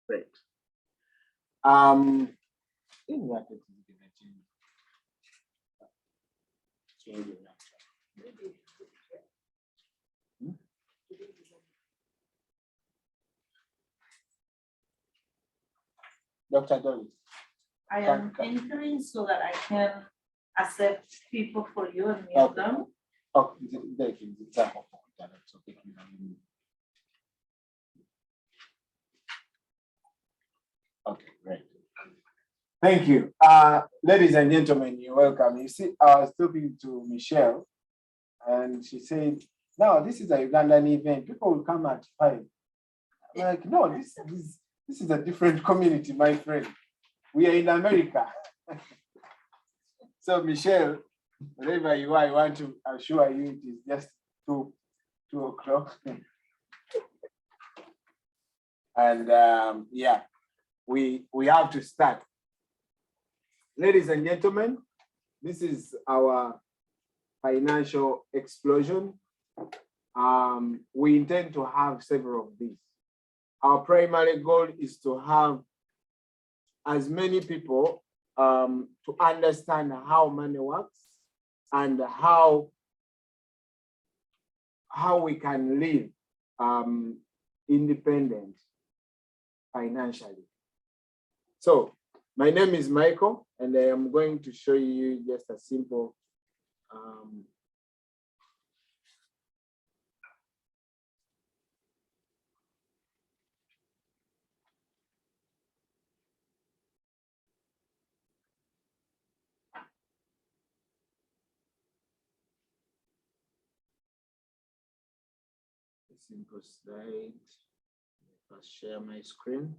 Great. In what it is Dr. Doris. I am entering so that I can accept people for you and mute them. Oh, okay, great. Thank you. Ladies and gentlemen, you're welcome. You see, I was talking to Michelle, and she said, no, this is a Ugandan event. People will come at 5. I'm like, no, this is a different community, my friend. We are in America. So, Michelle, wherever you are, I want to assure you it is just 2 o'clock. And yeah, we have to start. Ladies and gentlemen, this is our financial explosion. We intend to have several of these. Our primary goal is to have as many people to understand how money works and how we can live independent financially. So my name is Michael, and I am going to show you just a simple slide. Let's share my screen,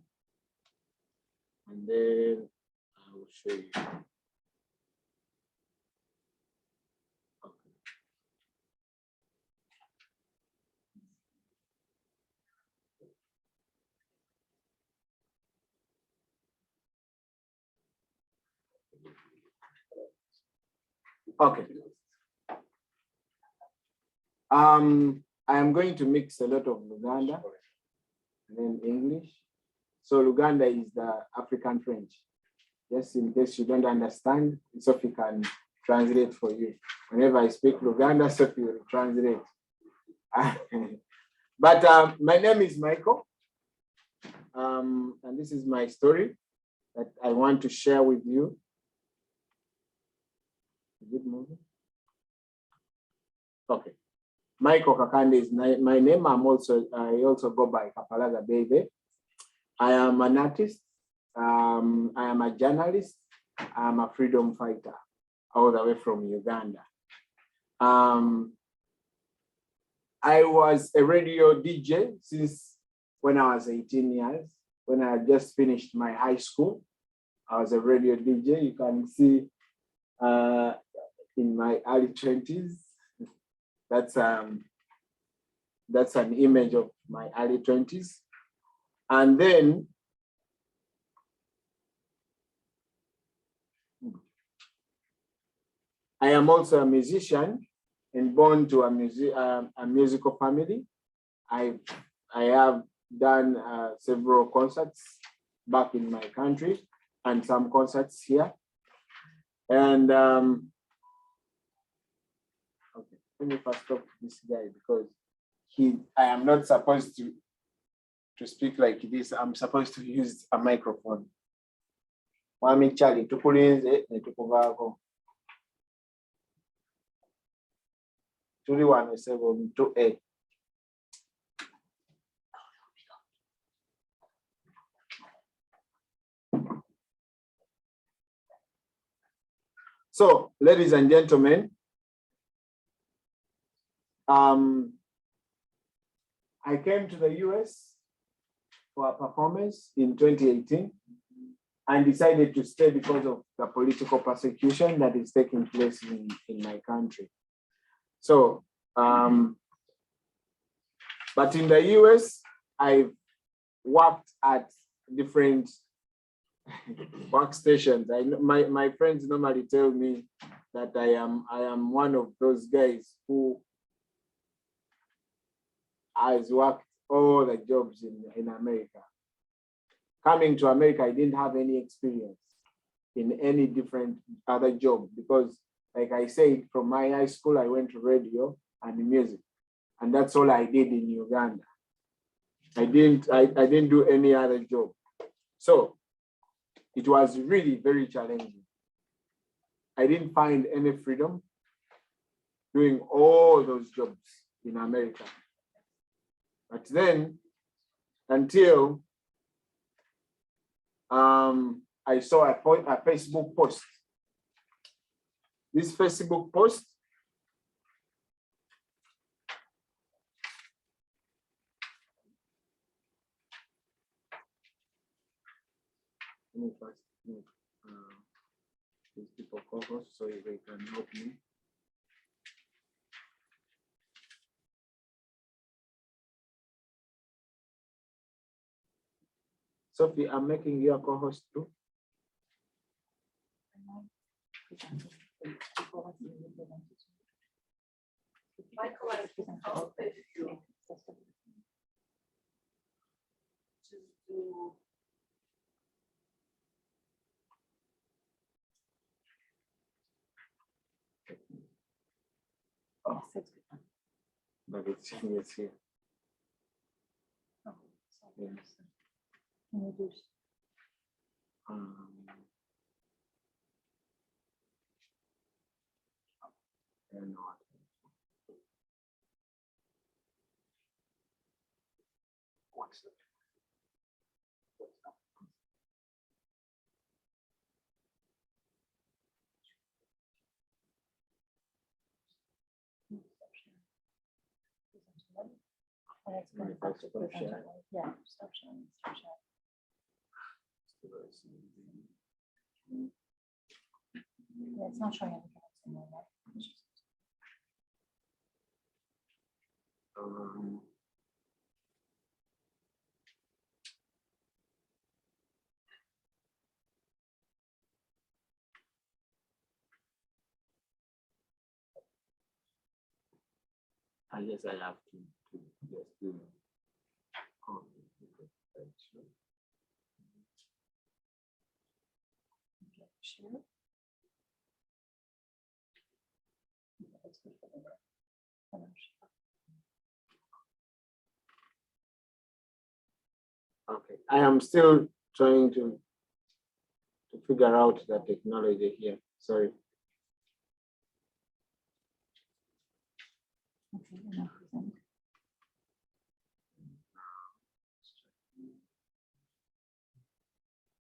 and then I will show you. Okay. I am going to mix a lot of Luganda and then English. So Luganda is the African French. Just in case you don't understand, Sophie can translate for you. Whenever I speak Luganda, Sophie will translate. But my name is Michael. And this is my story that I want to share with you. Is it moving? Okay. Michael Kakande is my name. I also go by Kapalaga Baby. I am an artist. I am a journalist. I am a freedom fighter, all the way from Uganda. I was a radio DJ since when I was 18 years. When I just finished my high school, I was a radio DJ. You can see in my early 20s. That's an image of my early 20s. And then I am also a musician and born to a musical family. I have done several concerts back in my country and some concerts here. And okay, let me first talk to this guy because I am not supposed to speak like this. I'm supposed to use a microphone. Wami Charlie, tukulinze netukuvaako. Tuli wano sebo mtu e. So, ladies and gentlemen, I came to the US for a performance in 2018 and decided to stay because of the political persecution that is taking place in my country. So, but in the US, I've worked at different workstations. My friends normally tell me that I am one of those guys who has worked all the jobs in America. coming to America, I didn't have any experience in any different other job because, like I said, from my high school, I went to radio and music, and that's all I did in Uganda. I didn't do any other job. So it was really very challenging. I didn't find any freedom doing all those jobs in America. But then, until I saw a Facebook post. This Facebook post these people co-host so they can help me. Sophie, I'm making you a co-host too. Michael, I can help if you to do. Oh, but it's here. Oh, Yes. Can you do? And not. What's that? Yeah, stop sharing. Yeah, it's not showing anything else in there, right? I guess I have to just do it. Share. That's good for the work. Okay, I am still trying to figure out the technology here. Sorry. Okay, enough present.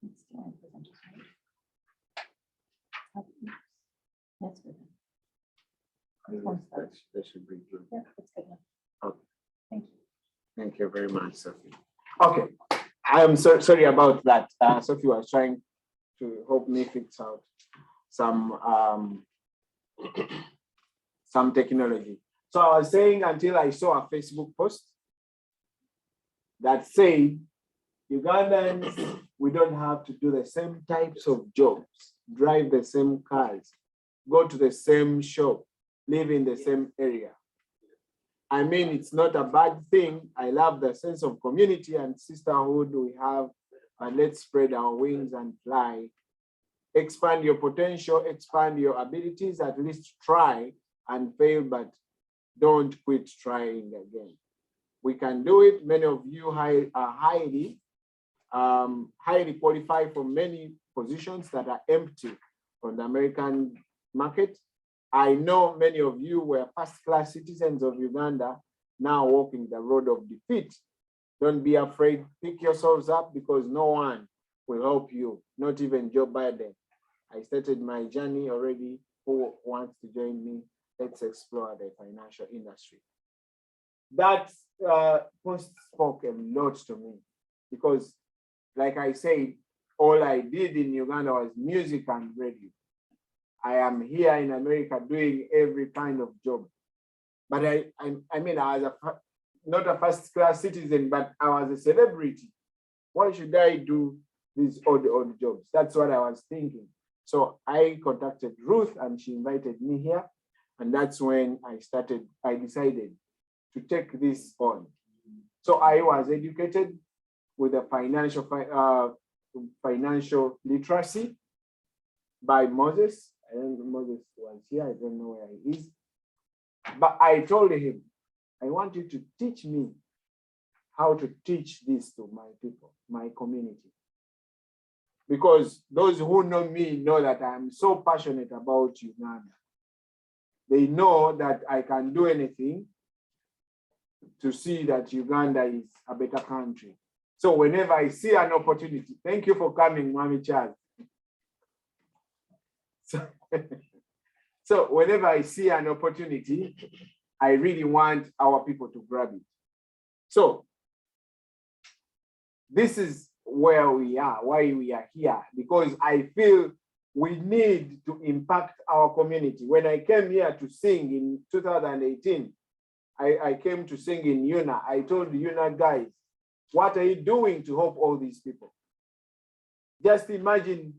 It's still in presentation. That's good. That should be good. Yeah, that's good. Okay. Thank you. Thank you very much, Sophie. Okay, I am so sorry about that. Sophie was trying to help me fix out some technology. So I was saying until I saw a Facebook post that said, Ugandans, we don't have to do the same types of jobs, drive the same cars, go to the same shop, live in the same area. I mean, it's not a bad thing. I love the sense of community and sisterhood we have, and let's spread our wings and fly. Expand your potential, expand your abilities, at least try and fail, but don't quit trying again. We can do it. Many of you are highly qualified for many positions that are empty on the American market. I know many of you were first-class citizens of Uganda, now walking the road of defeat. Don't be afraid, pick yourselves up because no one will help you, not even Joe Biden. I started my journey already. Who wants to join me? Let's explore the financial industry. That post spoke a lot to me because, like I said, all I did in Uganda was music and radio. I am here in America doing every kind of job. But I mean, I was not a first-class citizen, but I was a celebrity. Why should I do these odd jobs? That's what I was thinking. So I contacted Ruth and she invited me here. And that's when I decided to take this on. So I was educated with the financial literacy by Moses. I don't know Moses was here. I don't know where he is. But I told him, I want you to teach me how to teach this to my people, my community. Because those who know me know that I'm so passionate about Uganda. They know that I can do anything to see that Uganda is a better country. So whenever I see an opportunity, thank you for coming, Mami Charles. So whenever I see an opportunity, I really want our people to grab it. So this is where we are, why we are here, because I feel we need to impact our community. When I came here to sing in 2018, I came to sing in Yuna. I told the Yuna guys, what are you doing to help all these people? Just imagine,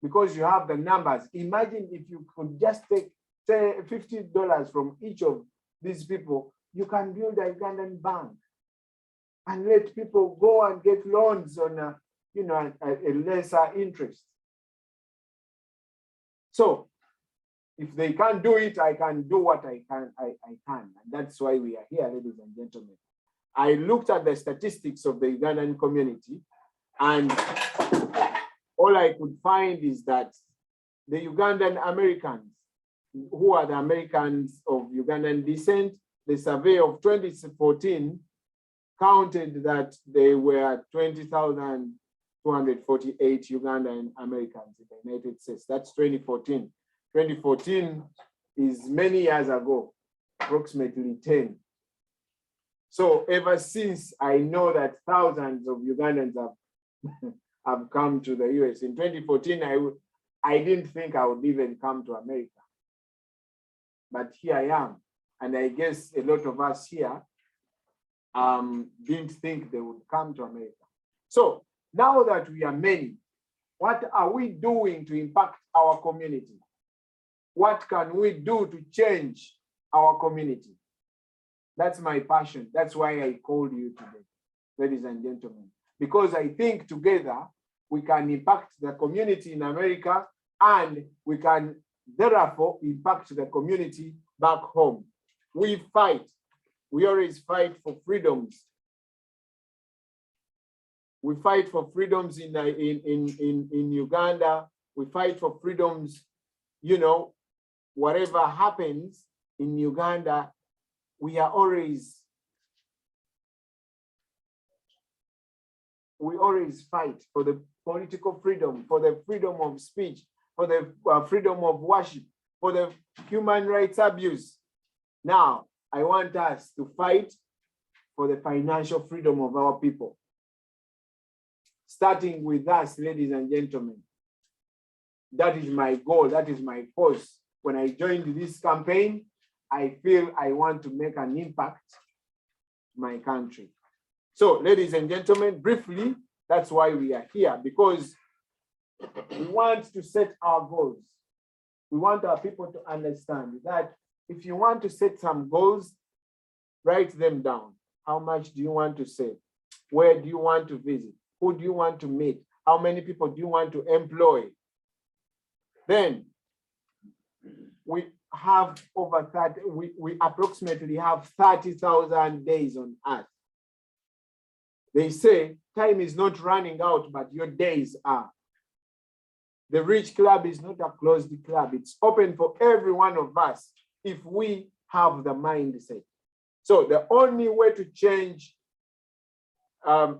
because you have the numbers, imagine if you could just take, say, $50 from each of these people, you can build a Ugandan bank and let people go and get loans on a lesser interest. So if they can't do it, I can do what I can. And that's why we are here, ladies and gentlemen. I looked at the statistics of the Ugandan community, and all I could find is that the Ugandan Americans, who are the Americans of Ugandan descent, the survey of 2014 counted that there were 20,248 Ugandan Americans in the United States. That's 2014. 2014 is many years ago, approximately 10. So ever since, I know that thousands of Ugandans have come to the US. In 2014, I didn't think I would even come to America. But here I am. And I guess a lot of us here didn't think they would come to America. So now that we are many, what are we doing to impact our community? What can we do to change our community? That's my passion. That's why I called you today, ladies and gentlemen, because I think together we can impact the community in America, and we can therefore impact the community back home. We fight. We always fight for freedoms. We fight for freedoms in Uganda. We fight for freedoms, whatever happens in Uganda, we always fight for the political freedom, for the freedom of speech, for the freedom of worship, for the human rights abuse. Now, I want us to fight for the financial freedom of our people. Starting with us, ladies and gentlemen. That is my goal, that is my cause. When I joined this campaign, I feel I want to make an impact in my country. So, ladies and gentlemen, briefly, that's why we are here, because we want to set our goals. We want our people to understand that if you want to set some goals, write them down. How much do you want to save? Where do you want to visit? Who do you want to meet? How many people do you want to employ? Then we have over 30, we approximately have 30,000 days on earth. They say time is not running out, but your days are. The Rich Club is not a closed club. It's open for every one of us if we have the mindset. So the only way to change,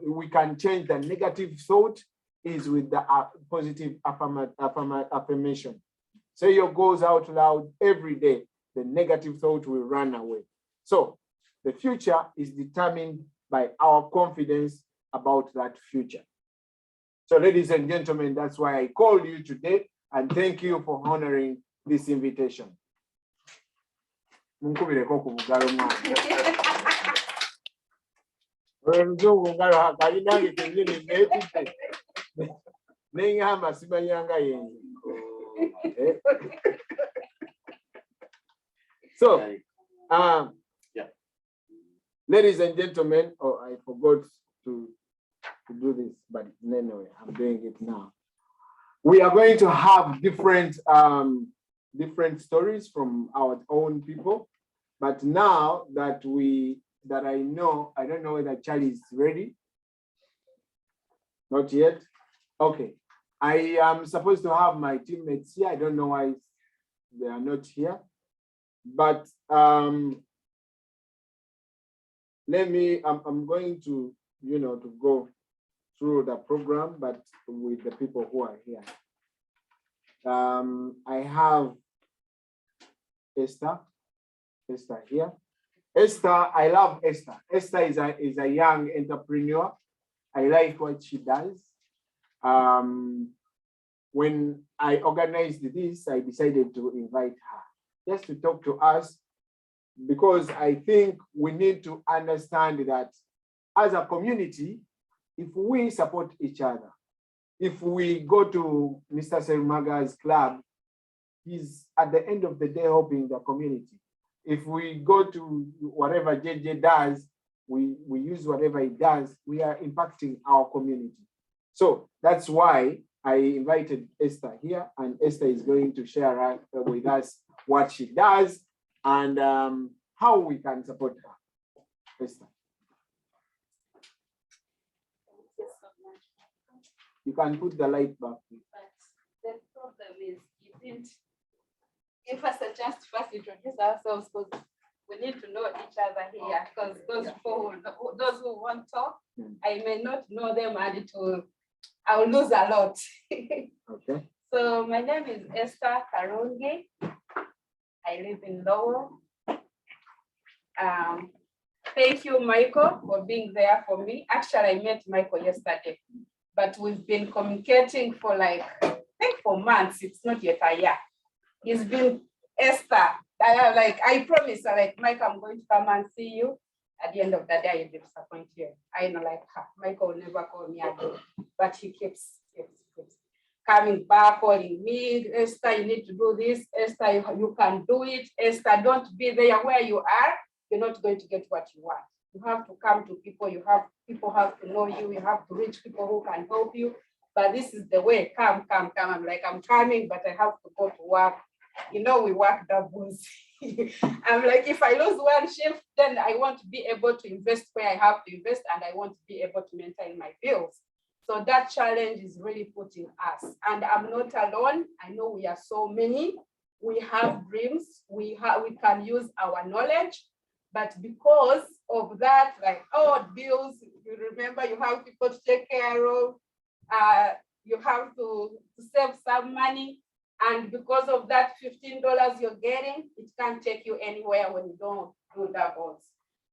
we can change the negative thought is with the positive affirmation. Say your goals out loud every day. The negative thought will run away. So the future is determined by our confidence about that future. So ladies and gentlemen, that's why I called you today, and thank you for honoring this invitation. So, ladies and gentlemen, I forgot to to do this, but anyway, I'm doing it now. We are going to have different stories from our own people, but now that I know, I don't know whether Charlie is ready. Not yet. Okay. I am supposed to have my teammates here. I don't know why they are not here, but I'm going to, to go through the program, but with the people who are here. I have Esther here. Esther, I love Esther. Esther is a young entrepreneur. I like what she does. When I organized this, I decided to invite her just to talk to us, because I think we need to understand that as a community, if we support each other, if we go to Mr. Serumaga's club, he's at the end of the day helping the community. If we go to whatever JJ does, we use whatever he does, we are impacting our community. So that's why I invited Esther here, and Esther is going to share with us what she does and how we can support her. Esther. You can put the light back. But the problem is you didn't give us a chance to first introduce ourselves, because we need to know each other here, because those who want to talk, I may not know them, and I'll lose a lot. Okay. So my name is Esther Karonge. I live in Lowell. Thank you, Michael, for being there for me. Actually, I met Michael yesterday, but we've been communicating for I think for months. It's not yet a year. He's been Esther. I promise, Mike, I'm going to come and see you. At the end of the day, you'll be disappointed. I know, Michael will never call me again, but he keeps coming back, calling me. Esther, you need to do this. Esther, you can do it. Esther, don't be there where you are. You're not going to get what you want. You have to come to people. People have to know you. You have to reach people who can help you. But this is the way. Come. I'm I'm coming, but I have to go to work. We work doubles. I'm if I lose one shift, then I want to be able to invest where I have to invest, and I want to be able to maintain my bills. So that challenge is really putting us. And I'm not alone. I know we are so many. We have dreams. We can use our knowledge. But because of that, bills, you remember you have people to take care of. You have to save some money. And because of that $15 you're getting, it can't take you anywhere when you don't do doubles.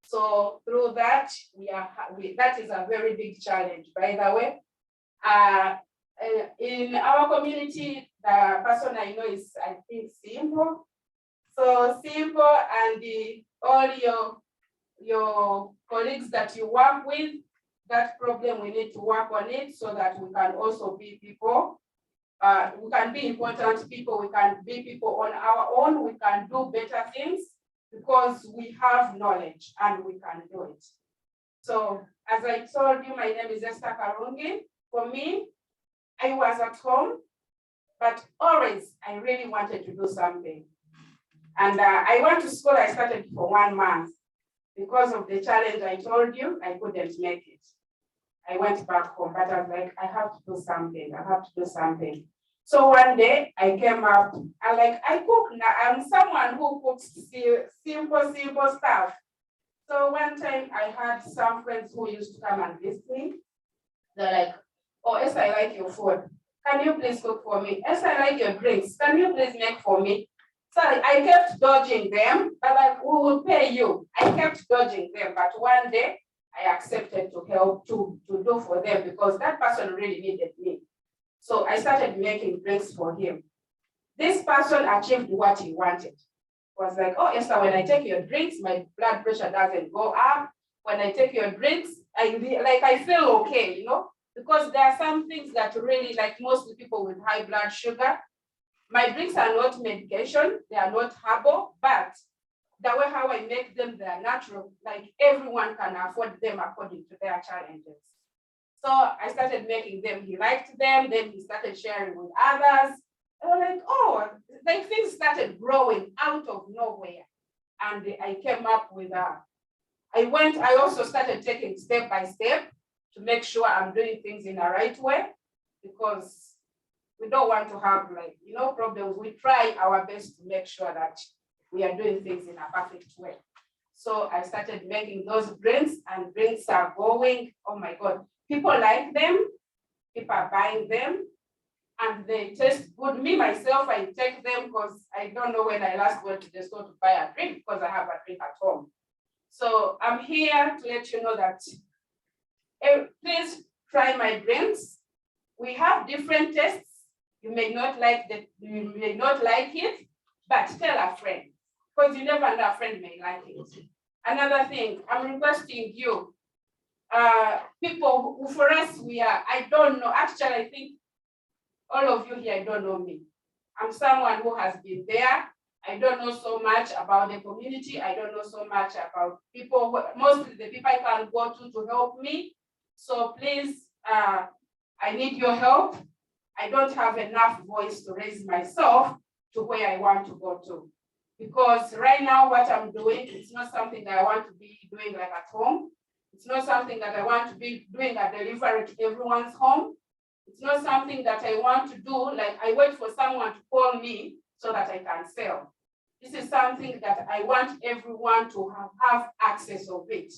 So through that, that is a very big challenge. By the way, in our community, the person I know is, I think, Simple. So Simple and all your colleagues that you work with, that problem, we need to work on it so that we can also be people. We can be important people, we can be people on our own, we can do better things because we have knowledge and we can do it. So as I told you, my name is Esther Karungi. For me, I was at home, but always I really wanted to do something. And I went to school, I started for 1 month. Because of the challenge I told you, I couldn't make it. I went back home, but I was I have to do something. So one day I came up, I cook now. I'm someone who cooks simple stuff. So one time I had some friends who used to come and visit me. They're oh, Esther, I like your food. Can you please cook for me? Esther, I like your drinks. Can you please make for me? So I kept dodging them, but we will pay you. I kept dodging them, but one day I accepted to help to do for them because that person really needed me. So I started making drinks for him. This person achieved what he wanted. It was oh, Esther, when I take your drinks, my blood pressure doesn't go up. When I take your drinks, I feel okay, because there are some things that really, most people with high blood sugar, my drinks are not medication, they are not herbal, but the way how I make them, they are natural. Everyone can afford them according to their challenges. So I started making them. He liked them. Then he started sharing with others. And I'm like, oh, like things started growing out of nowhere. And I came up with I also started taking step by step to make sure I'm doing things in the right way, because we don't want to have problems. We try our best to make sure that we are doing things in a perfect way. So I started making those drinks, and drinks are going, oh my God, people like them, people are buying them, and they taste good. Me, myself, I take them because I don't know when I last went to the store to buy a drink, because I have a drink at home. So I'm here to let you know that please try my drinks. We have different tastes. You may not like it, but tell a friend, because you never know, a friend may like it. Another thing, I'm requesting you, people who, for us, I don't know, actually, I think all of you here don't know me. I'm someone who has been there. I don't know so much about the community. I don't know so much about people, mostly the people I can go to help me. So please, I need your help. I don't have enough voice to raise myself to where I want to go to. Because right now what I'm doing, it's not something that I want to be doing like at home. It's not something that I want to be doing a delivery to everyone's home. It's not something that I want to do, like I wait for someone to call me so that I can sell. This is something that I want everyone to have access of it.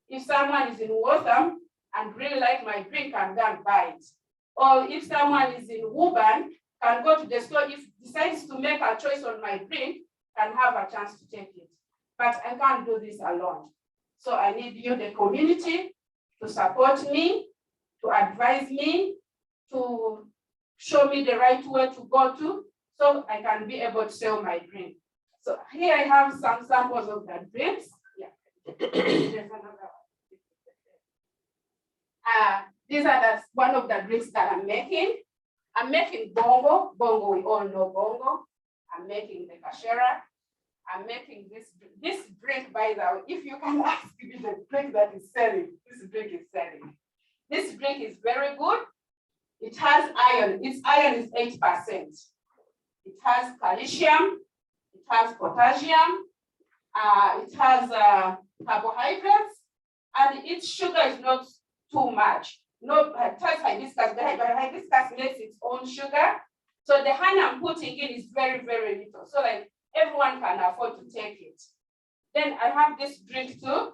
If someone is in Waltham and really like my drink, can go and buy it. Or if someone is in Woburn, can go to the store, if decides to make a choice on my drink, can have a chance to take it. But I can't do this alone. So I need you, the community, to support me, to advise me, to show me the right way to go to, so I can be able to sell my drink. So here I have some samples of the drinks. Yeah. There's another one. These are one of the drinks that I'm making. I'm making bongo. Bongo, we all know bongo. I'm making the kashera. I'm making this drink, by the way, if you can ask me the drink that is selling, this drink is selling. This drink is very good. It has iron. Its iron is 8%. It has calcium. It has potassium. It has carbohydrates, and its sugar is not too much. No, it has hibiscus. The hibiscus makes its own sugar. So the honey I'm putting in is very, very little. So like everyone can afford to take it. Then I have this drink too.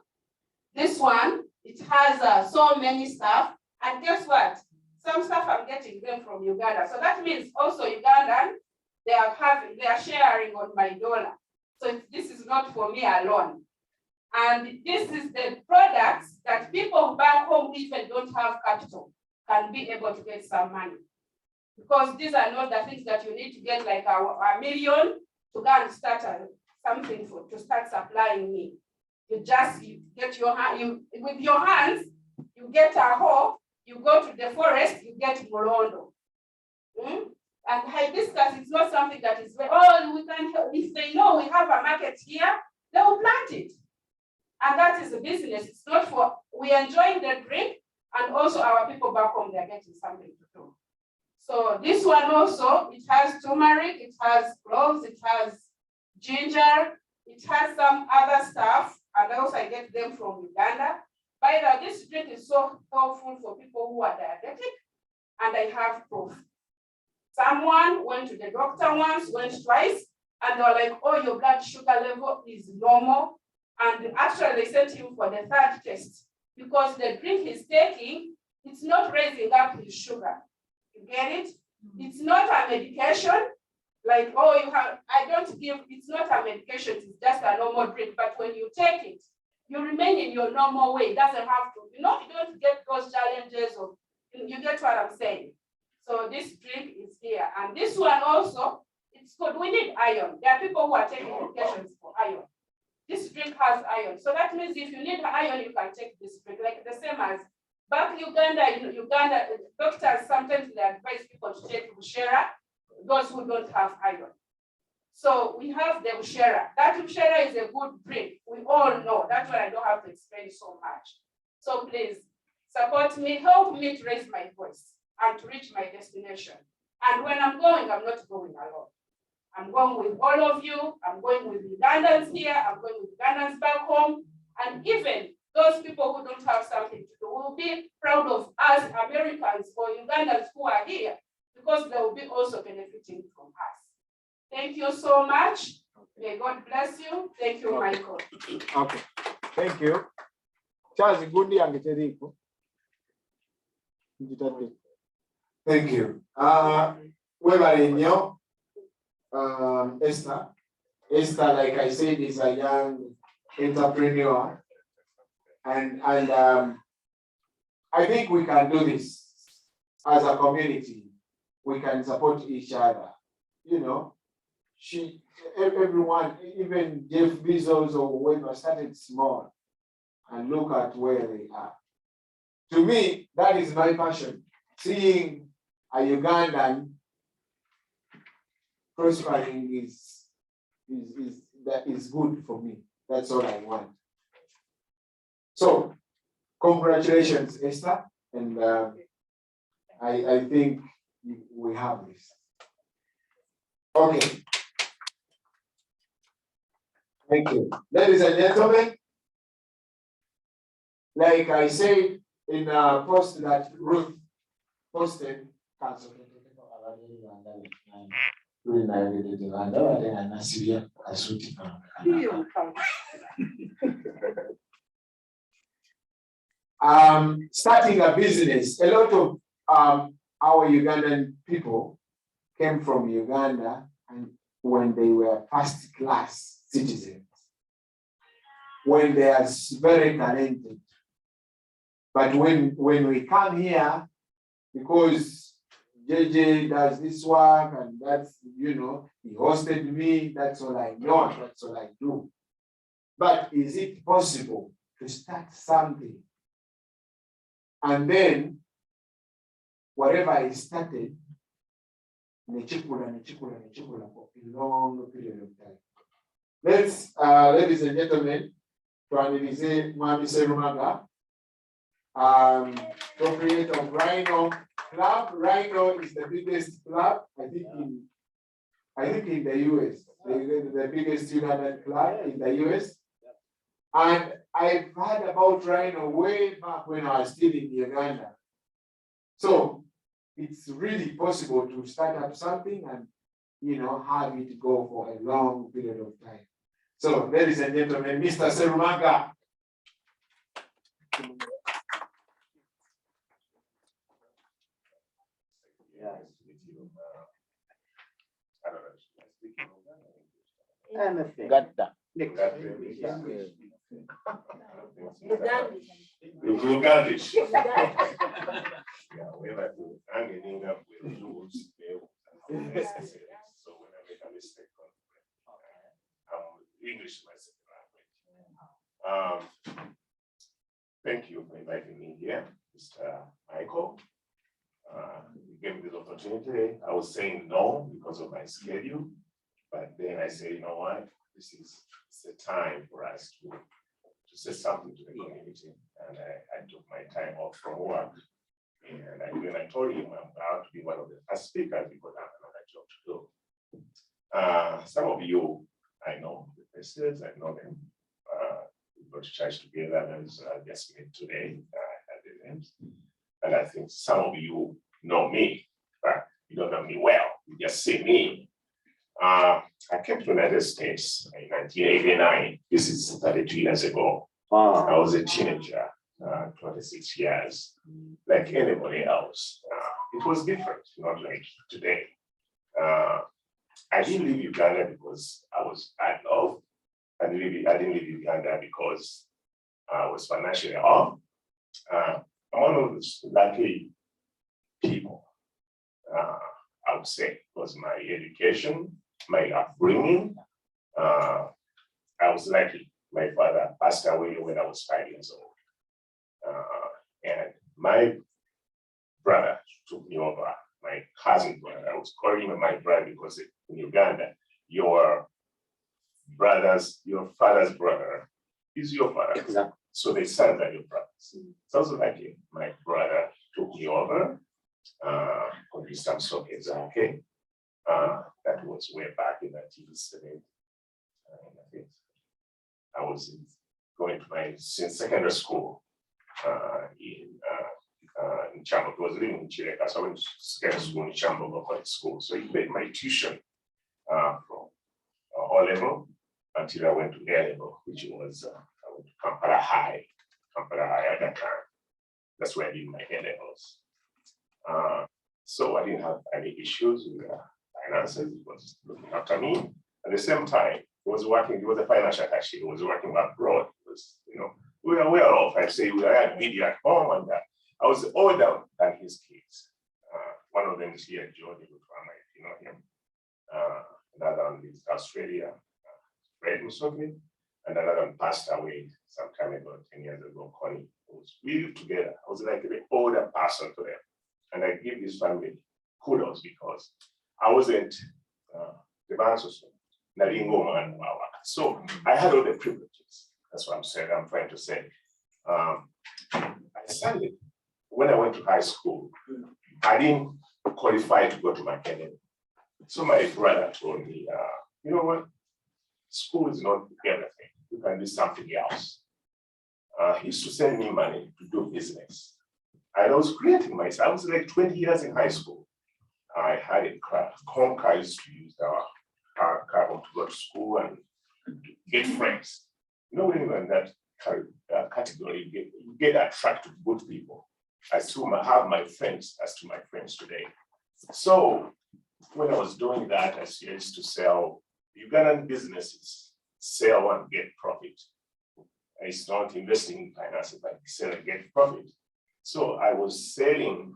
This one, it has so many stuff. And guess what? Some stuff I'm getting them from Uganda. So that means also Ugandan, they are sharing on my dollar. So this is not for me alone. And this is the products that people back home even don't have capital can be able to get some money. Because these are not the things that you need to get like a million to go and start something to start supplying me. You get with your hands, you get a hoe, you go to the forest, you get molondo. And hibiscus is not something that is, we can help. If they know we have a market here, they will plant it. And that is a business. It's not for, we enjoying the drink, and also our people back home, they're getting something to do. So this one also, it has turmeric, it has cloves, it has ginger, it has some other stuff, and also I get them from Uganda. By the way, this drink is so helpful for people who are diabetic, and I have proof. Someone went to the doctor once, went twice, and they were like, oh, your blood sugar level is normal. And actually they sent him for the third test because the drink he's taking, it's not raising up his sugar. You get it? It's not a medication. Like, it's not a medication, it's just a normal drink. But when you take it, you remain in your normal way. It doesn't have to, you don't get those challenges of, you get what I'm saying. So this drink is here. And this one also, it's good. We need iron. There are people who are taking medications for iron. This drink has iron. So that means if you need iron, you can take this drink. Like the same as back Uganda, doctors sometimes they advise people to take Bushera, those who don't have iron. So we have the Bushera. That Bushera is a good drink. We all know. That's why I don't have to explain so much. So please, support me, help me to raise my voice and to reach my destination. And when I'm going, I'm not going alone. I'm going with all of you. I'm going with Ugandans here. I'm going with Ugandans back home. And even those people who don't have something to do will be proud of us Americans or Ugandans who are here because they will be also benefiting from us. Thank you so much. May God bless you. Thank you, Michael. Okay, thank you. Charles Gundi and Teriko. Thank you. We're Esther. Esther, like I said, is a young entrepreneur. And I think we can do this as a community. We can support each other. You know, everyone, even Jeff Bezos or whoever started small and look at where they are. To me, that is my passion. Seeing a Ugandan prospering is good for me. That's all I want. So, congratulations, Esther, and I think we have this. Okay. Thank you. Ladies and gentlemen, like I said in a post that Ruth posted, starting a business. A lot of our Ugandan people came from Uganda and when they were first class citizens, when they are very talented. But when we come here, because JJ does this work and that's, you know, he hosted me, that's all I know, that's all I do. But is it possible to start something and then whatever I started, for a long period of time? Let's, ladies and gentlemen, Twanize Mwami Serumaga, proprietor of Rhino Club. Rhino is the biggest club, I think in the US, the biggest Ugandan club in the US. And I've heard about Rhino way back when I was still in Uganda. So it's really possible to start up something and, you know, have it go for a long period of time. So, ladies and gentlemen, Mr. Serumaga. Ugandish. Yeah, we like to hanging up with rules. So when I make a mistake, English is my second language. Thank you for inviting me here, Mr. Michael. You gave me this opportunity. I was saying no because of my schedule, but then I say, you know what? This is the time for us to say something to the community. And I took my time off from work. And I told him I'm about to be one of the first speakers because I have another job to do. Some of you, I know the faces, I know them. We go to church together, as I just met today at the event. And I think some of you know me, but you don't know me well. You just see me. I came to the United States in 1989. This is 32 years ago. Wow. I was a teenager, 26 years, like anybody else. It was different, not like today. I didn't leave Uganda because I was bad love. I didn't leave Uganda because I was financially off. I'm one of those lucky people, I would say, was my education, my upbringing. I was lucky. My father passed away when I was 5 years old. And my brother took me over, my cousin brother. I was calling him my brother because in Uganda, your father's brother is your father. Exactly. So they sons are your brothers. It's also like my brother took me over, on some sockets, okay. That was way back in 1970. I think I was going to my secondary school in Chambo. I was living in Chileka, so I went to secondary school in Chambo local school. So he paid my tuition from O level until I went to A level, which was I went to Kampala High at that time. That's where I did my A levels. So I didn't have any issues with finances. It was looking after me. At the same time, he was a financial attaché. He was working abroad. It was, we were well off. I say we had media at home, and I was older than his kids. One of them is here, George, if you know him. Another one is Australia, Fred Musoke, and another one passed away some time ago, 10 years ago, Connie. We lived together. I was like the older person to them. And I give this family kudos because I wasn't the man. So I had all the privileges. That's what I'm trying to say. I decided when I went to high school, I didn't qualify to go to my academy. So my brother told me, you know what? School is not everything. You can do something else. He used to send me money to do business. And I was creating myself. I was like 20 years in high school. I had a car. I used to use our car to go to school and to get friends. When you're in that category, you get attracted to good people. I still have my friends as to my friends today. So when I was doing that, I used to sell Ugandan businesses, sell and get profit. It's not investing in finance, but sell and get profit. So I was selling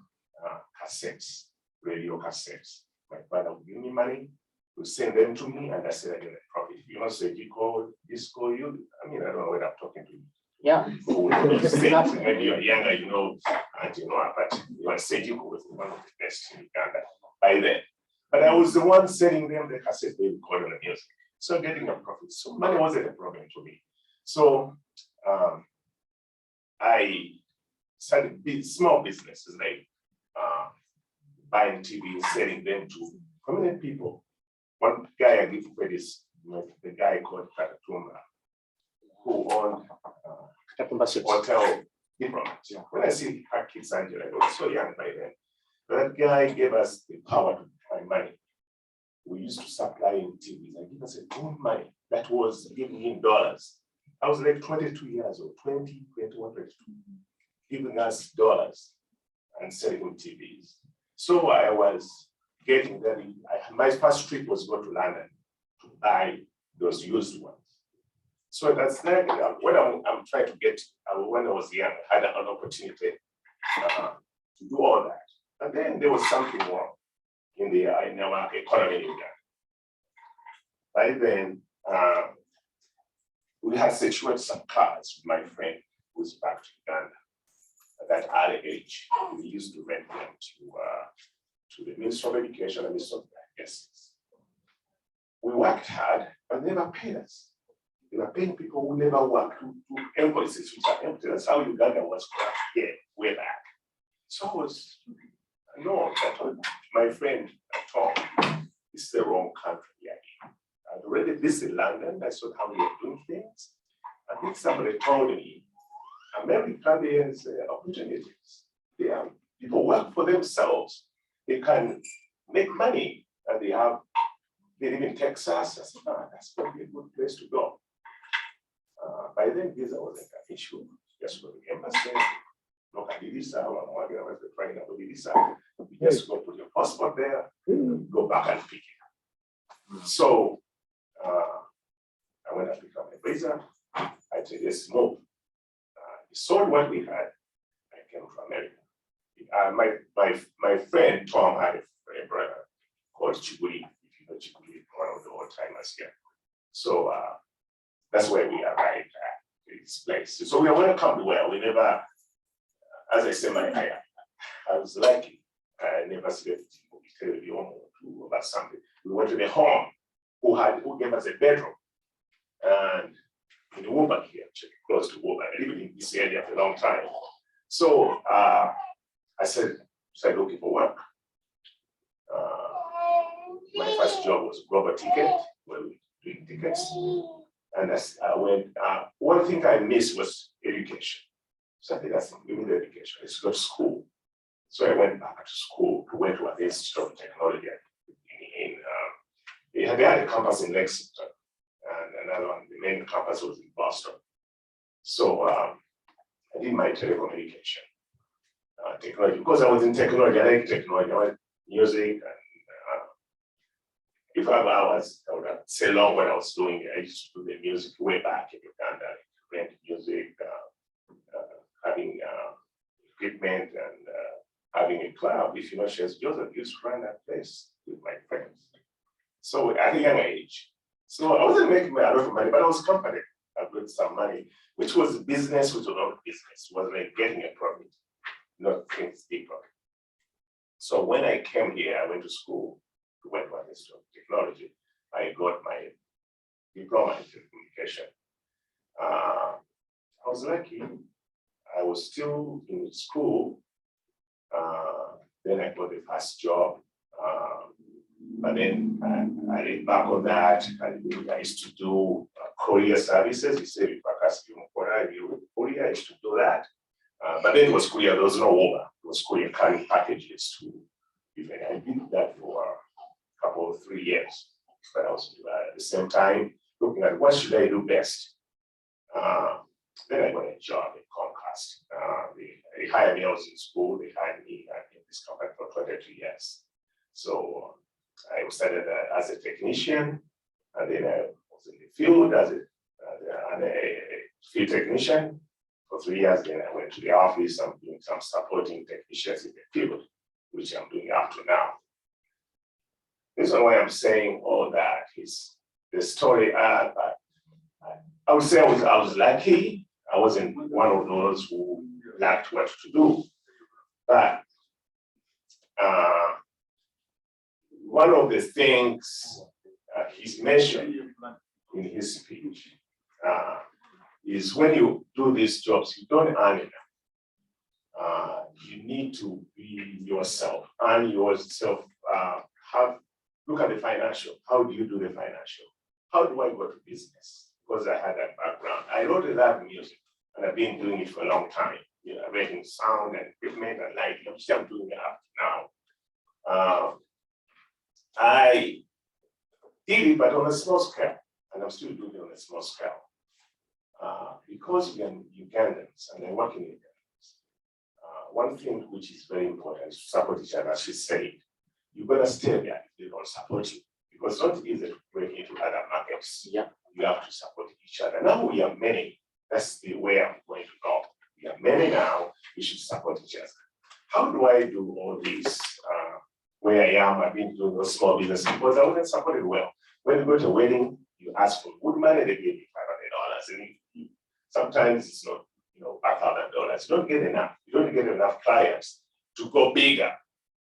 cassettes, radio cassettes. My father would give me money, would send them to me, and I said I get a profit. If you want to say disco, I don't know what I'm talking to you. Yeah. Maybe you're younger, and but you want to say was one of the best in Uganda by then. But I was the one selling them the cassette they recorded on the music. So getting a profit. So money wasn't a problem to me. So I started small businesses like buying TV, selling them to prominent people. One guy I give credit, the guy called Katatumba, who owned Hotel Diplomat. When I see her kids, Angela, I was so young by then. But that guy gave us the power to buy money. We used to supply him TVs and give us a good money that was giving him dollars. I was like 22 years old, 20, 21, 22, giving us dollars and selling him TVs. So I was getting that. My first trip was go to London to buy those used ones. So that's like what I'm trying to get. When I was young, I had an opportunity to do all that. And then there was something wrong in our economy in Uganda. By then, we had situated some cars with my friend who's back to Uganda. At that early age, we used to rent them to the Ministry of Education and Ministry of Justice. We worked hard, but they never paid us. They were paying people who never worked to employees which are empty. That's how Uganda was way back. So I was, my friend Tom, this is the wrong country. I'd already visited London. I saw how they were doing things. I think somebody told me, America, there's opportunities. People work for themselves. They can make money, and they live in Texas. I said, that's probably a good place to go. By then, visa wasn't an issue. Just go to the embassy, look at the visa, you just go put your passport there, go back and pick it up. So I went and picked up my visa. I said, let's move. We sold what we had. I came from America. My friend Tom had a brother called Chiguri. If you know Chiguri, one of the old timers here. So that's where we arrived at this place. So we were welcomed well. We never, as I said, I was lucky. I never slept about something. We went to the home who gave us a bedroom, and in Woburn here, actually, close to Woburn. I lived in this area for a long time. So I started looking for work. My first job was Global Ticket, where we were doing tickets. And I went, one thing I missed was education. So I think that's give me the education. Let's go to school. So I went back to school to went to an Institute of Technology they had a campus in Lexington, and another one, the main campus was in Boston. So I did my telecommunication technology, because I was in technology. I like technology. I like music, and if I would have Ceylon when I was doing it. I used to do the music way back in Uganda, rent music, having equipment, and having a club. If you know, Chef Joseph used to run that place with my friends. So at a young age, so I wasn't making a lot of money, but I was comfortable. I got some money, which was business, which was not business. It was like getting a profit, not things big profit. So when I came here, I went to school to went to an Institute of Technology. I got my diploma in telecommunication. I was lucky. I was still in school. Then I got the first job. But then I did back on that. I used to do courier services. You say, courier, I used to do that. But then it was courier, there was no Uber. It was courier carrying packages to even. I did that for a couple of 3 years. But I was at the same time looking at what should I do best. Then I got a job in Comcast. They hired me. I was in school. They hired me in this company for 22 years. So I started as a technician, and then I was in the field as a field technician for 3 years. Then I went to the office. I'm doing some supporting technicians in the field, which I'm doing up to now. This is why I'm saying all that is the story. I would say I was lucky. I wasn't one of those who lacked what to do, but one of the things he's mentioned in his speech is when you do these jobs, you don't earn enough. You need to be yourself, earn yourself, look at the financial. How do you do the financial? How do I go to business? Because I had that background. I wrote a lot of music, and I've been doing it for a long time. You know, writing sound and equipment and lighting. I'm still doing it up now. I did it, but on a small scale, and I'm still doing it on a small scale. Because we are Ugandans, and I work in Ugandans. One thing which is very important is to support each other. As she said, you're gonna stay there if they don't support you, because it's not easy to break into other markets. Yeah, you have to support each other. Now we are many. That's the way I'm going to go. We are many now. We should support each other. How do I do all this? Where I am, I've been doing those small business because I wasn't supported well. When you go to a wedding, you ask for good money, they give you $500, and sometimes it's not, $1,000. You don't get enough. You don't get enough clients to go bigger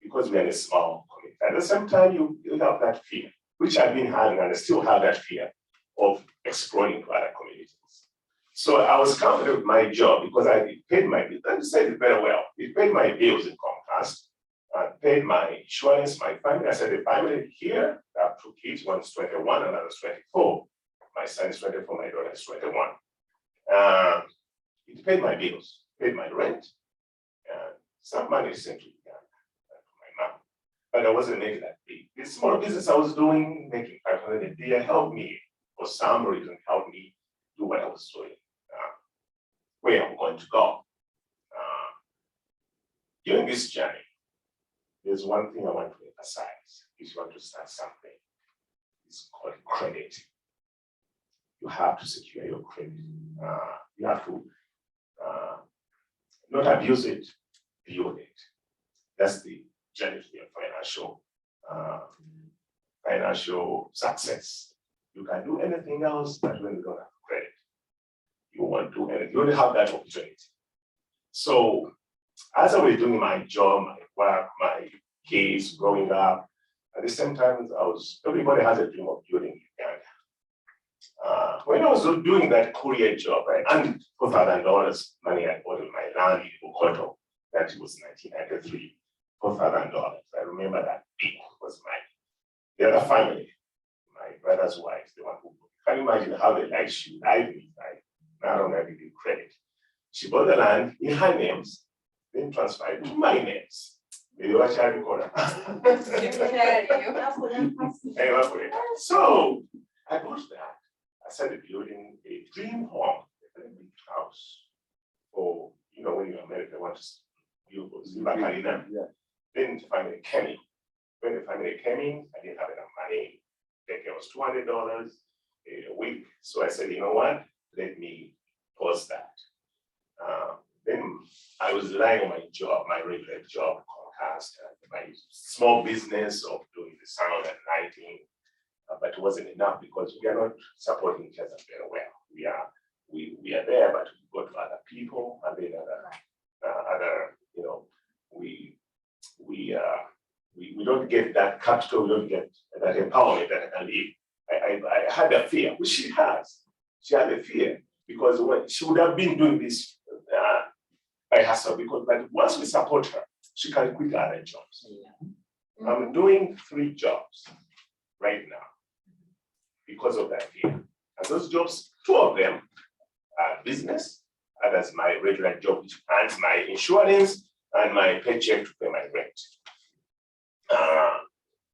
because we are in a small community. At the same time, you have that fear, which I've been having, and I still have that fear of exploring to other communities. So I was confident with my job because I paid my bills. I said it very well. It paid my bills in Comcast. I paid my insurance, my family. I said the family here, I have 2 kids, one's 21, another's 24. My son is 24, my daughter is 21. It paid my bills, paid my rent, and some money sent to my mom. But I wasn't making that big. This small business I was doing, making $500 a day, helped me for some reason, helped me do what I was doing, where I'm going to go. During this journey, there's one thing I want to emphasize. If you want to start something, it's called credit. You have to secure your credit. You have to not abuse it, build it. That's the journey to your financial success. You can do anything else, but when you don't have credit, you won't do anything. You don't have that opportunity. So as I was doing my job, my work, my kids growing up, at the same time, everybody has a dream of building Uganda. When I was doing that courier job, I earned $4,000 money I bought in my land in Bukoto. That was 1993. $4,000. I remember that big was the other family, my brother's wife, the one who can you imagine how they like she died with. I don't have any credit. She bought the land in her names, then transferred to my names. They were charging corner. So I bought that. I started building a dream home, a very big house for, when you're American, want to build those. Then the family came in. When the family came in, I didn't have enough money. It was $200 a week. So I said, you know what? Let me pause that. Then I was relying on my job, my regular job, Comcast, my small business of doing the sound and lighting, but it wasn't enough because we are not supporting each other very well. We are there, but we go to other people, and then we don't get that capital, we don't get that empowerment that I can leave. I had a fear, which she has. She had a fear because when she would have been doing this by herself, but once we support her, she can quit other jobs. Yeah. I'm doing 3 jobs right now because of that fear. And those jobs, 2 of them are business, others my regular job, which earns my insurance and my paycheck to pay my rent,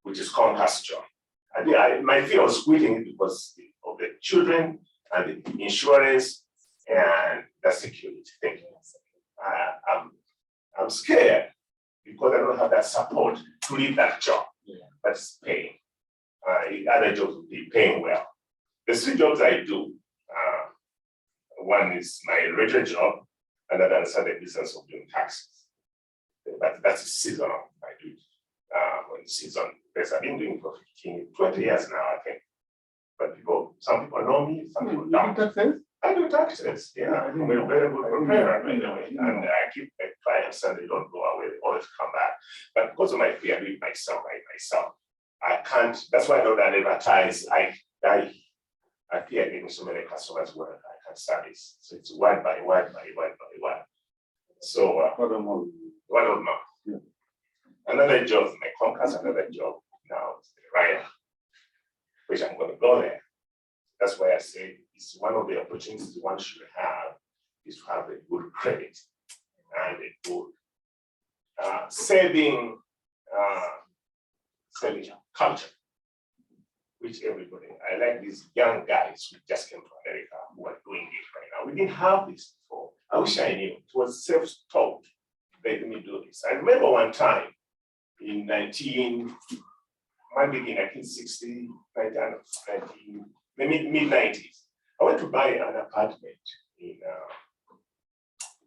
which is Comcast job. My fear was quitting because of the children and the insurance and the security thing. I'm scared because I don't have that support to leave that job. Yeah. That's paying. Other jobs will be paying well. The 3 jobs I do, one is my regular job, another is the business of doing taxes. But that's seasonal. I do it when season. Because I've been doing it for 20 years now, I think. But some people know me, some people don't. I do taxes, yeah. I'm a very good preparer, by the way. And I keep my clients and they don't go away, they always come back. But because of my fear, I do it myself, I can't, that's why I don't advertise. I fear getting so many customers where I can service. So it's word by word. So, word of mouth. Yeah. Another job, my Comcast, another job now, Ryan, which I'm going to go there. That's why I say it's one of the opportunities one should have is to have a good credit and a good saving culture, which everybody. I like these young guys who just came to America who are doing it right now. We didn't have this before. I wish I knew. It was self-taught. Let me do this. I remember one time in mid-1960s, the mid-90s, I went to buy an apartment in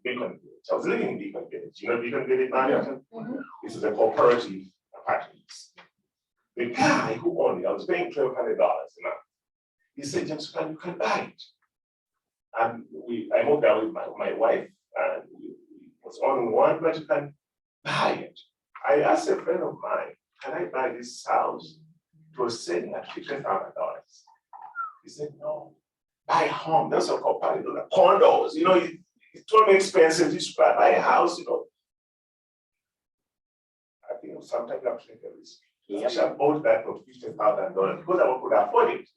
Beacon Village. I was living in Beacon Village. You know Beacon Village, Manhattan? Mm-hmm. This is a cooperative apartments. The guy who owned it, I was paying $1,200 a month. He said, James, you can buy it. And I moved out with my wife, and we was on one, but you can buy it. I asked a friend of mine, can I buy this house? It was selling at $50,000. He said, no, buy a home. That's a cooperative, condos. It's totally expensive. You should buy a house, I think sometimes you have to take a risk. Yeah. I bought that for $50,000 because I could afford it.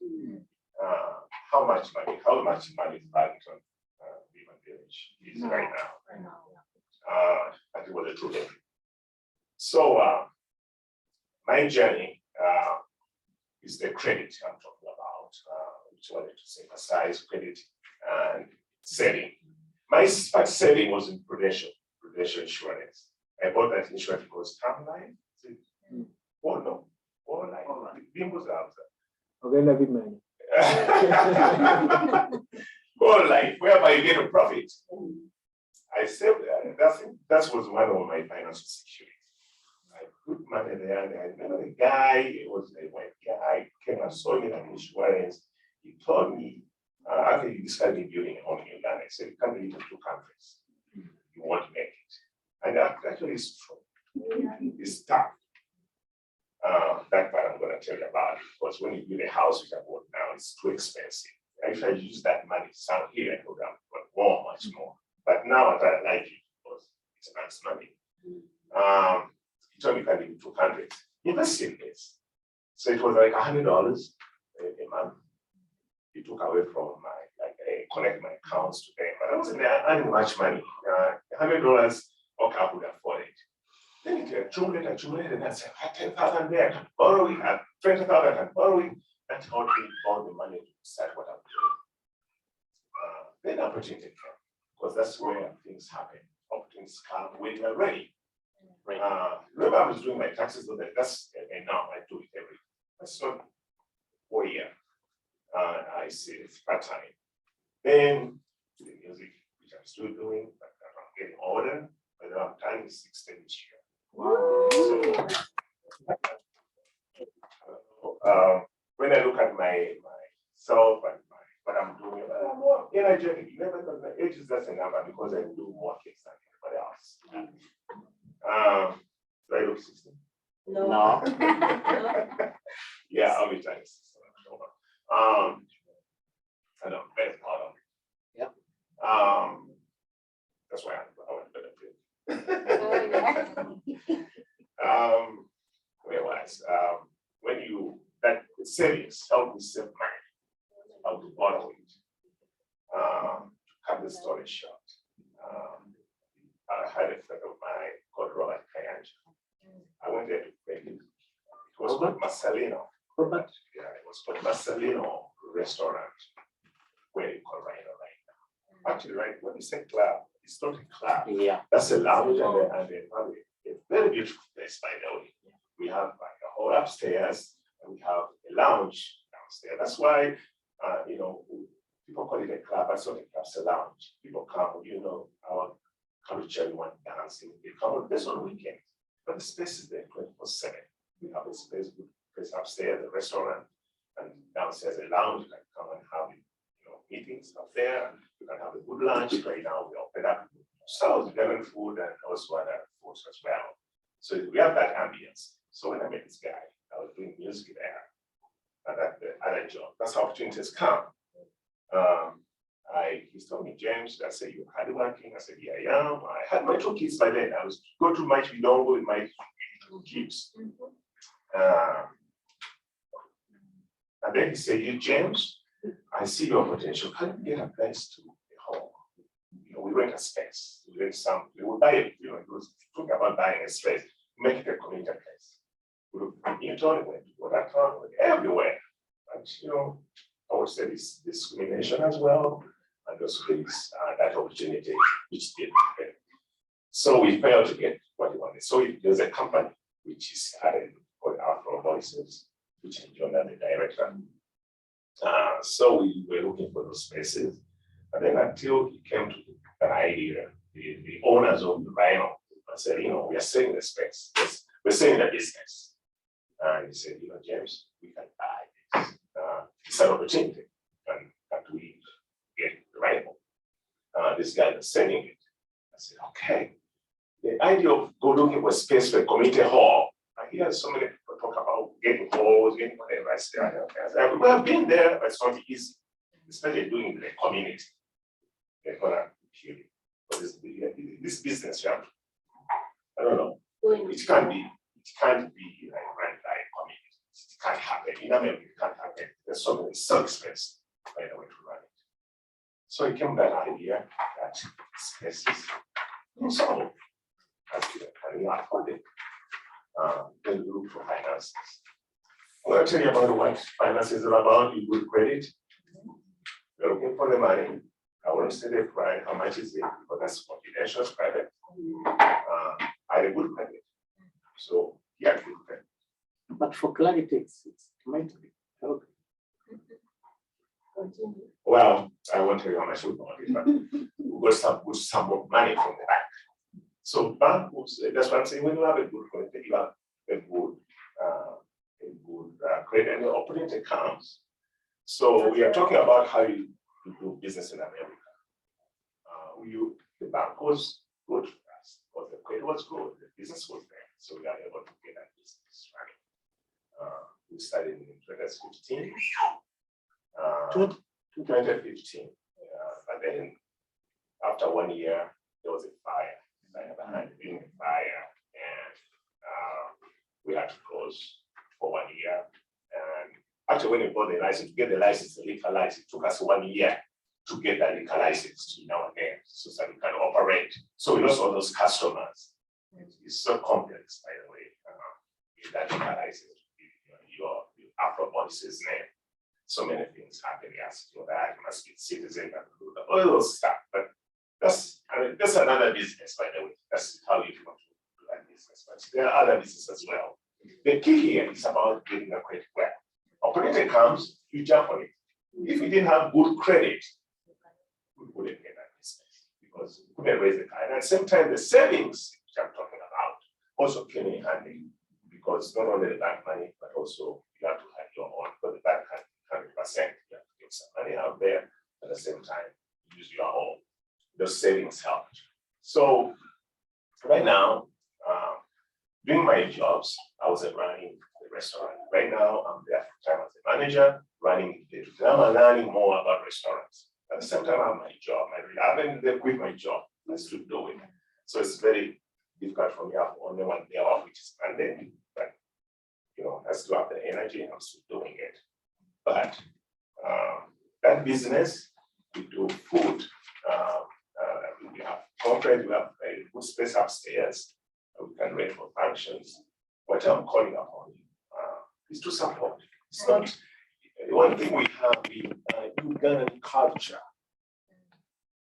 How much money is Barrington Beacon Village is right now? And it was a true thing. So my journey is the credit I'm talking about, which I wanted to emphasize credit and saving. My first saving was in prudential insurance. I bought that insurance because term life. Bimbos out. Okay, big money. Whole life, whereby you get a profit. I saved that. That was one of my financial security. I put money there, and I remember the guy, it was a white guy, came and saw me like insurance. He told me, after he described me building a home in Uganda, he said, you can't live in 2 countries. You won't make it. And that actually is true. It's tough. That part I'm going to tell you about, because when you build a house, which I bought now, it's too expensive Actually, I use that money some here, I would have got more, much more. But now I like it because it's nice money. It only can give 200. Invest in this. So it was like $100 a month. It took away from my, like, I connect my accounts to them, but I wasn't earning much money. $100, okay, I could afford it. Then it accumulated, and I said, I have 10,000 there, I can borrow it, I have 20,000, I can borrow it. That's how I found the money to start what I'm doing. Then opportunity came, because that's where things happen. Opportunities come when you're ready. Right. Remember, I was doing my taxes, so that's, and now I do it that's not 4 years. I see it's part-time. Then the music, which I'm still doing, but I'm getting older, but I'm time is 16 this year. So, when I look at myself and what I'm doing, I'm more energetic. Never thought my age is just a number because I do more things than anybody else. Do I look 16? No. Yeah, I'll be trying 16 October. And I'm very proud of it. Yep. That's why I want to benefit. Where was when you that savings help me save money, how to borrow it. Cut the story short. I had a friend of mine called Robert Kayanja. I went there to make it. It was called Marcelino. Robert? Yeah, it was called Marcelino Restaurant, where you call right now. Actually, right, when you say club, it's not a club. Yeah. That's a lounge and a very beautiful place, by the way. We have like a whole upstairs and we have a lounge downstairs. That's why, people call it a club. That's not a club, it's a lounge. People come, our culture, you want dancing. They come on this on weekends, but the space is there 24/7. We have a space upstairs, a restaurant, and downstairs a lounge. You can come and have meetings up there. You can have a good lunch. Right now we open up so German food and also other foods as well. So we have that ambience. So when I met this guy, I was doing music there and at the other job. That's how opportunities come. He told me, James, I said, you're hardworking. I said, yeah, I am. I had my 2 kids by then. I was go to my Chidongo with my 2 kids. And then he said, you, James, I see your potential. Can you get a place to a home? We rent a space. We will buy it. He was talking about buying a space, make it a community place. You told me what I found everywhere. But I would say this discrimination as well, and also this that opportunity which did happen. So we failed to get what we wanted. So there's a company which is added called Afro Voices, which is John the director. So we were looking for those spaces, and then until he came to an idea, the owners of the Rhino said, we are selling the space. Yes, we're selling the business. And he said, James, we can buy this. It's an opportunity, and we get the Rhino. This guy is selling it. I said, okay. The idea of go looking for space for a community hall. I hear so many people talk about getting halls, getting whatever. I said, we have been there, but it's not easy, especially doing the community. They're gonna kill you. But this business, I don't know. It can't be like run by community. It can't happen. In America, it can't happen. There's so expensive by the way to run it. So it came that idea that spaces so as we are funded. Then we look for finances. I'm going to tell you about what finances are about. You good credit. You're looking for the money. I want to say the price, how much is it? Because that's confidential, it's private. I had a good credit. So yeah, good credit. But for clarity, it's meant to be. Okay. Well, I won't tell you how much we got it, but we got some more money from the bank. So bank was, that's what I'm saying, when you have a good credit, you have a good credit and operating accounts. So we are talking about how you do business in America. The bank was good for us, but the credit was good, the business was there, so we are able to get that business running. We started in 2015. 2015. But then after 1 year, there was a fire. Being a fire, and we had to close for 1 year. And actually, when we got the license, to get the license, the liquor license, it took us 1 year to get the liquor license nowadays, so that we can operate. So we lost all those customers. It's so complex, by the way. That liquor license, your Afro policies name. So many things happen. Yes, you know that you must be citizen and all those stuff. But that's another business, by the way. That's how you want to do that business. But there are other businesses as well. The key here is about getting a credit well. Opportunity comes, you jump on it. If we didn't have good credit, we wouldn't get that business because we couldn't raise the car. And at the same time, the savings which I'm talking about also came in handy because not only the bank money, but also you have to have your own, because the bank can 100%. You have to get some money out there at the same time, use your own. Those savings helped. So right now, doing my jobs, I was running the restaurant. Right now, I'm there full time as a manager, running it. Now I'm learning more about restaurants. At the same time, I have my job. I haven't quit my job. I still doing it. So it's very difficult for me. I have only 1 day off, which is Monday. But I still have the energy and I'm still doing it. But that business, we do food. We have corporate, we have a good space upstairs. We can rent for functions. What I'm calling upon is to support. It's not one thing we have in Ugandan culture.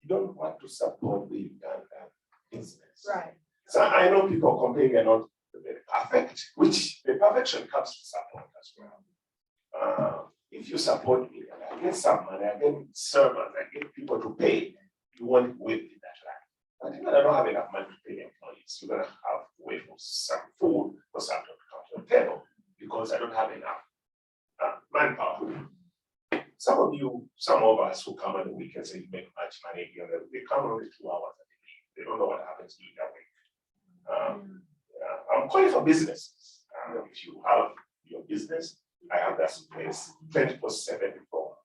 You don't want to support the Ugandan business. Right. So I know people complain they're not very perfect, which the perfection comes to support as well. If you support me, I get some money, I get servers, I get people to pay. You want to wait in that line. But even I don't have enough money to pay employees, you're gonna have to wait for some food or something to come to the table because I don't have enough manpower. Some of us who come on the weekends and make much money, they come only 2 hours a day. They don't know what happens to you that week. I'm calling for businesses. If you have your business, I have that space 24/7 for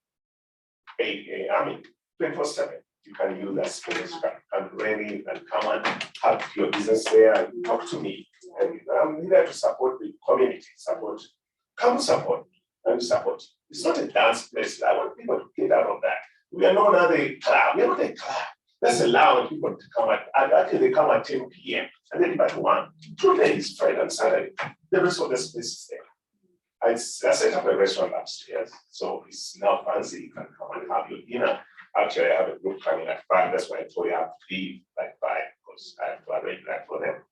8 a.m. 24/7. You can use that space, you can rent it and come and have your business there and talk to me. And I'm here to support the community, come support and support. It's not a dance place. I want people to get out of that. We are not another club. We are not a club. That's allowing people to come actually they come at 10 p.m. and then at 1. 2 days, Friday and Saturday. The rest of the space is there. I set up a restaurant upstairs, so it's now fancy. You can come and have your dinner. Actually, I have a group coming at 5. That's why I told you I have to leave like 5 because I have to arrange that for them.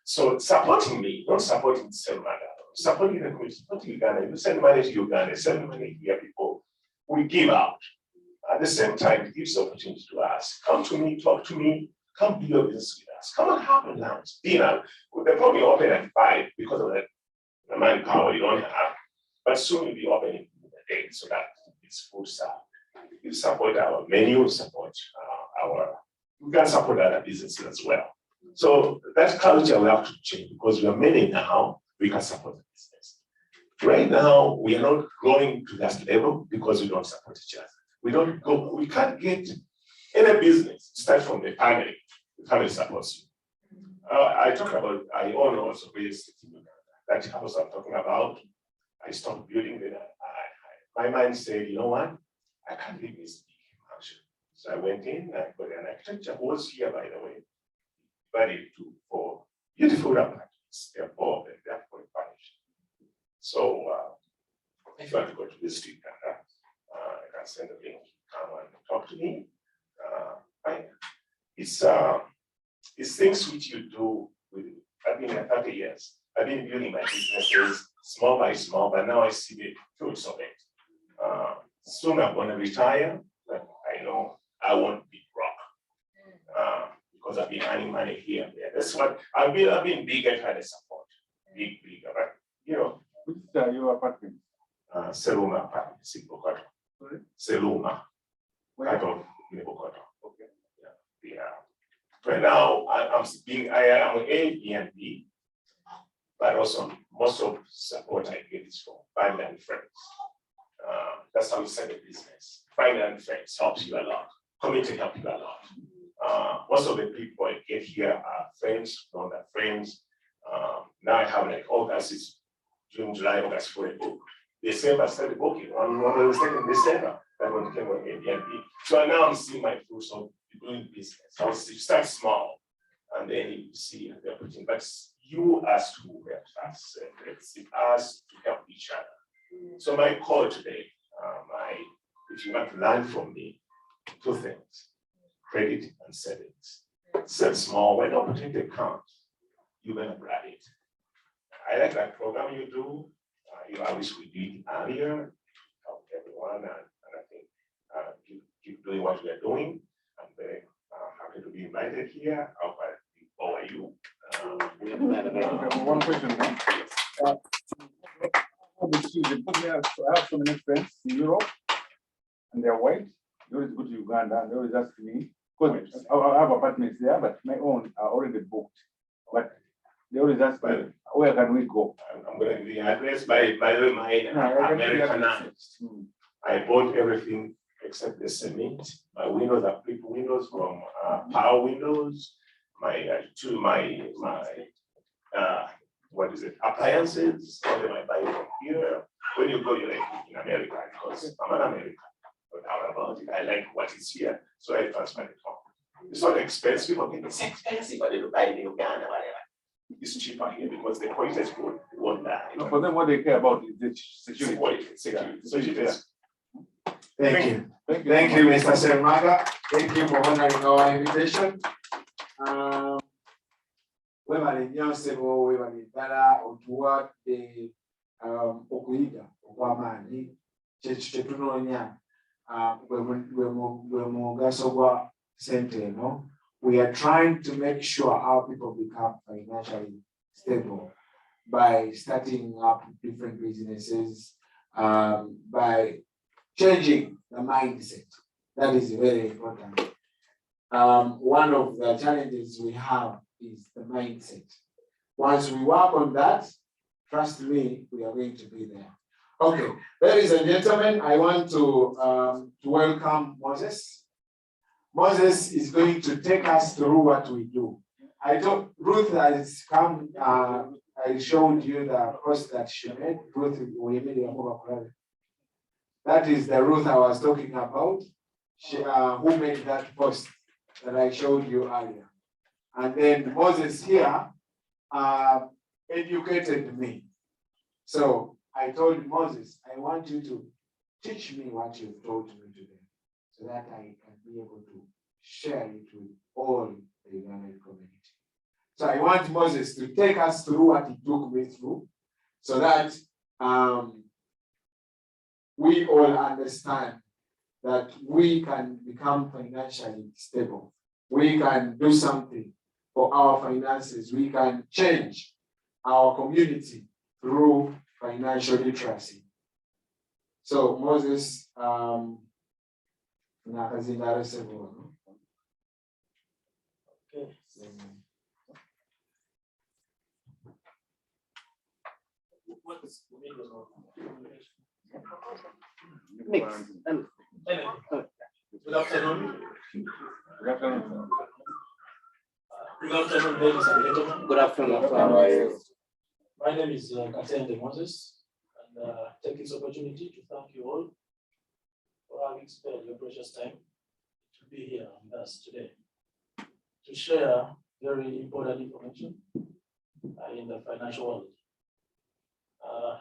So supporting me, not supporting the same matter. Supporting the community, supporting Uganda. You send money to Uganda, send money here, people. We give out. At the same time, it gives opportunity to us. Come to me, talk to me, come do your business with us. Come and have a lunch, dinner. They're probably open at 5 because of the manpower you don't have. But soon we'll be opening in the day so that it's food served. You support our menu, support we can support other businesses as well. So that culture we have to change because we are many now, we can support the business. Right now, we are not growing to that level because we don't support each other. We can't get any business, start from the family supports you. I own also real estate in Uganda. That house I'm talking about, I stopped building it. My mind said, you know what? I can't leave this big mansion. So I went in, I got an architecture who was here, by the way, value for beautiful apartments. They're all they're furnished. So if you want to go to this street, I can send a link, come and talk to me. It's things which you do with. I've been here 30 years. I've been building my businesses small by small, but now I see the fruits of it. Soon I'm going to retire, but I know I won't be broke because I've been earning money here and there. That's what I've been big at trying to support. Big, but Which are your apartments? Seluma apartments in Bokoto. Sorry? Seluma. Where? Part of Bokoto. Okay. Yeah. Right now, I am Airbnb, but also most of support I get is from family and friends. That's how we set the business. family and friends helps you a lot. Community helps you a lot. Most of the people I get here are friends, not that friends. Now I have like August, is June, July, August for a book. December I started booking. One was in December. That one came on Airbnb. So now I'm seeing my fruits of doing business. So you start small and then you see the opportunity. But you as to help us, it's us to help each other. So my call today, if you want to learn from me, two things: credit and savings. Set small. When opportunity comes, you're gonna grab it. I like that program you do. I wish we did earlier. Help everyone, and I think keep doing what we are doing. I'm very happy to be invited here. How are you? One question. I have so many friends in Europe, and they're white. They always go to Uganda, and they always ask me, because I have apartments there, but my own are already booked. But they always ask me, where can we go? I'm going to give you an address. By the way, my Americanized. I bought everything except the cement. My windows are flip windows from Power Windows. What is it? Appliances. All them I buy from here. When you go, you're like in America, because I'm an American. But how about it? I like what is here, so I transfer it home. It's not expensive. People think it's expensive, but they buy in Uganda, whatever. It's cheaper here because the quality is good. Won't die. No, for them, what they care about is the security. Security. Thank you. Thank you, Mr. Sermaga. Thank you for honoring our invitation. Webale nnyo ssebo, webale ddala otuwadde okuyiga okw'amaanyi kye tunoonya gwe mugaso gwa ssente eno. We are trying to make sure our people become financially stable by starting up different businesses, by changing the mindset. That is very important. One of the challenges we have is the mindset. Once we work on that, trust me, we are going to be there. Okay, ladies and gentlemen, I want to welcome Moses. Moses is going to take us through what we do. I told Ruth has come, I showed you the post that she made. Ruth, that is the Ruth I was talking about, who made that post that I showed you earlier. And then Moses here educated me. So I told Moses, I want you to teach me what you've taught me today, so that I can be able to share it with all the Ugandan community. So I want Moses to take us through what he took me through, so that we all understand that we can become financially stable. We can do something for our finances. We can change our community through financial literacy. So Moses, okay. Good afternoon. Good afternoon. Good afternoon, ladies and gentlemen. Good afternoon. How are you? My name is Katende Moses, and take this opportunity to thank you all for having spared your precious time to be here with us today to share very important information in the financial world.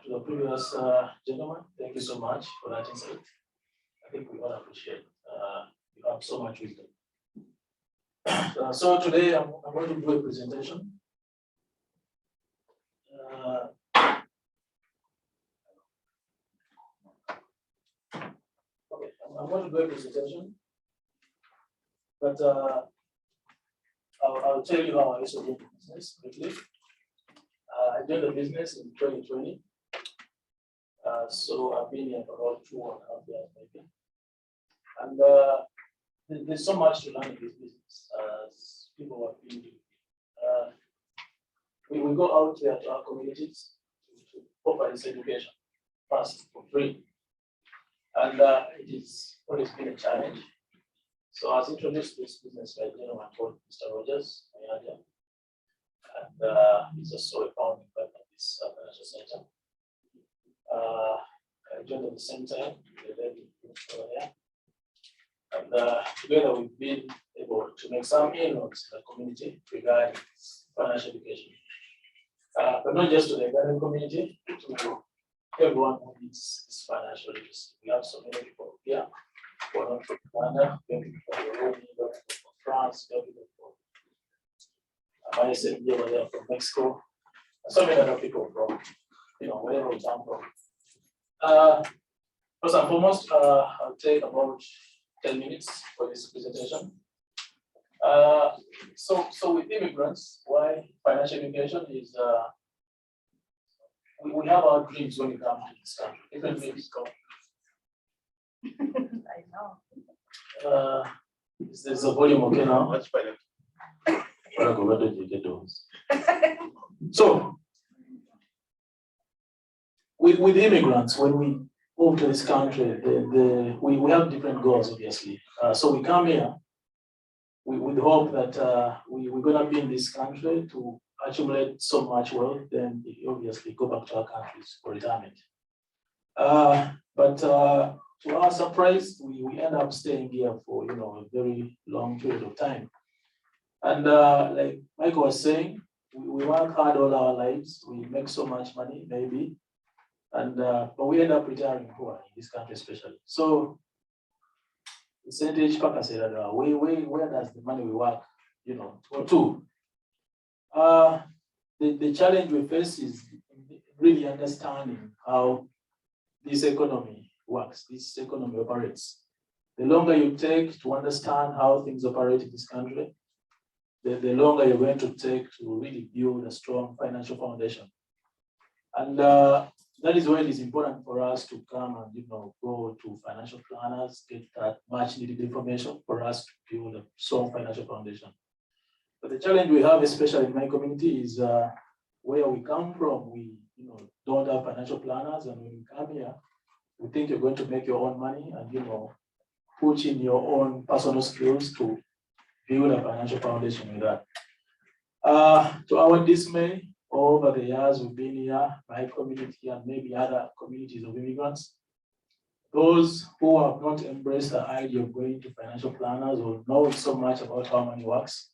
To the previous gentleman, thank you so much for that insight. I think we all appreciate you have so much wisdom. So today I'm going to do a presentation. Okay, I'm going to do a presentation, but I'll tell you how I used to do business quickly. I joined the business in 2020. So I've been here for about 2.5 years maybe. And there's so much to learn in this business as people have been doing. We go out there to our communities to offer this education first for free. And it is always been a challenge. So I was introduced to this business by a gentleman called Mr. Rogers, and he's also a founding partner of this financial center. I joined at the same time, and together we've been able to make some inroads in the community regarding financial education. But not just to the Ghanaian community, to everyone who needs this financial literacy. We have so many people here who are not from Uganda, we have people from Burundi, we have people from France, we have people from ISMD over there from Mexico, and so many other people from, wherever we come from. First and foremost, I'll take about 10 minutes for this presentation. So with immigrants, why financial education is, we have our dreams when we come to this country. Different dreams come. I know. There's a volume okay now? That's fine. So, with immigrants, when we move to this country, we have different goals, obviously. So we come here with the hope that we're going to be in this country to accumulate so much wealth, then obviously go back to our countries for retirement. But to our surprise, we end up staying here for a very long period of time. And like Michael was saying, we work hard all our lives. We make so much money, maybe, and but we end up retiring poor in this country, especially. So, percentage Parker said that where does the money we work, go to? The challenge we face is really understanding how this economy works, this economy operates. The longer you take to understand how things operate in this country, the longer you're going to take to really build a strong financial foundation. And that is why it is important for us to come and go to financial planners, get that much needed information for us to build a strong financial foundation. But the challenge we have, especially in my community, is where we come from. We don't have financial planners, and when you come here, we think you're going to make your own money and put in your own personal skills to build a financial foundation with that. To our dismay, over the years we've been here, my community and maybe other communities of immigrants, those who have not embraced the idea of going to financial planners or know so much about how money works,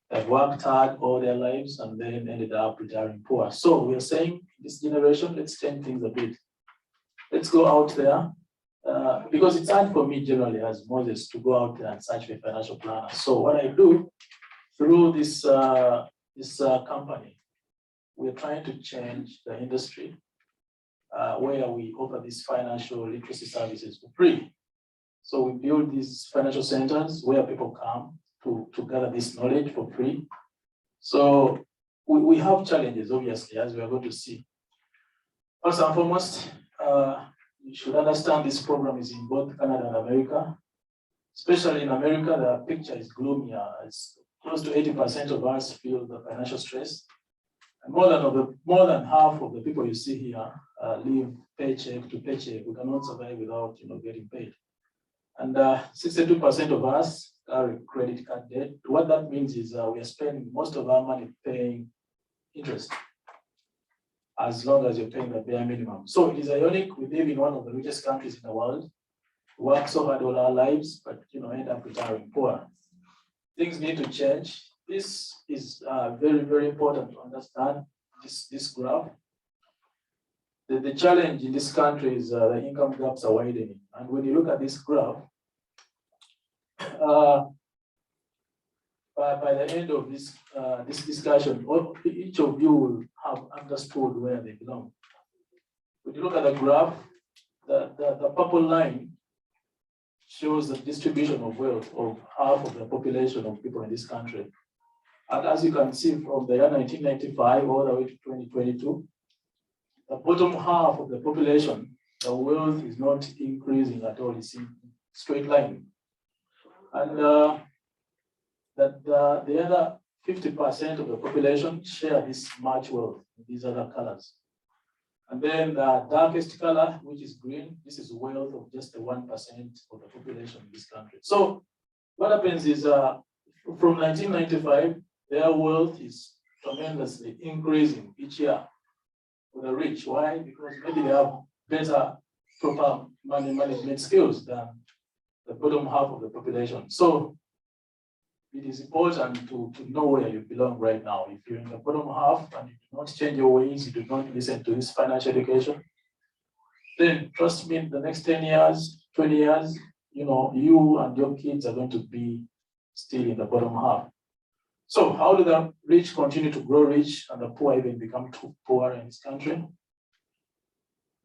have worked hard all their lives and then ended up retiring poor. So we are saying, this generation, let's change things a bit. Let's go out there, because it's hard for me generally as Moses to go out there and search for a financial planner. So what I do through this company, we're trying to change the industry where we offer these financial literacy services for free. So we build these financial centers where people come to gather this knowledge for free. So we have challenges, obviously, as we are going to see. First and foremost, you should understand this program is in both Canada and America. Especially in America, the picture is gloomier. It's close to 80% of us feel the financial stress. And more than half of the people you see here live paycheck to paycheck. We cannot survive without getting paid. And 62% of us carry credit card debt. What that means is we are spending most of our money paying interest, as long as you're paying the bare minimum. So it is ironic, we live in one of the richest countries in the world, work so hard all our lives, but end up retiring poor. Things need to change. This is very, very important to understand this graph. The challenge in this country is the income gaps are widening. And when you look at this graph, by the end of this discussion, each of you will have understood where they belong. When you look at the graph, the purple line shows the distribution of wealth of half of the population of people in this country. And as you can see from the year 1995 all the way to 2022, the bottom half of the population, the wealth is not increasing at all, it's in straight line. And the other 50% of the population share this much wealth, these other colors. And then the darkest color, which is green, this is wealth of just the 1% of the population in this country. So what happens is from 1995, their wealth is tremendously increasing each year for the rich. Why? Because maybe they have better, proper money management skills than the bottom half of the population. So it is important to know where you belong right now. If you're in the bottom half and you do not change your ways, you do not listen to this financial education, then trust me, in the next 10 years, 20 years, you and your kids are going to be still in the bottom half. So how do the rich continue to grow rich and the poor even become too poor in this country?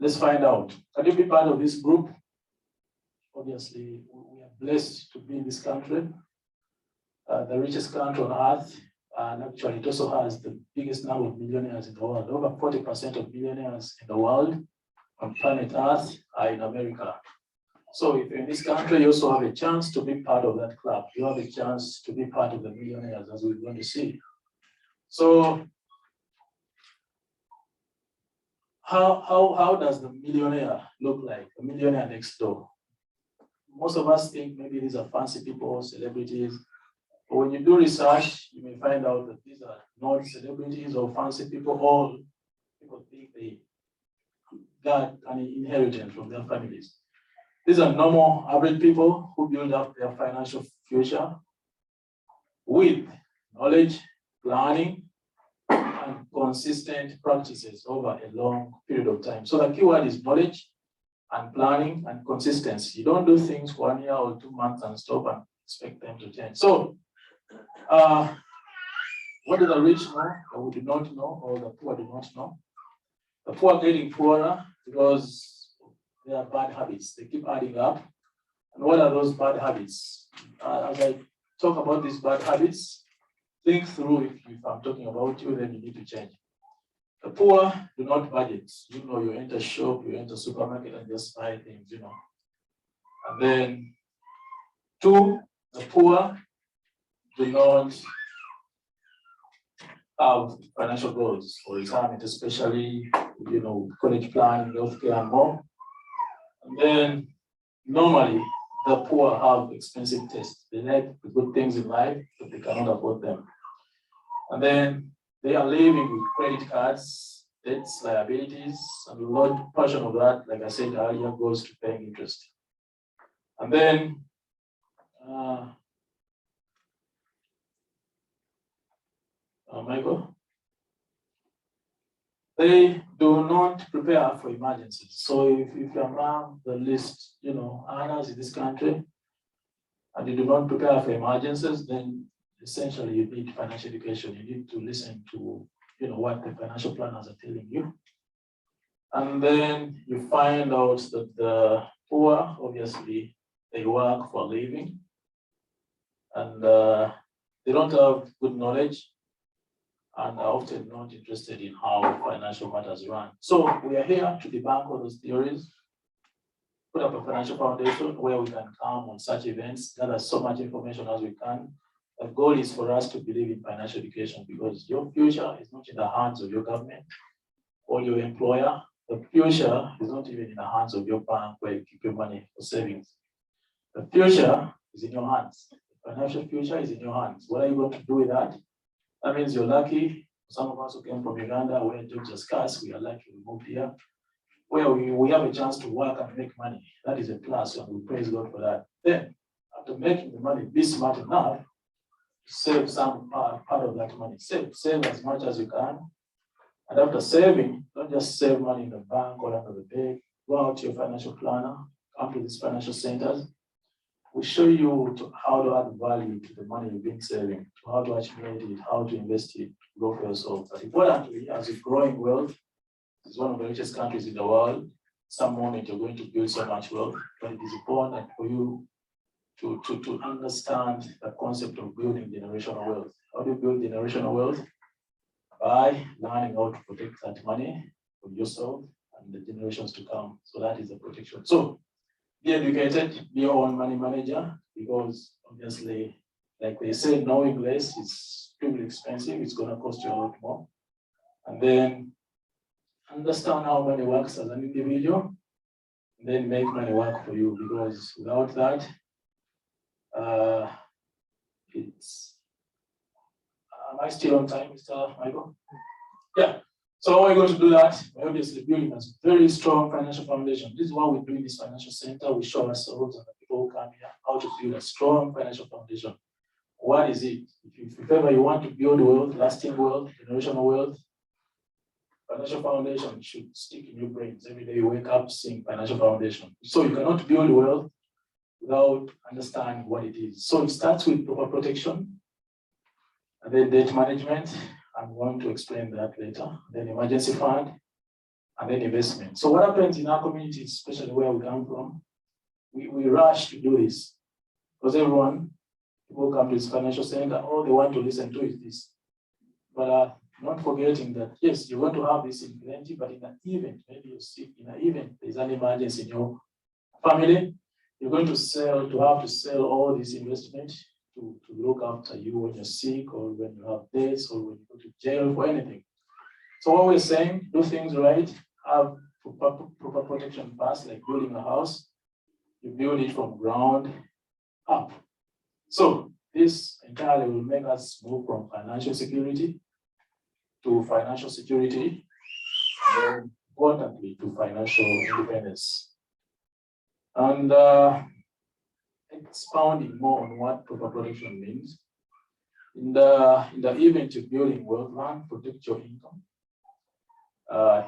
Let's find out. Can you be part of this group? Obviously, we are blessed to be in this country, the richest country on earth, and actually it also has the biggest number of millionaires in the world. Over 40% of millionaires in the world on planet Earth are in America. So if you're in this country, you also have a chance to be part of that club. You have a chance to be part of the millionaires, as we're going to see. So how does the millionaire look like? The millionaire next door. Most of us think maybe these are fancy people, celebrities. But when you do research, you may find out that these are not celebrities or fancy people. All people think they got an inheritance from their families. These are normal, average people who build up their financial future with knowledge, planning, and consistent practices over a long period of time. So the keyword is knowledge and planning and consistency. You don't do things for 1 year or 2 months and stop and expect them to change. So what do the rich know that we do not know, or the poor do not know? The poor are getting poorer because they have bad habits. They keep adding up. And what are those bad habits? As I talk about these bad habits, think through if I'm talking about you, then you need to change. The poor do not budget. You enter shop, you enter supermarket and just buy things, And then 2, the poor do not have financial goals for retirement, especially, college planning, healthcare, and more. And then normally the poor have expensive tastes. They like the good things in life, but they cannot afford them. And then they are living with credit cards, debts, liabilities, and a large portion of that, like I said earlier, goes to paying interest. And then Michael, they do not prepare for emergencies. So if you're among the least, earners in this country, and you do not prepare for emergencies, then essentially you need financial education. You need to listen to, what the financial planners are telling you. And then you find out that the poor, obviously, they work for a living, and they don't have good knowledge, and are often not interested in how financial matters run. So we are here to debunk all those theories, put up a financial foundation where we can come on such events, gather so much information as we can. The goal is for us to believe in financial education, because your future is not in the hands of your government or your employer. The future is not even in the hands of your bank where you keep your money for savings. The future is in your hands. The financial future is in your hands. What are you going to do with that? That means you're lucky. Some of us who came from Uganda, where jobs are scarce, we are lucky we moved here, where we have a chance to work and make money. That is a plus, and we praise God for that. Then, after making the money, be smart enough to save some part of that money. Save as much as you can. And after saving, don't just save money in the bank or under the bed. Go out to your financial planner, come to these financial centers. We show you how to add value to the money you've been saving, to how to accumulate it, how to invest it, grow for yourself. But importantly, as you're growing wealth, it's one of the richest countries in the world. Some moment you're going to build so much wealth, but it is important for you to understand the concept of building generational wealth. How do you build generational wealth? By learning how to protect that money for yourself and the generations to come. So that is the protection. So be educated, be your own money manager, because obviously, like they say, knowing less is pretty expensive. It's going to cost you a lot more. And then understand how money works as an individual, then make money work for you, because without that, it's, am I still on time, Mr. Michael? Yeah. So how are we going to do that? We're obviously building a very strong financial foundation. This is what we do in this financial center. We show ourselves and the people who come here how to build a strong financial foundation. What is it? If ever you want to build wealth, lasting wealth, generational wealth, financial foundation should stick in your brains. Every day you wake up seeing financial foundation. So you cannot build wealth without understanding what it is. So it starts with proper protection, and then debt management. I'm going to explain that later. Then emergency fund, and then investment. So what happens in our communities, especially where we come from, we rush to do this. Because people come to this financial center, all they want to listen to is this. But not forgetting that, yes, you're going to have this in plenty, but in an event, maybe you're sick, in an event, there's an emergency in your family, you're going to have to sell all this investment to look after you when you're sick, or when you have debts, or when you go to jail for anything. So what we're saying, do things right, have proper protection first, like building a house. You build it from ground up. So this entirely will make us move from financial security to financial security, and importantly to financial independence. And expounding more on what proper protection means. In the event of building wealth plan, protect your income,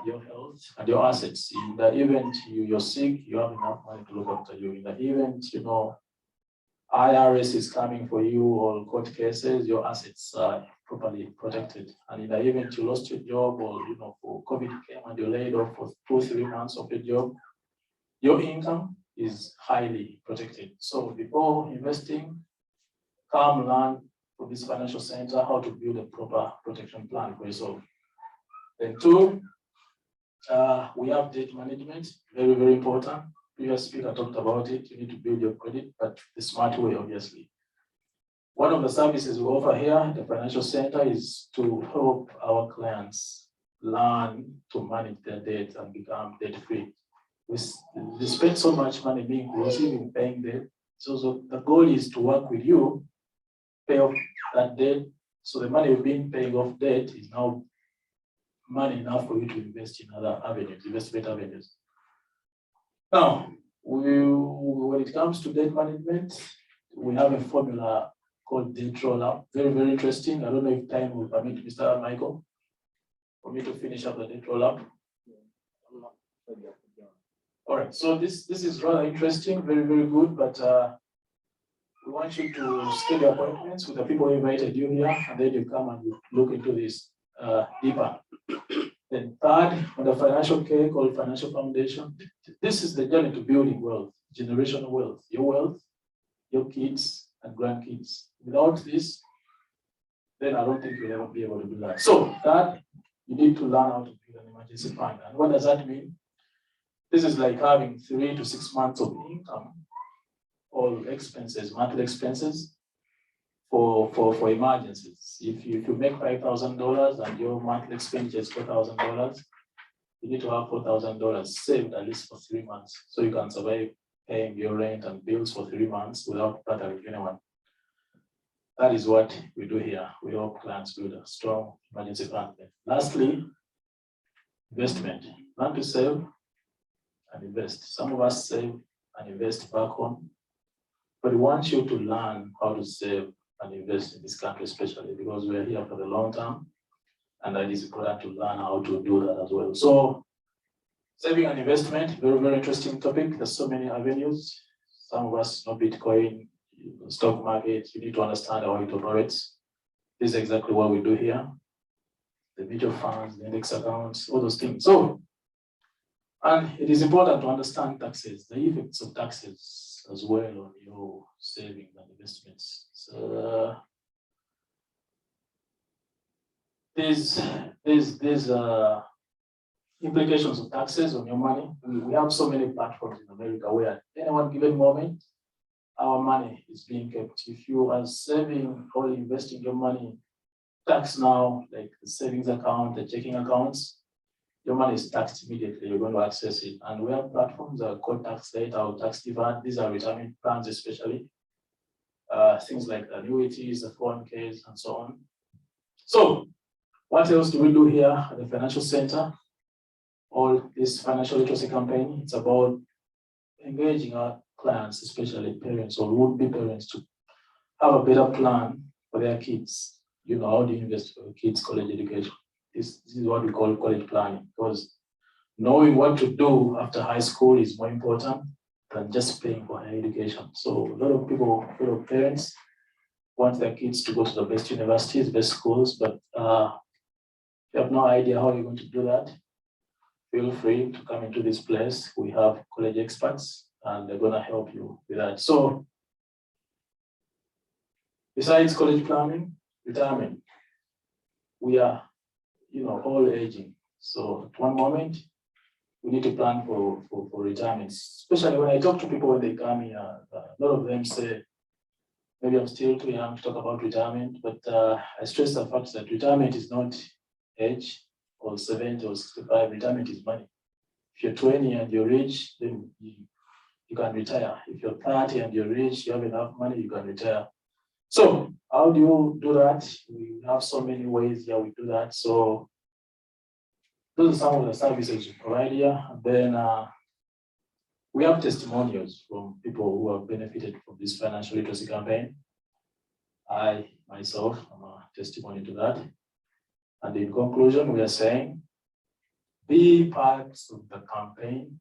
your health, and your assets. In the event you're sick, you have enough money to look after you. In the event, IRS is coming for you, or court cases, your assets are properly protected. And in the event you lost your job, or for COVID came and you're laid off for 2-3 months of your job, your income is highly protected. So before investing, come learn from this financial center how to build a proper protection plan for yourself. Then 2, we have debt management, very, very important. Previous speaker talked about it. You need to build your credit, but the smart way, obviously. One of the services we offer here at the financial center is to help our clients learn to manage their debt and become debt-free. We spend so much money being corrosive in paying debt. So the goal is to work with you, pay off that debt. So the money you've been paying off debt is now money enough for you to invest in other avenues, investment avenues. Now, when it comes to debt management, we have a formula called debt roll-up. Very, very interesting. I don't know if time will permit Mr. Michael for me to finish up the debt roll-up. All right, so this is rather interesting, very, very good, but we want you to schedule appointments with the people who invited you here, and then you come and you look into this deeper. Then 3rd, on the financial care called financial foundation. This is the journey to building wealth, generational wealth, your kids and grandkids. Without this, then I don't think you'll ever be able to do that. So that you need to learn how to build an emergency fund. And what does that mean? This is like having 3 to 6 months of income, all expenses, monthly expenses for emergencies. If you make $5,000 and your monthly expenditure is $4,000, you need to have $4,000 saved at least for 3 months, so you can survive paying your rent and bills for 3 months without bothering anyone. That is what we do here. We help clients build a strong emergency fund. Lastly, investment. Learn to save and invest. Some of us save and invest back home, but we want you to learn how to save and invest in this country, especially because we are here for the long term, and that is important to learn how to do that as well. So saving and investment, very, very interesting topic. There's so many avenues. Some of us know Bitcoin, stock market, you need to understand how it operates. This is exactly what we do here. The mutual funds, the index accounts, all those things. So, and it is important to understand taxes, the effects of taxes as well on your savings and investments. So these implications of taxes on your money. We have so many platforms in America where at any one given moment, our money is being kept. If you are saving or investing your money, tax now, like the savings account, the checking accounts, your money is taxed immediately, you're going to access it. And we have platforms that are called tax data or tax dividend. These are retirement plans, especially things like annuities, the 401ks, and so on. So, what else do we do here at the Financial Center? All this financial literacy campaign, it's about engaging our clients, especially parents or would-be parents, to have a better plan for their kids. You know, how do you invest for your kids' college education? This is what we call college planning, because knowing what to do after high school is more important than just paying for higher education. So a lot of parents want their kids to go to the best universities, best schools, but you have no idea how you're going to do that. Feel free to come into this place. We have college experts and they're going to help you with that. So besides college planning, retirement, we are, all aging. So at one moment, we need to plan for retirement. Especially when I talk to people when they come here, a lot of them say, maybe I'm still too young to talk about retirement, but I stress the fact that retirement is not age or 70 or 65. Retirement is money. If you're 20 and you're rich, then you can retire. If you're 30 and you're rich, you have enough money, you can retire. So how do you do that? We have so many ways here we do that. So those are some of the services we provide here. And then we have testimonials from people who have benefited from this financial literacy campaign. I, myself, am a testimony to that. And in conclusion, we are saying, be part of the campaign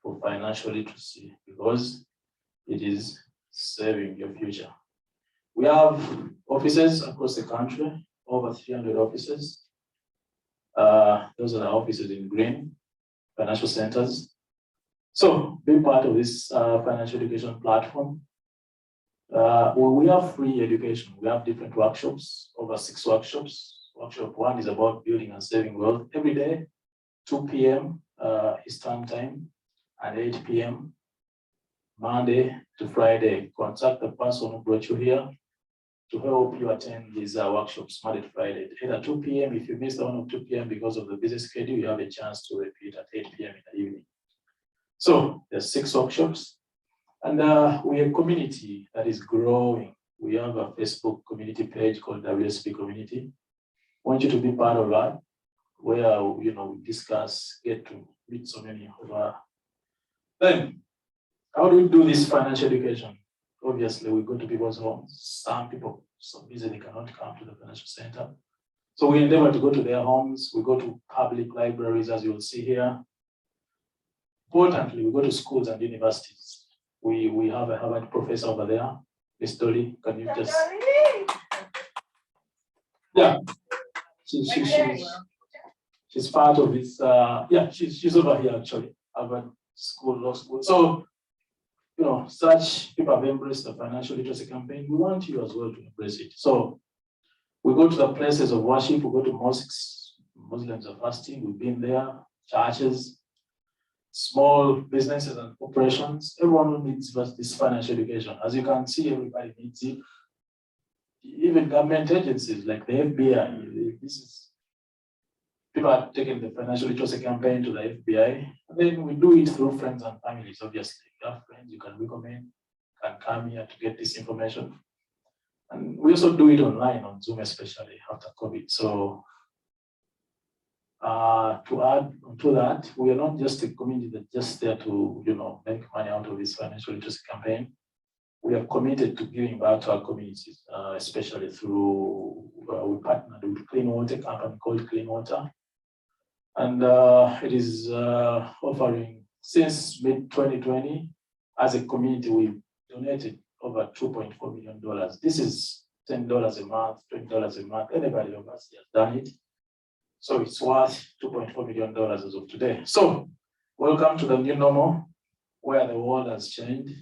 for financial literacy because it is saving your future. We have offices across the country, over 300 offices. Those are the offices in green, financial centers. So be part of this financial education platform. We have free education. We have different workshops, over 6 workshops. Workshop 1 is about building and saving wealth every day, 2 p.m. Eastern time and 8 p.m. Monday to Friday. Contact the person who brought you here to help you attend these workshops Monday to Friday. Either 2 p.m. If you missed the one of 2 p.m. because of the busy schedule, you have a chance to repeat at 8 p.m. in the evening. So there's 6 workshops. And we're a community that is growing. We have a Facebook community page called WSP Community. I want you to be part of that, where we discuss, get to meet so many of our. Then, how do we do this financial education? Obviously, we go to people's homes. Some people so busy they cannot come to the financial center. So we endeavor to go to their homes. We go to public libraries, as you will see here. Importantly, we go to schools and universities. We have a Harvard professor over there, Miss Dolly. Can you just? Yeah. She's part of this. She's over here actually. Harvard School, Law School. So, such people have embraced the financial literacy campaign. We want you as well to embrace it. So, we go to the places of worship. We go to mosques. Muslims are fasting. We've been there. Churches, small businesses and corporations. Everyone needs this financial education. As you can see, everybody needs it. Even government agencies like the FBI, people are taking the financial literacy campaign to the FBI, and then we do it through friends and families. Obviously, you have friends you can recommend, can come here to get this information. And we also do it online on Zoom, especially after COVID. So to add to that, we are not just a community that's just there to make money out of this financial literacy campaign. We are committed to giving back to our communities, especially through, we partnered with Clean Water, a company called Clean Water. And it is offering, since mid-2020, as a community, we've donated over $2.4 million. This is $10 a month, $20 a month. Anybody of us has done it. So it's worth $2.4 million as of today. So welcome to the new normal, where the world has changed.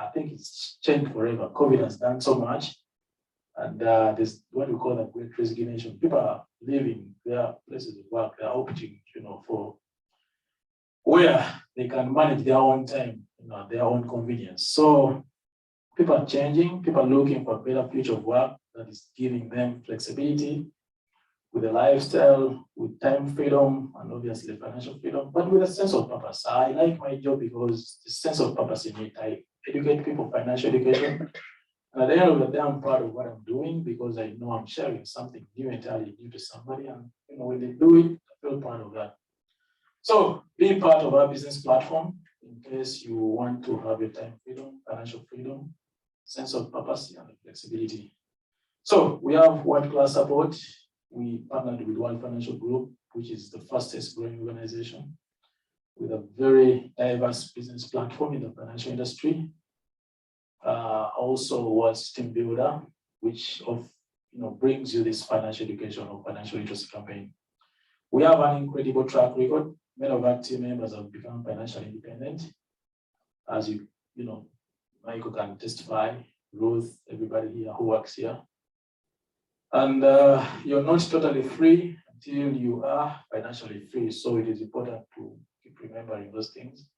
I think it's changed forever. COVID has done so much. And there's what we call the great resignation. People are leaving their places of work. They're opting, for where they can manage their own time, their own convenience. So people are changing. People are looking for a better future of work that is giving them flexibility, with a lifestyle, with time freedom, and obviously financial freedom, but with a sense of purpose. I like my job because the sense of purpose in it. I educate people, financial education. And at the end of the day, I'm proud of what I'm doing because I know I'm sharing something new, entirely new to somebody. And when they do it, I feel proud of that. So being part of our business platform, in case you want to have your time freedom, financial freedom, sense of purpose, and flexibility. So we have world-class support. We partnered with One Financial Group, which is the fastest growing organization with a very diverse business platform in the financial industry. Also was Team Builder, which brings you this financial education or financial literacy campaign. We have an incredible track record. Many of our team members have become financially independent. As Michael can testify, Ruth, everybody here who works here. And you're not totally free until you are financially free. So it is important to keep remembering those things.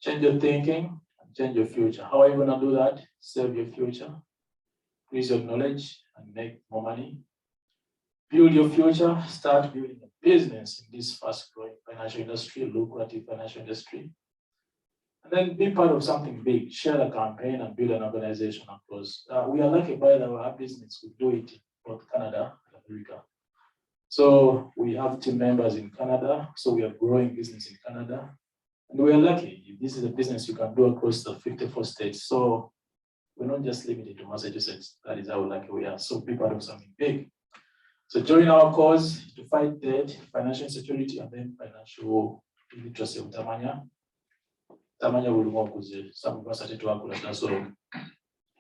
Change your thinking and change your future. How are you going to do that? Save your future, increase your knowledge, and make more money. Build your future, start building a business in this fast-growing financial industry, lucrative financial industry. And then be part of something big, share a campaign and build an organization across. We are lucky by that our business, we do it in both Canada and America. So we have team members in Canada, so we are growing business in Canada. And we are lucky, this is a business you can do across the 54 states. So we're not just limited to Massachusetts, that is how lucky we are. So be part of something big. So join our cause to fight debt, financial insecurity, and then financial literacy of Tamanya. Tamanya will work with you. Some of us are to work with us. So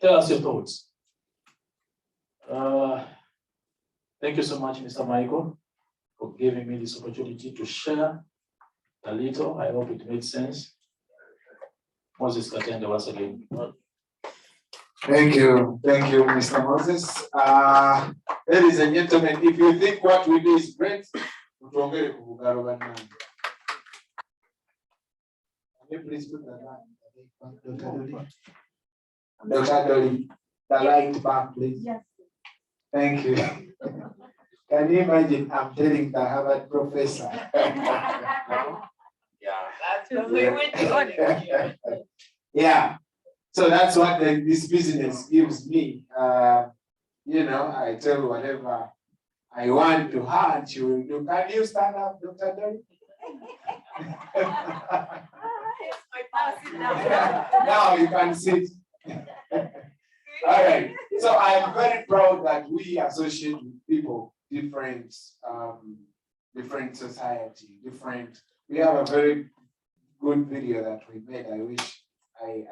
tell us your thoughts. Thank you so much, Mr. Michael, for giving me this opportunity to share a little. I hope it made sense. Moses Katende once again. Thank you, Mr. Moses. Ladies and gentlemen, if you think what we do is great, can you please put Dr. Dolly, the light back, please. Yes. Thank you. Can you imagine? I'm telling the Harvard professor. Yeah. So that's what this business gives me. I tell whatever I want to her, and she will do. Can you stand up, Dr. Dolly? Now you can sit. All right. So I'm very proud that we associate with people, different society, different. We have a very good video that we made. I wish I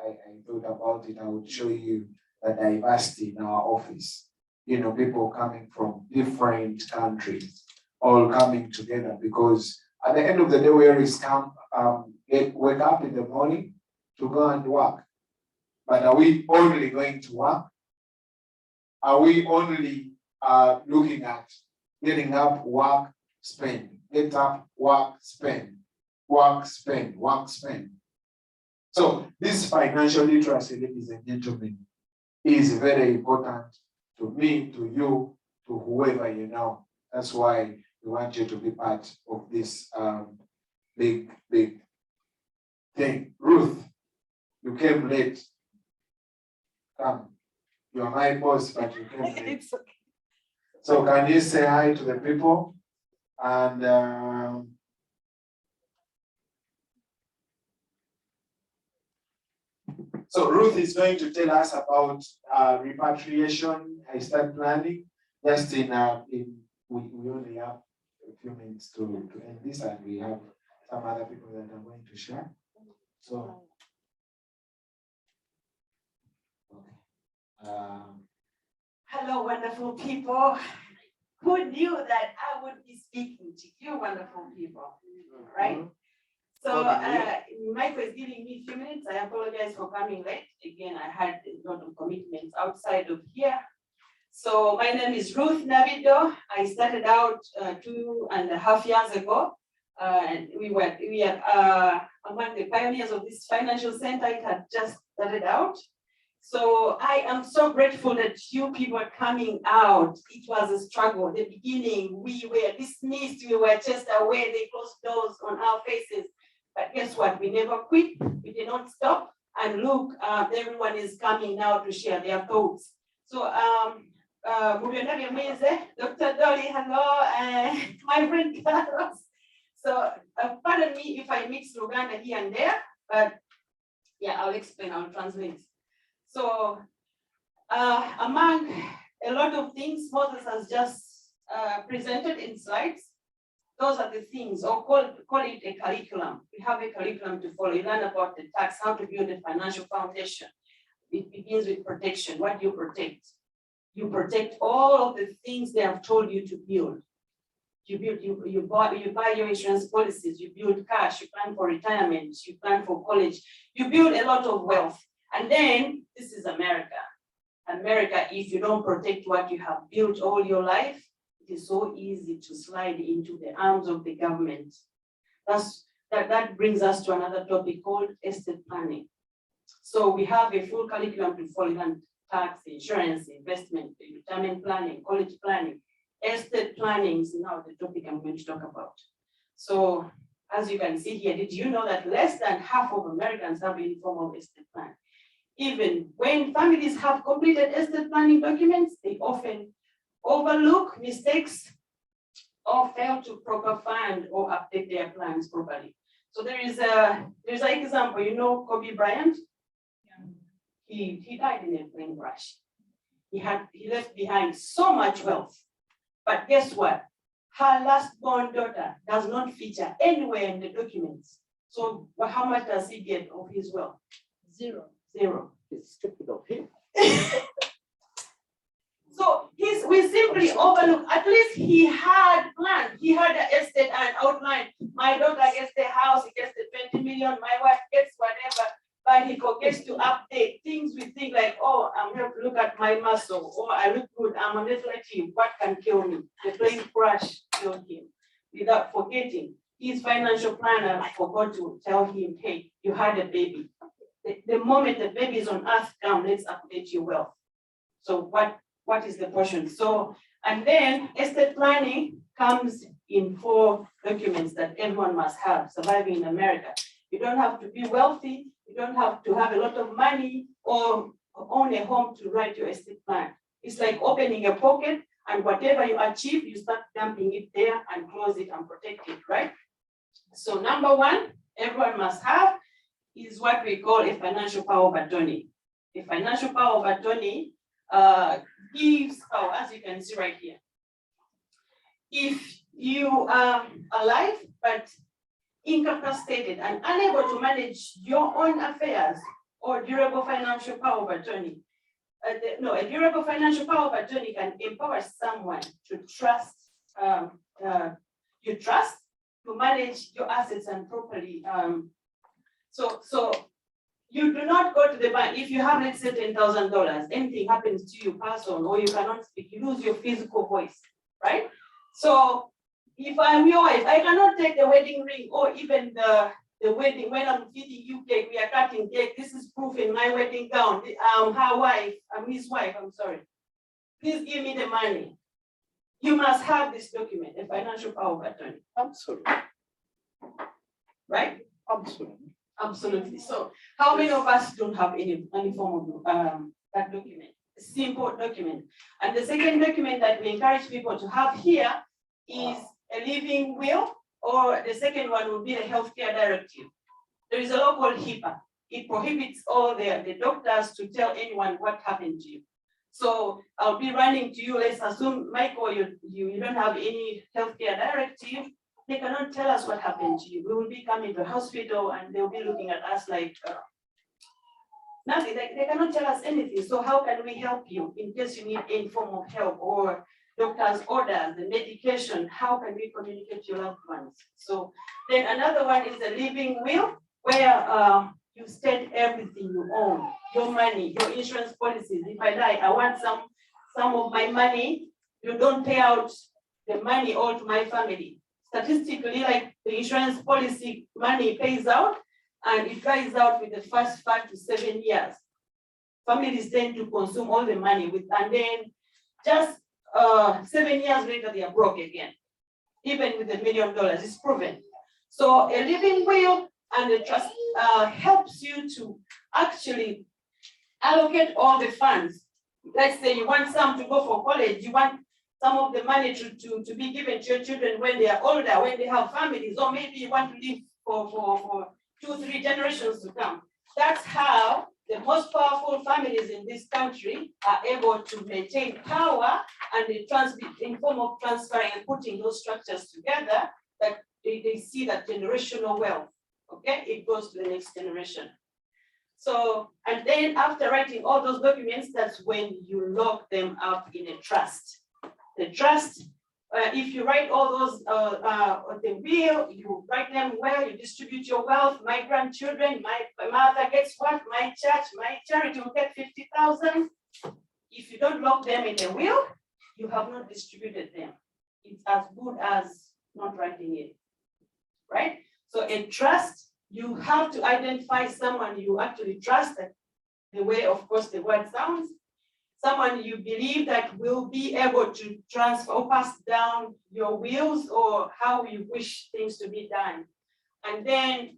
thought about it. I would show you the diversity in our office. People coming from different countries, all coming together, because at the end of the day, we always wake up in the morning to go and work. But are we only going to work? Are we only looking at getting up, work, spend, get up, work, spend, work, spend, work, spend? So this financial literacy, ladies and gentlemen, is very important to me, to you, to whoever you know. That's why we want you to be part of this big thing. Ruth, you came late. Come. You are my boss, but you came late. It's okay. So can you say hi to the people? And so Ruth is going to tell us about repatriation. I start planning just we only have a few minutes to end this, and we have some other people that are going to share. So hello, wonderful people. Who knew that I would be speaking to you, wonderful people, right? So Michael is giving me a few minutes. I apologize for coming late. Again, I had a lot of commitments outside of here. So my name is Ruth Navido. I started out 2.5 years ago. And we are among the pioneers of this financial center. It had just started out. So I am so grateful that you people are coming out. It was a struggle. At the beginning, we were dismissed. We were just away. They closed doors on our faces. But guess what? We never quit. We did not stop. And look, everyone is coming now to share their thoughts. So, Dr. Dolly, hello, my friend Carlos. So, pardon me if I mix Luganda here and there, but yeah, I'll explain, I'll translate. So, among a lot of things Moses has just presented in slides, those are the things, or call it a curriculum. We have a curriculum to follow. You learn about the tax, how to build a financial foundation. It begins with protection. What do you protect? You protect all of the things they have told you to build. You buy your insurance policies, you build cash, you plan for retirement, you plan for college, you build a lot of wealth. And then this is America. America, if you don't protect what you have built all your life, it is so easy to slide into the arms of the government. That brings us to another topic called estate planning. So we have a full curriculum to follow on tax, insurance, investment, retirement planning, college planning. Estate planning is now the topic I'm going to talk about. So as you can see here, did you know that less than half of Americans have any form of estate plan? Even when families have completed estate planning documents, they often overlook mistakes or fail to proper fund or update their plans properly. So there's an example, you know, Kobe Bryant. He died in a plane crash. He left behind so much wealth. But guess what? Her last born daughter does not feature anywhere in the documents. So how much does he get of his wealth? Zero. It's stupid of him. So we simply overlook. At least he had planned. He had an estate and outline. My daughter gets the house, he gets the 20 million, my wife gets whatever, but he forgets to update things. We think like, oh, I'm here to look at my muscle, or I look good, I'm athletic, what can kill me? The plane crash killed him. Without forgetting, his financial planner forgot to tell him, hey, you had a baby. The moment the baby is on earth, come, let's update your wealth. So what is the portion? So, and then estate planning comes in 4 documents that everyone must have surviving in America. You don't have to be wealthy, you don't have to have a lot of money or own a home to write your estate plan. It's like opening a pocket, and whatever you achieve, you start dumping it there and close it and protect it, right? So number 1, everyone must have is what we call a financial power of attorney. A financial power of attorney gives power, as you can see right here. If you are alive but incapacitated and unable to manage your own affairs, or durable financial power of attorney, a durable financial power of attorney can empower someone to trust, you trust to manage your assets and properly. So you do not go to the bank. If you have, let's say, $10,000, anything happens to you, person, or you cannot speak, you lose your physical voice, right? So if I'm your wife, I cannot take the wedding ring or even the wedding when I'm feeding you cake, we are cutting cake. This is proof in my wedding gown. I'm her wife, I'm his wife, I'm sorry. Please give me the money. You must have this document, a financial power of attorney. Absolutely. Right? Absolutely. Absolutely. So how many of us don't have any form of that document? A simple document. And the second document that we encourage people to have here is a living will, or the second one would be the healthcare directive. There is a law called HIPAA. It prohibits all the doctors to tell anyone what happened to you. So I'll be running to you. Let's assume, Michael, you don't have any healthcare directive. They cannot tell us what happened to you. We will be coming to the hospital and they'll be looking at us like nothing. They cannot tell us anything. So how can we help you in case you need any form of help, or doctor's orders, the medication? How can we communicate to your loved ones? So then another one is a living will, where you state everything you own, your money, your insurance policies. If I die, I want some of my money. You don't pay out the money all to my family. Statistically, like the insurance policy money pays out, and it dries out with the first 5 to 7 years. families tend to consume all the money with, and then just 7 years later, they are broke again. Even with $1 million, it's proven. So a living will and a trust helps you to actually allocate all the funds. Let's say you want some to go for college, you want some of the money to be given to your children when they are older, when they have families, or maybe you want to live for 2-3 generations to come. That's how the most powerful families in this country are able to maintain power, and they transmit in form of transferring and putting those structures together, that they see that generational wealth. Okay, it goes to the next generation. So, and then after writing all those documents, that's when you lock them up in a trust. The trust, if you write all those, the will, you write them well, you distribute your wealth. My grandchildren, my mother gets what? My church, my charity will get 50,000. If you don't lock them in a will, you have not distributed them. It's as good as not writing it, right? So a trust, you have to identify someone you actually trust, the way, of course, the word sounds. Someone you believe that will be able to transfer or pass down your wills or how you wish things to be done. And then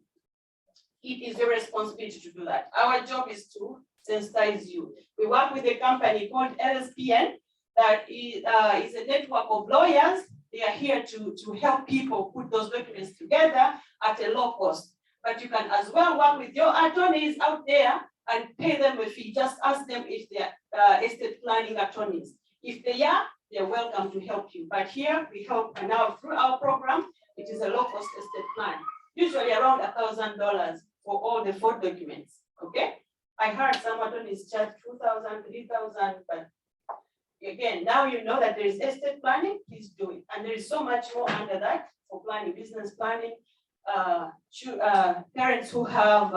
it is your responsibility to do that. Our job is to sensitize you. We work with a company called LSPN that is a network of lawyers. They are here to help people put those documents together at a low cost. But you can as well work with your attorneys out there and pay them a fee. Just ask them if they are estate planning attorneys. If they are, they're welcome to help you. But here we help now through our program. It is a low-cost estate plan, usually around $1,000 for all the 4 documents. Okay, I heard some attorneys charge $2,000, $3,000, but again, now you know that there is estate planning. Please do it, and there is so much more under that for planning, business planning. Parents who have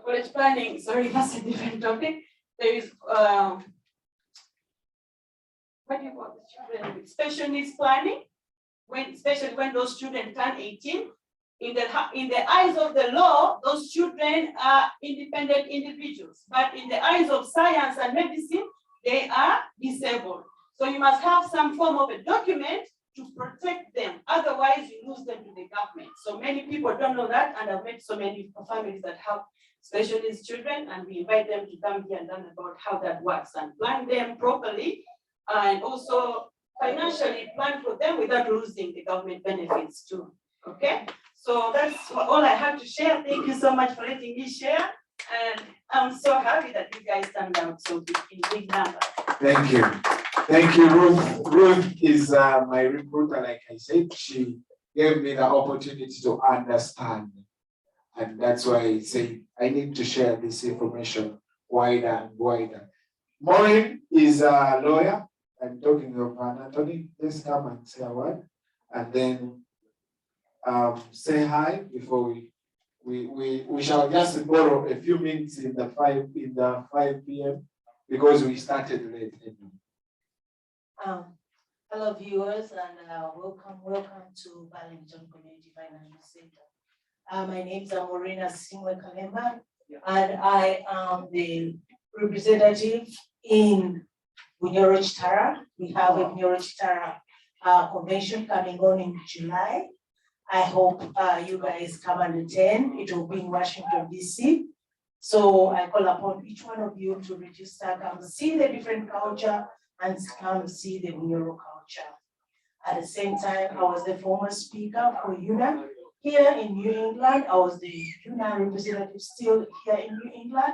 college planning, sorry, that's a different topic. There is, what do you call the children with special needs planning? Especially when those children turn 18, in the eyes of the law, those children are independent individuals. But in the eyes of science and medicine, they are disabled. So you must have some form of a document to protect them. Otherwise, you lose them to the government. So many people don't know that, and I've met so many families that have special needs children, and we invite them to come here and learn about how that works and plan them properly, and also financially plan for them without losing the government benefits too. Okay, so that's all I have to share. Thank you so much for letting me share, and I'm so happy that you guys turned out so in big numbers. Thank you. Thank you, Ruth. Ruth is my recruiter, like I said. She gave me the opportunity to understand. And that's why I say I need to share this information wider and wider. Maureen is a lawyer. I'm talking of an attorney. Just come and say a word. And then say hi before we shall just borrow a few minutes in the 5 p.m. because we started late. Hello viewers, and welcome to Burlington Community Financial Center. My name is Morena Singwe Kalemba, and I am the representative in Bunyoro Chitara. We have a Bunyoro Chitara convention coming on in July. I hope you guys come and attend. It will be in Washington, D.C. So I call upon each one of you to register, come see the different culture, and come see the Bunyoro culture. At the same time, I was the former speaker for UNA here in New England. I was the UNA representative still here in New England.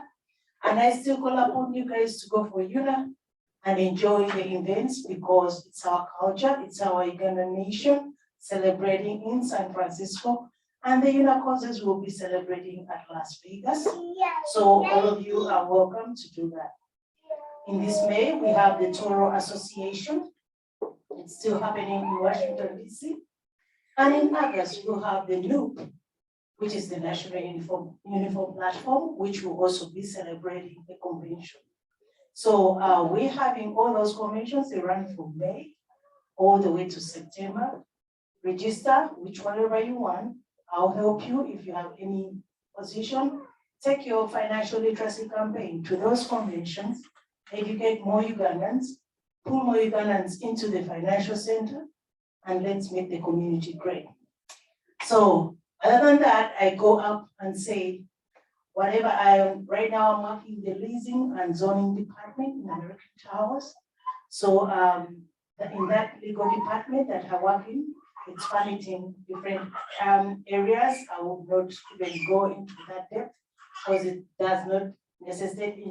And I still call upon you guys to go for UNA and enjoy the events because it's our culture, it's our Ugandan nation celebrating in San Francisco. And the UNA causes will be celebrating at Las Vegas. So all of you are welcome to do that. In this May, we have the Toro Association. It's still happening in Washington, D.C. And in August, we'll have the NUP, which is the National Uniform Platform, which will also be celebrating the convention. So we're having all those conventions, they run from May all the way to September. Register whichever you want. I'll help you if you have any position. take your financial literacy campaign to those conventions, educate more Ugandans, pull more Ugandans into the financial center, and let's make the community great. So other than that, I go up and say, whatever I am, right now I'm working the leasing and zoning department in American Towers. So in that legal department that I work in, it's permitting different areas. I will not even go into that depth because it does not necessitate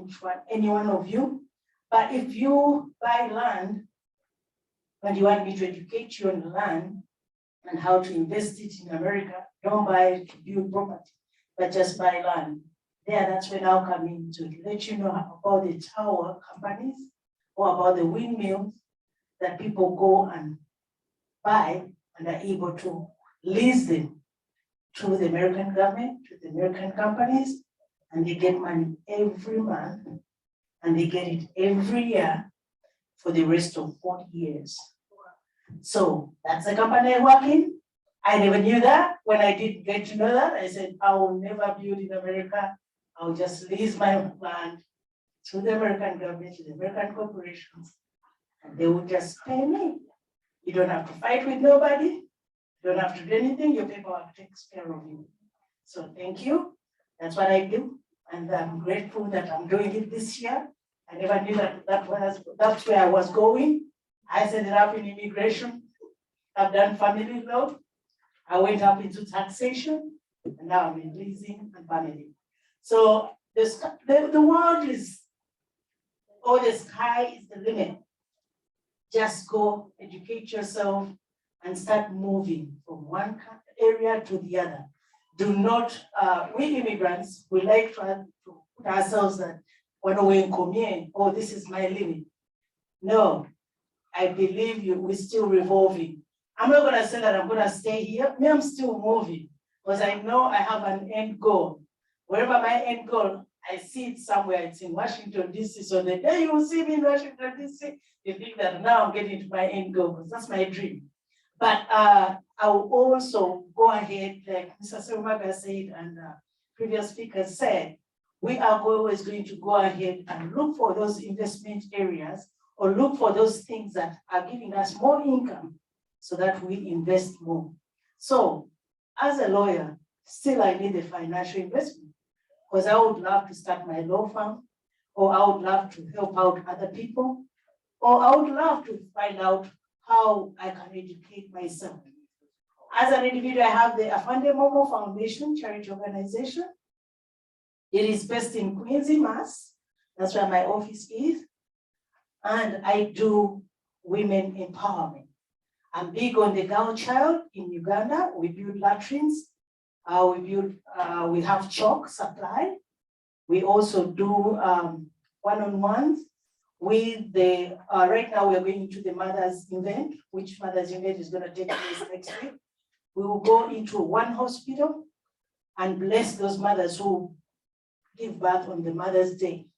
any one of you. But if you buy land and you want me to educate you on the land and how to invest it in America, don't buy it to build property, but just buy land. There, that's when I'll come in to let you know about the tower companies or about the windmills that people go and buy and are able to lease them to the American government, to the American companies, and they get money every month, and they get it every year for the rest of 40 years. So that's the company I work in. I never knew that. When I did get to know that, I said, I will never build in America. I'll just lease my land to the American government, to the American corporations, and they will just pay me. You don't have to fight with nobody. You don't have to do anything. Your paperwork takes care of you. So thank you. That's what I do. And I'm grateful that I'm doing it this year. I never knew that's where I was going. I ended up in immigration. I've done family law. I went up into taxation, and now I'm in leasing and family. So the world is, or the sky is the limit. Just go educate yourself and start moving from one area to the other. Do not, we immigrants, we like to put ourselves that when we're in commune, oh, this is my limit. No, I believe you, we're still revolving. I'm not gonna say that I'm gonna stay here. Me, I'm still moving because I know I have an end goal. Wherever my end goal, I see it somewhere, it's in Washington, DC. So the day you will see me in Washington, DC, you think that now I'm getting to my end goal, because that's my dream. But I will also go ahead, like Mr. Serumaga said, and previous speakers said, we are always going to go ahead and look for those investment areas or look for those things that are giving us more income so that we invest more. So as a lawyer, still I need a financial investment because I would love to start my law firm, or I would love to help out other people, or I would love to find out how I can educate myself. As an individual, I have the Afande Momo Foundation charity organization. It is based in Quincy, Mass. That's where my office is. And I do women empowerment. I'm big on the girl child in Uganda. We build latrines. We have chalk supply. We also do one-on-ones with the, right now we're going to the mother's event, which mother's event is gonna take place next week. We will go into one hospital and bless those mothers who give birth on the Mother's Day.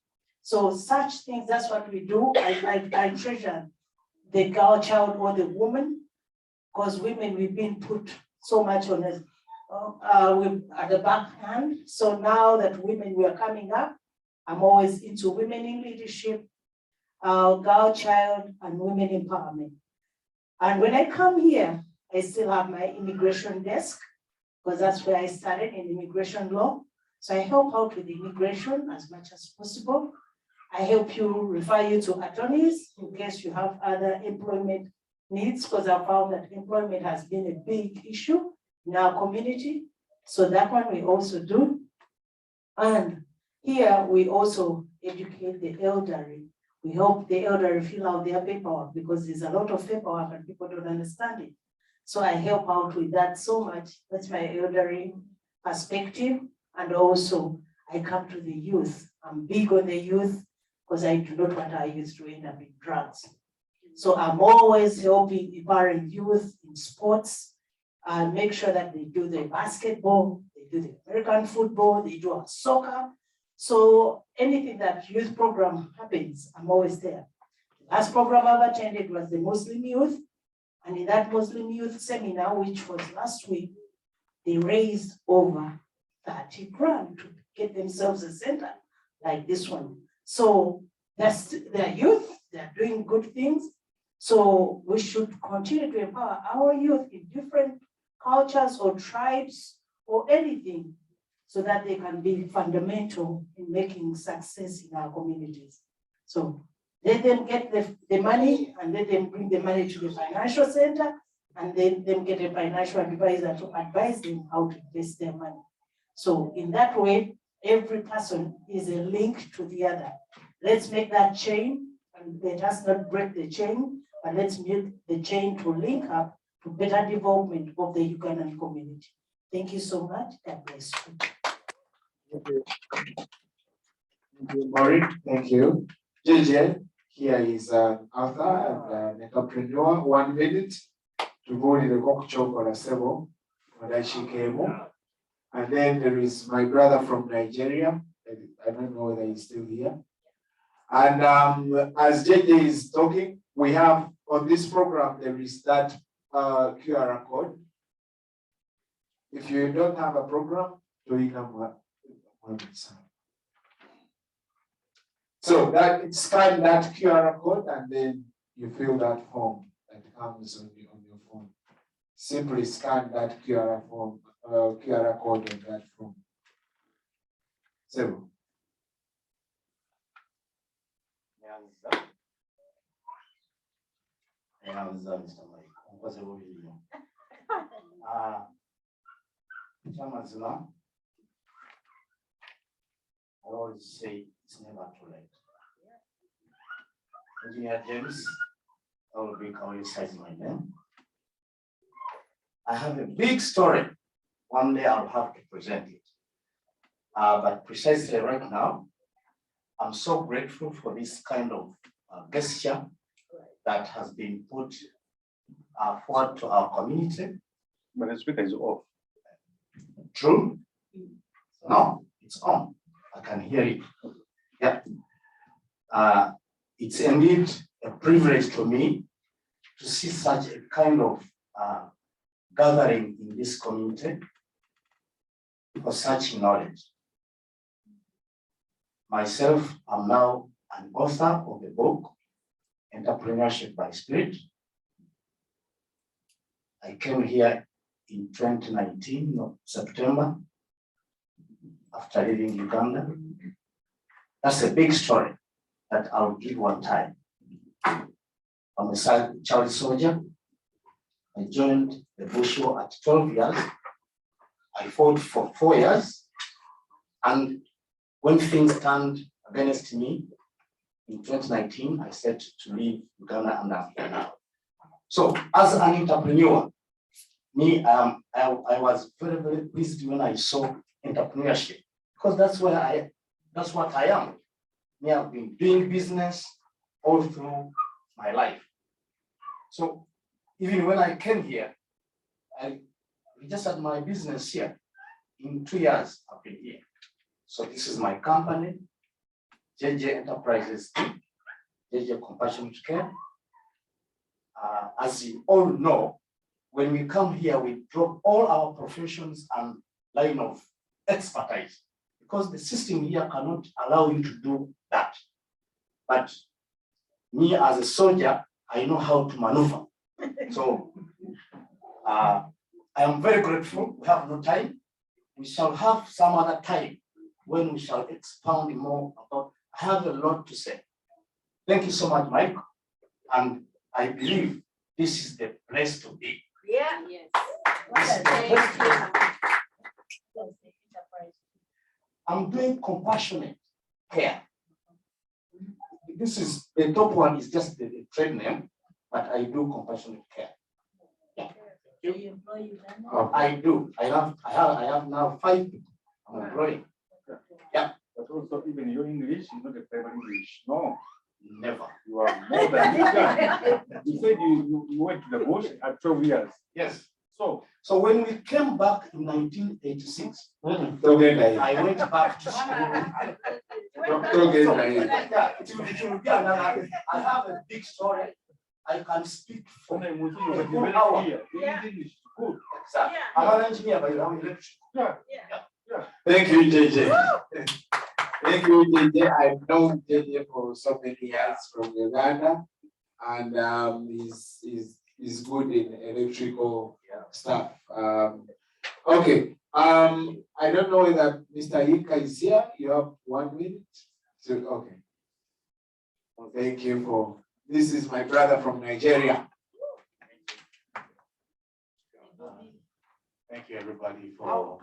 So such things, that's what we do. I treasure the girl child or the woman, because women, we've been put so much on us at the backhand. So now that women, we are coming up, I'm always into women in leadership, girl child, and women empowerment. And when I come here, I still have my immigration desk, because that's where I started in immigration law. So I help out with immigration as much as possible. I help you, refer you to attorneys in case you have other employment needs, because I found that employment has been a big issue in our community. So that one we also do. And here we also educate the elderly. We help the elderly fill out their paperwork, because there's a lot of paperwork and people don't understand it. So I help out with that so much. That's my elderly perspective. And also I come to the youth. I'm big on the youth because I do not want our youth to end up in drugs. So I'm always helping, empowering youth in sports, and make sure that they do the basketball, they do the American football, they do our soccer. So anything that youth program happens, I'm always there. The last program I've attended was the Muslim youth. And in that Muslim youth seminar, which was last week, they raised over 30 grand get themselves a center like this one. So they're youth, they're doing good things. So we should continue to empower our youth in different cultures or tribes or anything so that they can be fundamental in making success in our communities. So let them get the money and let them bring the money to the financial center and then them get a financial advisor to advise them how to invest their money. So in that way, every person is a link to the other. Let's make that chain and let us not break the chain, but let's make the chain to link up to better development of the Ugandan community. Thank you so much. God bless you. Thank you. Thank you, Maureen. Thank you. JJ, here is an author and an entrepreneur. 1 minute to go in the Kokcho or a Sebo, and then there is my brother from Nigeria. I don't know whether he's still here. And as JJ is talking, we have on this program, there is that QR code. If you don't have a program, you can. So that scan that QR code and then you fill that form that comes on your phone. Simply scan that QR code on that form. So. I always say it's never too late. Engineer James, I will bring our size my name. I have a big story. One day I'll have to present it. But precisely right now, I'm so grateful for this kind of gesture that has been put forward to our community. But the speaker is off. True? No, it's on. I can hear it. Yeah. It's indeed a privilege to me to see such a kind of gathering in this community for such knowledge. Myself, I'm now an author of the book, Entrepreneurship by Spirit. I came here in 2019, September, after leaving Uganda. That's a big story that I'll give one time. I'm a child soldier. I joined the Bush War at 12 years. I fought for 4 years. And when things turned against me in 2019, I said to leave Uganda and I'm here now. So as an entrepreneur, I was very, very pleased when I saw entrepreneurship, because that's what I am. Me, I've been doing business all through my life. So even when I came here, I registered my business here. In 2 years, I've been here. So this is my company, JJ Enterprises, JJ Compassionate Care. As you all know, when we come here, we drop all our professions and line of expertise, because the system here cannot allow you to do that. But me as a soldier, I know how to maneuver. So I am very grateful. We have no time. We shall have some other time when we shall expound more about. I have a lot to say. Thank you so much, Mike. And I believe this is the place to be. Yeah. Yes. This is the place to be. I'm doing compassionate care. This is the top one is just the trade name, but I do compassionate care. Do you employ Uganda? Oh, I do. I have now 5 people I'm employing. Yeah. But also, even your English is not a private English. No, Never. you are more than that. You said you went to the bush at 12 years. Yes. So when we came back in 1986, I went back to school. I have a big story. I can speak for when I moved a to full hour. here, English is good. Exactly. I'm an engineer, but I'm electrician. Yeah. Yeah. Thank you, JJ. Thank you, JJ. I've known JJ for so many years from Uganda, and he's good in electrical stuff. Okay. I don't know whether Mr. Ika is here. You have 1 minute. So, okay. Well, thank you for. This is my brother from Nigeria. Thank you, everybody, for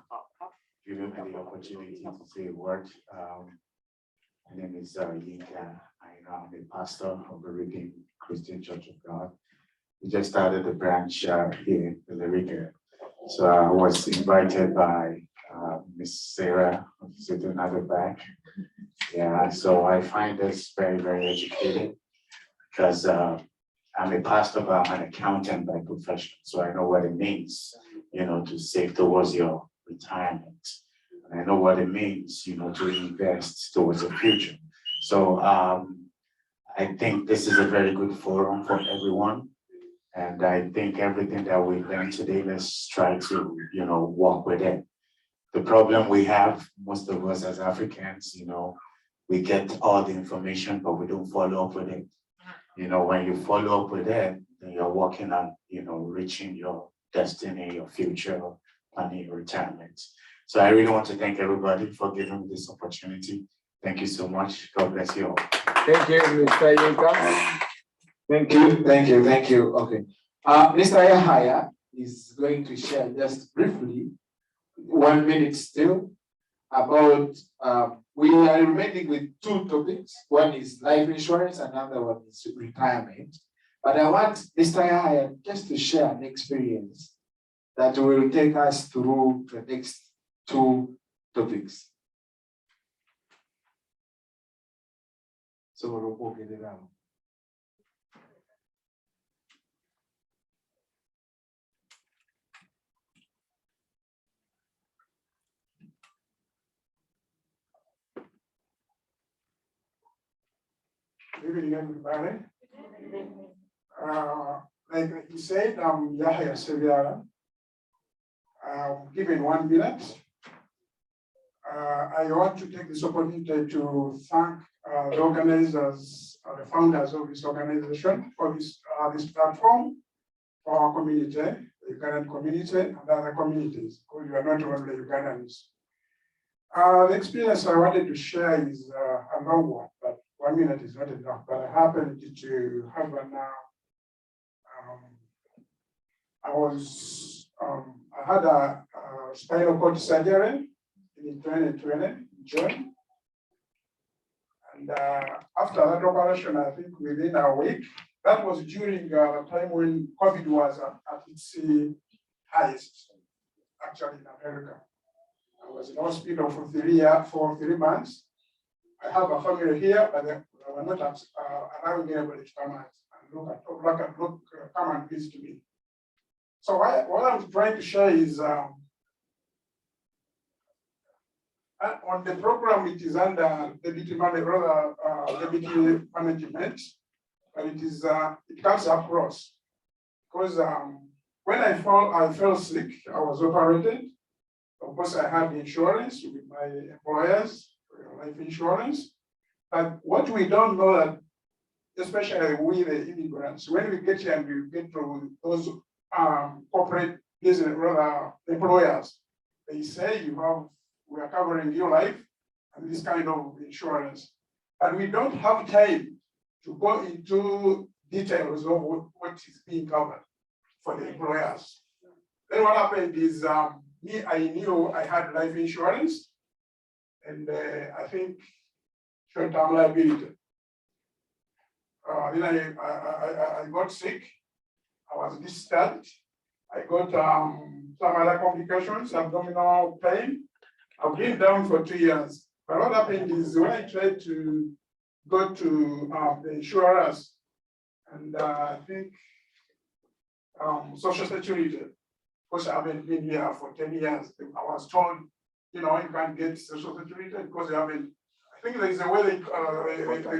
giving me the opportunity to say a word. My name is Yinka. I'm a pastor of the Redeemed Christian Church of God. We just started a branch here in the region. So I was invited by Miss Sarah sitting at the back. Yeah, so I find this very, very educated because I'm a pastor, but I'm an accountant by profession. So I know what it means, to save towards your retirement. And I know what it means, to invest towards the future. So I think this is a very good forum for everyone. And I think everything that we learned today, let's try to, work with it. The problem we have, most of us as Africans, we get all the information, but we don't follow up with it. When you follow up with it, then you're working on, reaching your destiny, your future, planning your retirement. So I really want to thank everybody for giving me this opportunity. Thank you so much. God bless you all. Thank you, Mr. Yinka. Thank you. Okay. Mr. Yahaya is going to share just briefly, 1 minute still, about we are remaining with 2 topics. One is life insurance, another one is retirement. But I want Mr. Yahaya just to share an experience that will take us through the next 2 topics. So we'll get it out. Good evening, everybody. Like you said, I'm Yahya Seviara. Given 1 minute, I want to take this opportunity to thank the organizers, the founders of this organization for this platform for our community, the Ugandan community and other communities, because you are not only Ugandans. The experience I wanted to share is a long one, but 1 minute is not enough. But I happened to have I had a spinal cord surgery in 2020, in June. And after that operation, I think within a week, that was during the time when COVID was at its highest, actually in America. I was in hospital for 3 months. I have a family here, but they were not allowing anybody to come and come and visit me. So what I'm trying to share is on the program, it is under deputy management, but it comes across because when I fell sick, I was operated. Of course, I have insurance with my employers, life insurance. But what we don't know that, especially we the immigrants, when we get here and we get to those corporate business employers, they say we are covering your life and this kind of insurance. And we don't have time to go into details of what is being covered for the employers. Then what happened is I knew I had life insurance and I think short-term liability. Then I got sick. I was discharged. I got some other complications, abdominal pain. I've been down for 2 years. But what happened is when I tried to go to the insurers, and I think Social Security, because I haven't been here for 10 years, I was told, you can't get Social Security because you haven't. I think there is a way they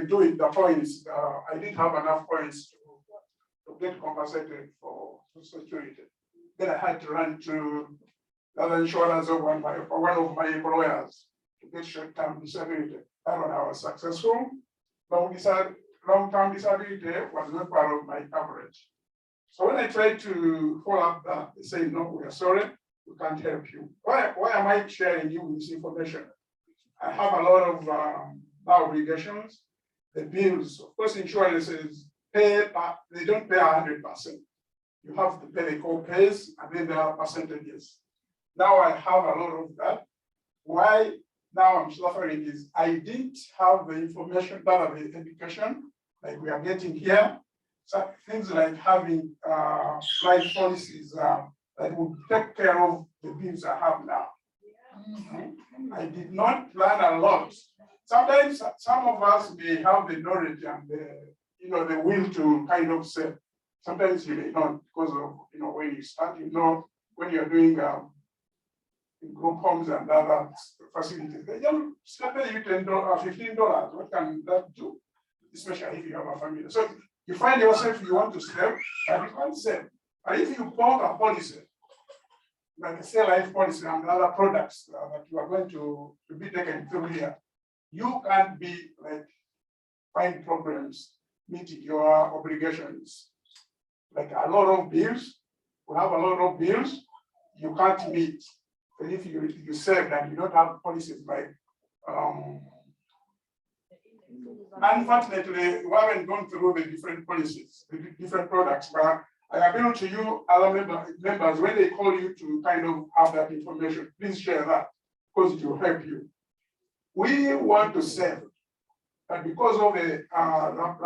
do it, the points. I didn't have enough points to get compensated for Social Security. Then I had to run to the insurance of one of my employers to get short-term disability. That one I was successful. Long-term disability was not part of my coverage. So when I tried to follow up that, they say, no, we are sorry, we can't help you. Why am I sharing you with this information? I have a lot of obligations, the bills, of course, insurance is paid, but they don't pay 100%. You have to pay the co-pays and then there are percentages. Now I have a lot of that. Why now I'm suffering is I didn't have the information, that of the education, like we are getting here. So things like having life policies that would take care of the bills I have now. I did not learn a lot. Sometimes some of us may have the knowledge and the will to kind of say, sometimes you may not because of when you start, when you're doing in group homes and other facilities, they just pay you $10 or $15. What can that do? Especially if you have a family. So you find yourself, you want to save, but you can't save. But if you bought a policy, like a Say Life policy and other products that you are going to be taken through here, you can't be like find problems meeting your obligations. Like a lot of bills, we have a lot of bills you can't meet. And if you save and you don't have policies like unfortunately, we haven't gone through the different policies, the different products, but I appeal to you, other members, when they call you to kind of have that information, please share that because it will help you. We want to save, and because of the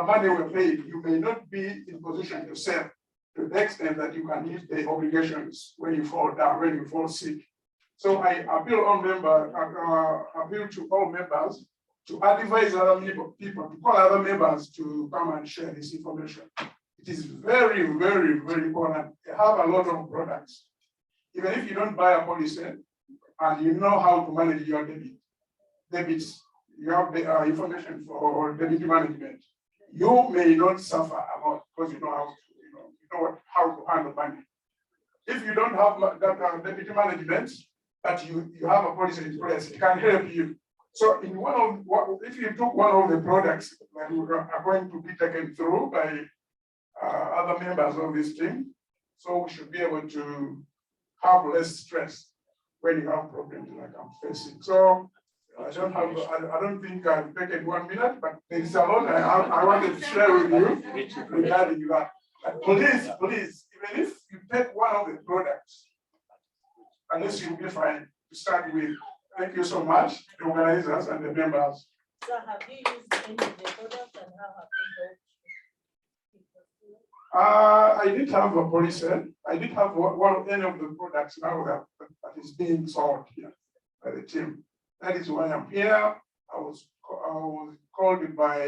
money we're paying, you may not be in position to save to the extent that you can meet the obligations when you fall down, when you fall sick. So I appeal to all members to advise other people to call other members to come and share this information. It is very, very, very important. They have a lot of products. Even if you don't buy a policy and you know how to manage your debits, you have the information for debit management, you may not suffer a lot because you know how to handle money. If you don't have that debit management, but you have a policy in place, it can help you. So in if you took one of the products that are going to be taken through by other members of this team, so we should be able to have less stress when you have problems like I'm facing. So I don't think I've taken 1 minute, but there is a lot I wanted to share with you regarding that. But please, even if you take one of the products, at least you'll be fine to start with. Thank you so much, the organizers and the members. So have you used any of the products and how have they helped? I did have a policy. I did have any of the products now that is being sold here by the team. That is why I'm here. I was called by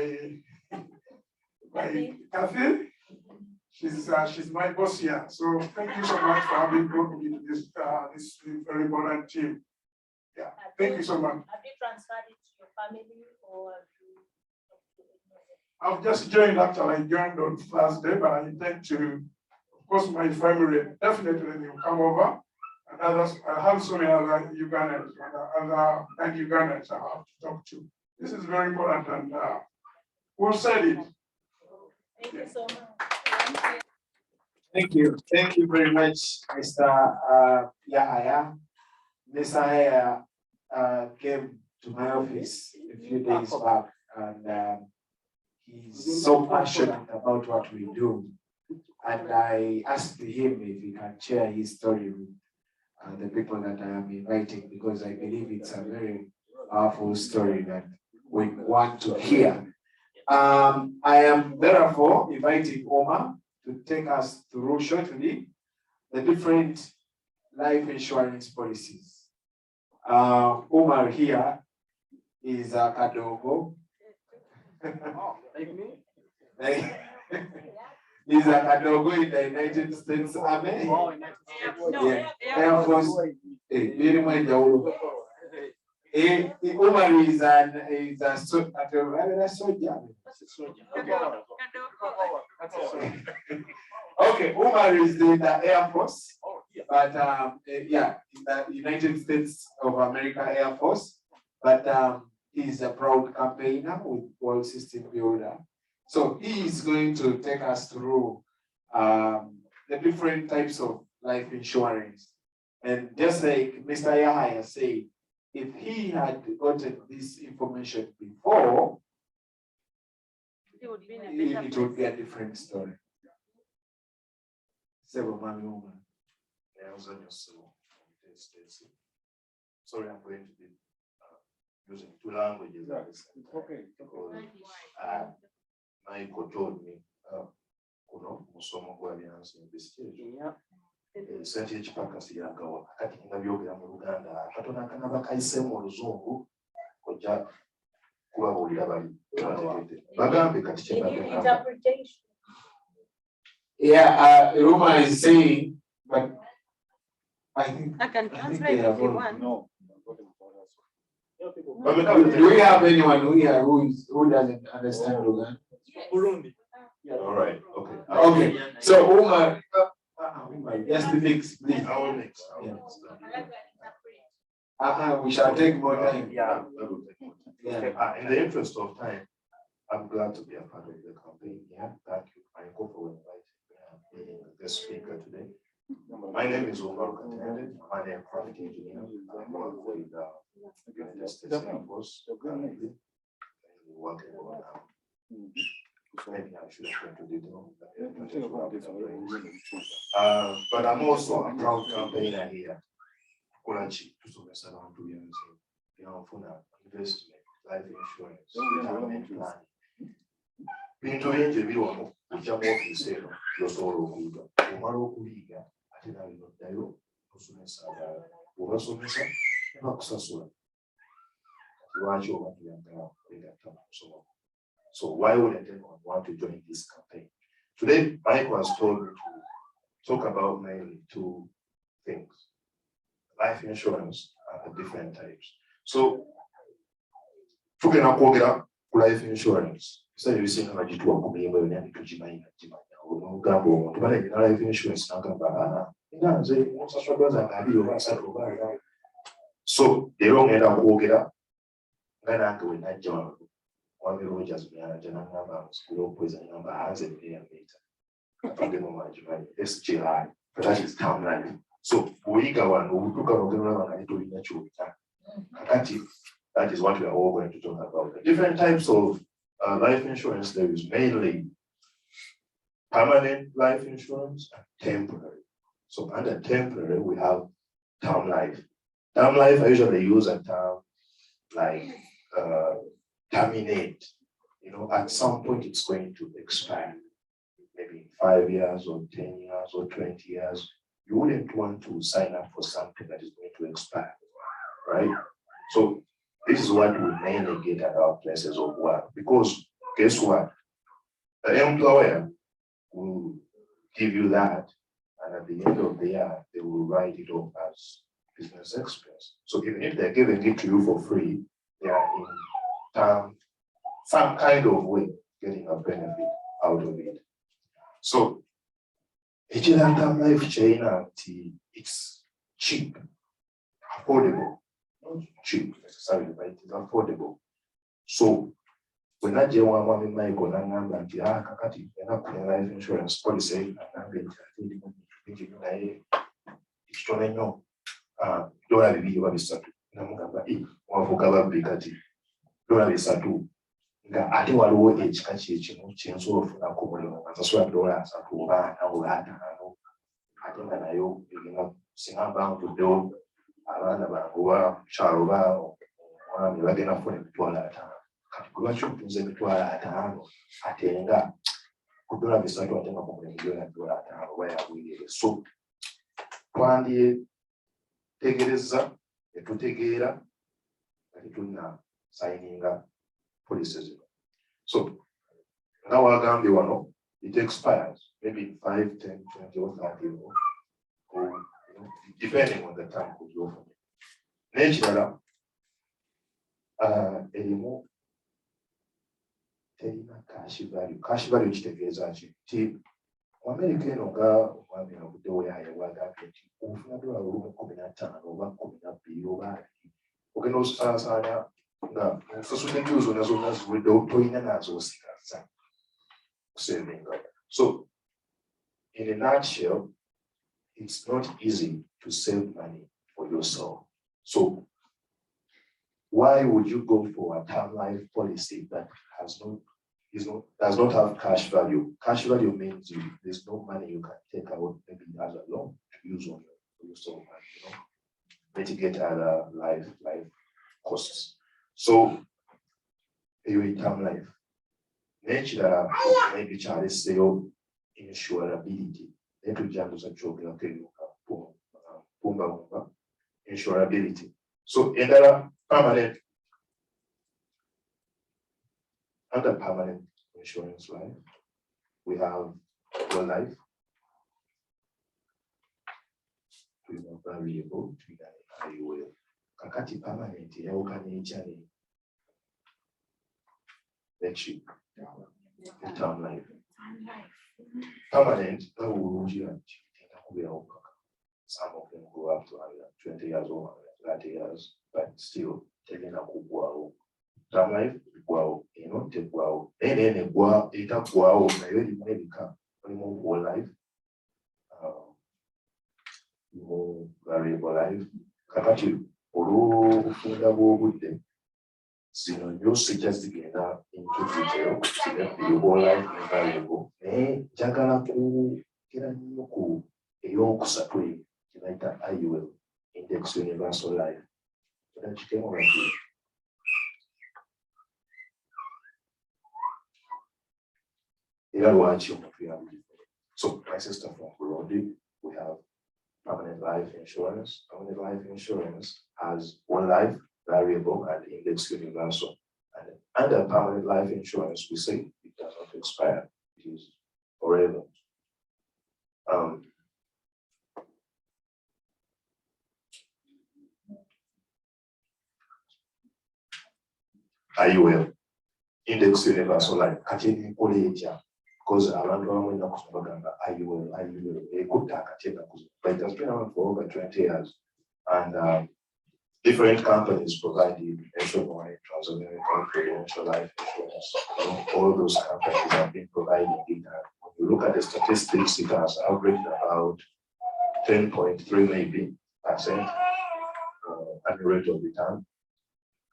Kathy. She's my boss here. So thank you so much for having brought me to this very important team. Yeah, thank you so much. Have you transferred it to your family or have you? I've just joined after I joined on Thursday, but I intend to, of course, my family definitely will come over. And others, I have so many other Ugandans and Ugandans I have to talk to. This is very important, and we'll say it. Thank you so much. Thank you very much, Mr. Yahaya. Mr. Yahaya came to my office a few days back, and he's so passionate about what we do. And I asked him if he can share his story with the people that I am inviting, because I believe it's a very powerful story that we want to hear. I am therefore inviting Omar to take us through shortly the different life insurance policies. Omar here is a Kadogo. Like me? He's a Kadogo in the United States Army. Yeah. Air Force. Omar is a soldier. Okay, Omar is in the Air Force. but yeah, in the United States of America Air Force. But he's a proud campaigner with World System Builder. So he is going to take us through the different types of life insurance. And just like Mr. Yahaya said, if he had gotten this information before, It would be in a better it would be place. a different story. Several money woman. Sorry, I'm going to be using two languages. Okay. Michael told me, musomo gw'alyansi in this stage. Sente ekipakasi yagawa kati nga byogera mu Luganda katono akanaba kayise mu Luzungu ojja kubabuulira bali bagambe kati kye bagamba. Interpretation. Yeah, Ruma is saying, but I think I can translate if you want. No. do we have anyone here who doesn't understand Luganda? Burundi. All right, okay. Okay, so Uma, just fix, please. I will mix. We shall take more time. Yeah, that will take more time. Yeah. In the interest of time, I'm glad to be a part of the campaign. Yeah, thank you, Michael, for inviting me as the speaker today. My name is Umar Katende. I'm an aircraft engineer. I work with United States Air Force. Currently, working on maybe I should have gone to detail. But I'm also a proud campaigner here. Kulachi to somesha abantu byanze byafuna investment, life insurance, retirement plan. Bintu bingi biri wano kujja mu office eno osobola okuyiga. Omala okuyiga ate nawe noddayo osomesa abalala. Bw'obasomesa bakusasula. Lwaki oba tuyagala kwegatta mu kusoma? So why would anyone want to join this campaign? Today, Michael has told me to talk about mainly two things. Life insurance and the different types. So, tugenda kwogera ku life insurance. Sasa bisinga bagituwa ku miyembe yonna ntitugimanya. Ogamba omuntu balina life insurance n'agamba nga nze nsasula doza nga 2 oba 3 oba 4. So, leero ngenda kwogera nga nange we najja wano. Wami Rogers manager n'agamba nsikula okweza ngamba hanze n'eyameta. Atugemu manjimanya SGI, but that is term life. So uiga wano utuka nogera bangani tulina kyolina. Kakati, that is what we are all going to talk about. The different types of life insurance, there is mainly permanent life insurance and temporary. So under temporary, we have term life. Term life, I usually use a term like terminate. At some point it's going to expire. Maybe in 5 years or 10 years or 20 years. You wouldn't want to sign up for something that is going to expire, right? So this is what we mainly get at our places of work, because guess what? The employer will give you that, and at the end of the year, they will write it off as business expense. So even if they're giving it to you for free, they are in some kind of way getting a benefit out of it. So term life China, it's cheap, affordable, not cheap necessarily, but it is affordable. So when I get one in my go and kakati life insurance policy and it's dollar bibi babisatu namugamba wavuga babbi kati dollar bisatu nga ate waliwo ekika kyekino kyensobola okufunako mulimu nga nsasula $3 oba $5 ate nga nayo egenda singa mba ntuddewo abaana bange oba mukyalo oba omwami bagenda kufuna $5,000 kati gwe lwaki otunze $5,000 ate nga ku $3 ate nga ku mulimu $5 oba yabwirire. So twandyetegereza ne tutegeera nga tetulina sayininga policies. So now wagambye wano, it expires maybe in 5, 10, 20 or 30 or depending on the time of your family. Nekirala erimu terina cash value. Cash value kitegeeza ki? America eno nga omwami abuddewo yayewagambye nti ofuna dola $15 oba $12 oba ogenda osaasaanya nga osasula enjuuzo zonna ziweddewo tolina nazo osigaza kusevinga. So in a nutshell, it's not easy to save money for yourself. So why would you go for a term life policy that does not have cash value? Cash value means there's no money you can take out maybe as a loan to use on yourself and mitigate other life costs. So you term life. Nature maybe Charles say insurability. Insurability. So in the permanent, under permanent insurance life, we have whole life. We are variable to the IUL. Kakati permanent, yaukani next term life. Permanent, some of them go up to 20 years old, 30 years, but still taking a good term life, take wow, and then a wow, it up wow, maybe come whole life, more variable life. Kakati, Uru, you suggest together into detail, the whole life is valuable. Jagala ku kiranyoku eyokusatwe kinaita IUL index universal life. So my sister from Burundi, we have permanent life insurance. Permanent life insurance has one life, variable, and index universal. And under permanent life insurance, we say it does not expire, it is forever. IUL, index universal life, katini koleja, because around when the IUL, a good takatena, but it has been around for over 20 years. And different companies provide the nationwide Transamerican Prudential Life Insurance. All those companies have been providing it. When you look at the statistics, it has averaged about 10.3 maybe percent annual rate of return.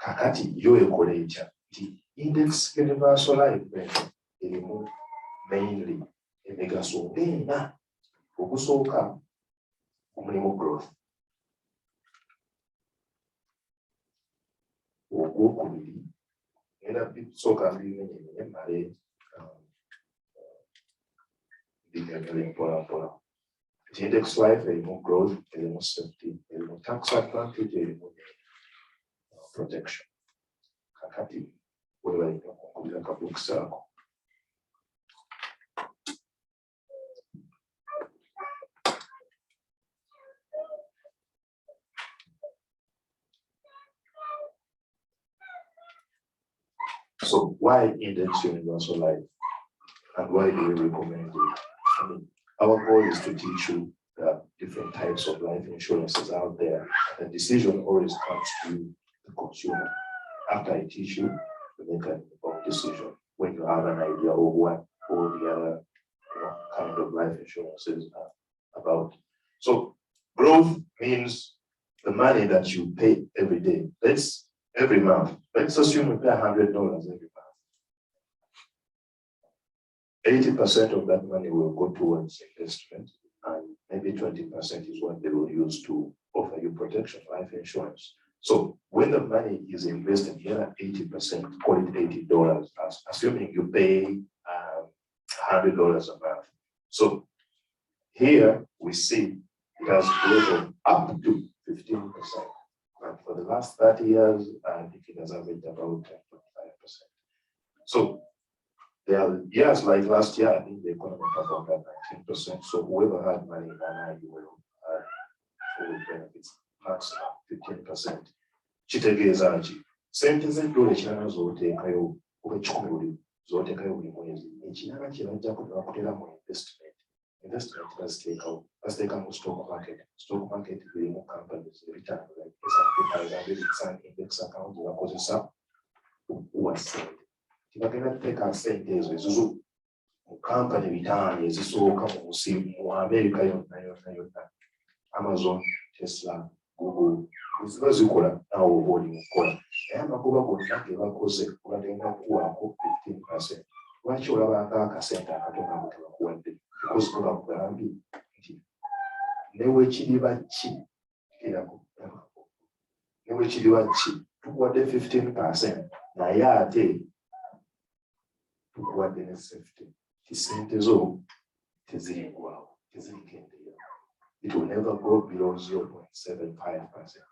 Kakati yoe koleja the index universal life benefit mainly emega so na okusoka omulimu growth. Okubiri era bisoka mbine male the index life more growth, more safety, more tax advantage, more protection. Kakati whatever you know, like a book circle. So why index universal life? And why do we recommend it? I mean, our goal is to teach you the different types of life insurances out there. And the decision always comes to the consumer. After I teach you, you make an informed decision when you have an idea of what all the other kind of life insurances are about. So growth means the money that you pay every day. Every month. Let's assume you pay $100 every month. 80% of that money will go towards investment, and maybe 20% is what they will use to offer you protection, life insurance. So when the money is invested, here 80%, call it $80, assuming you pay $100 a month. So here we see it has grown up to 15%. And for the last 30 years, I think it has averaged about 10.5%. So there are years like last year, I think the economy performed at 19%. So whoever had money in Ghana, you will full benefits, maximum 15%. Chitegezaji. Sente z'eddoola ekirala z'oteekayo oba 10 zoteekayo buli mwezi. Ekirala kirajja kutera mu investment investment, let's take out stock market. Stock market will companies return like S&P 500, it's an index account, was said. If I cannot take our sentence, company return is so come see America, Amazon, Tesla, Google, those who call now volume call. And Makuba will not give a cause what they have 15%. Why should I center? I don't know what because of the never chiliba cheap. Never chiliba cheap. To what the 15%. Nayate to what the safety. The center zone is wow. It will never go below 0.75%.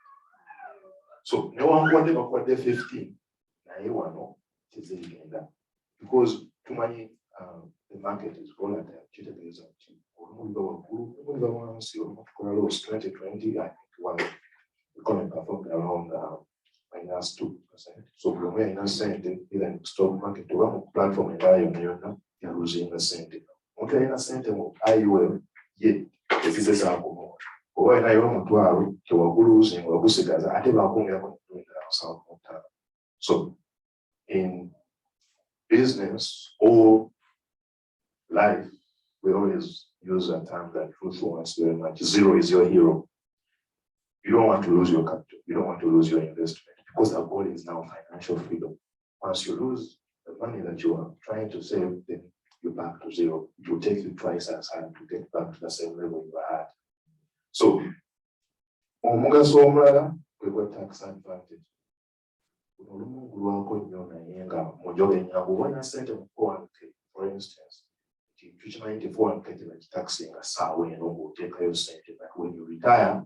So no one whatever what the 15. Nayawano is because too many the market is volatile. 2020, I think one economy performed around -2%. So when we're in a center, even stock market to run platform and you're losing a center. Okay, in a center, I will yet this is a when I want to losing or so in business or life, we always use a term that Ruth wants very much. Zero is your hero. You don't want to lose your capital. You don't want to lose your investment because the goal is now financial freedom. Once you lose the money that you are trying to save, then you're back to zero. It will take you twice as hard to get back to the same level you were at. So, we got tax advantage. For instance, teach 94 and get like taxing a saw and will take your cent. But when you retire,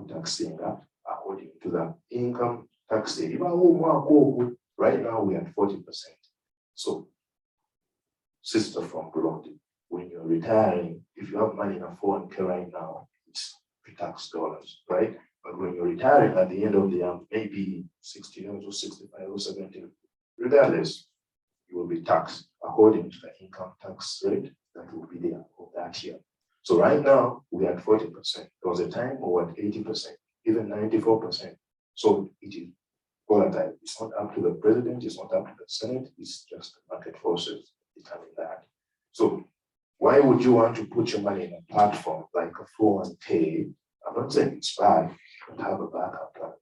taxing according to the income tax. Right now we are at 40%. So, sister from Burundi, when you're retiring, if you have money in a 401k right now, it's pre-tax dollars, right? But when you're retiring at the end of the year, maybe 60 years or 65 or 70, regardless, you will be taxed according to the income tax rate that will be there for that year. So right now, we are at 40%. There was a time we were at 80%, even 94%. So it is volatile. It's not up to the president, it's not up to the Senate, it's just the market forces determine that. So why would you want to put your money in a platform like a 401k? I'm not saying it's bad, but have a backup plan.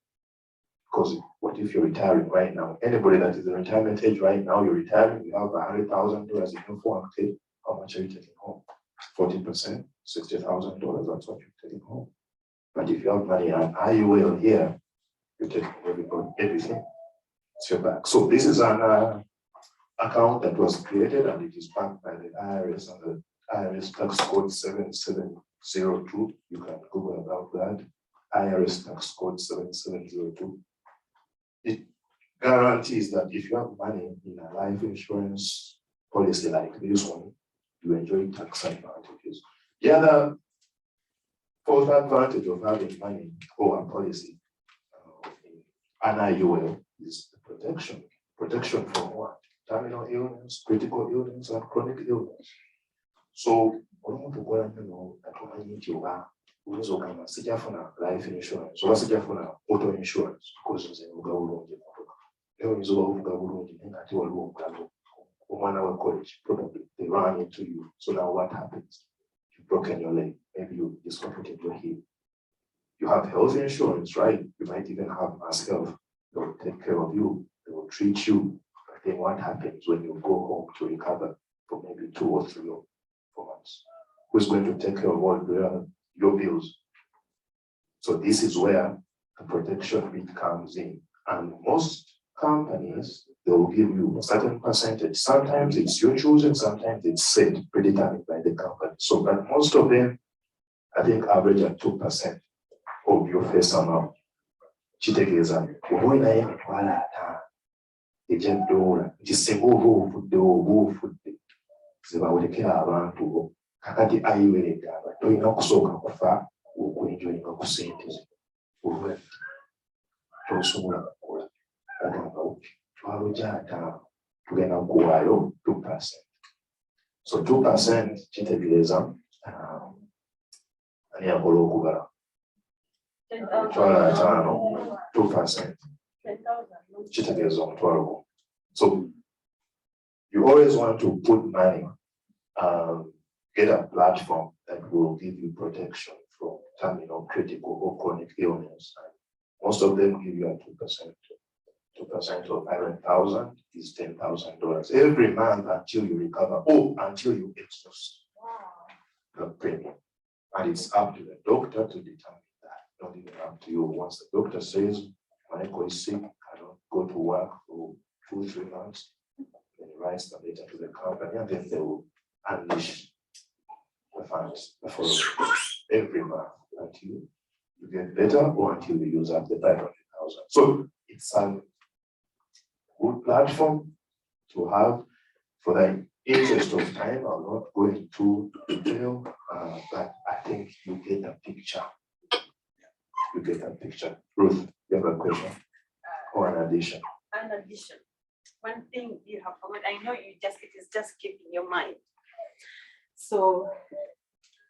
Because what if you're retiring right now? Anybody that is in retirement age right now, you're retiring, you have $100,000 in your 401k, how much are you taking home? 40%, $60,000, that's what you're taking home. But if you have money on IUL here, you're taking everything. It's your back. So this is an account that was created and it is backed by the IRS and the IRS tax code 7702. You can Google about that. IRS tax code 7702. It guarantees that if you have money in a life insurance policy like this one, you enjoy tax advantages. The other fourth advantage of having money or a policy in an IUL is the protection. Protection from what? Terminal illness, critical illness, and chronic illness. So, life insurance, or auto insurance, because college, probably they run into you. So now what happens? You've broken your leg, maybe you dislocated your hip. You have health insurance, right? You might even have mass health. They will take care of you, they will treat you. But then what happens when you go home to recover for maybe 2 or 3 or 4 months? Who's going to take care of all your bills? So this is where the protection bit comes in. And most companies, they will give you a certain percentage. Sometimes it's your choosing, sometimes it's set, predetermined by the company. So, but most of them, I think, average at 2% of your face amount. Chitegeza, kakati ayiweredde tolina kusooka kufa okwenjoyinga ku ssente olwe tosobola kukola agamba twalo gy'ataano tugenda kuwaayo 2%. So 2% kitegeeza ani akola okubala $5,000 2% kitegeeza $1,000. So you always want to put money, get a platform that will give you protection from terminal, critical, or chronic illness. And most of them give you a 2%. 2% of 500,000 is $10,000 every month until you recover or until you exhaust the premium. And it's up to the doctor to determine that, not even up to you. Once the doctor says, Michael is sick, cannot go to work for 2-3 months, then he writes the letter to the company, and then they will unleash the funds every month until you get better or until you use up the 500,000. So it's a good platform to have. For the interest of time, I'll not go into detail, but I think you get a picture. You get a picture. Ruth, you have a question or an addition? An addition. One thing you have forgot, I know it is just keeping your mind. So,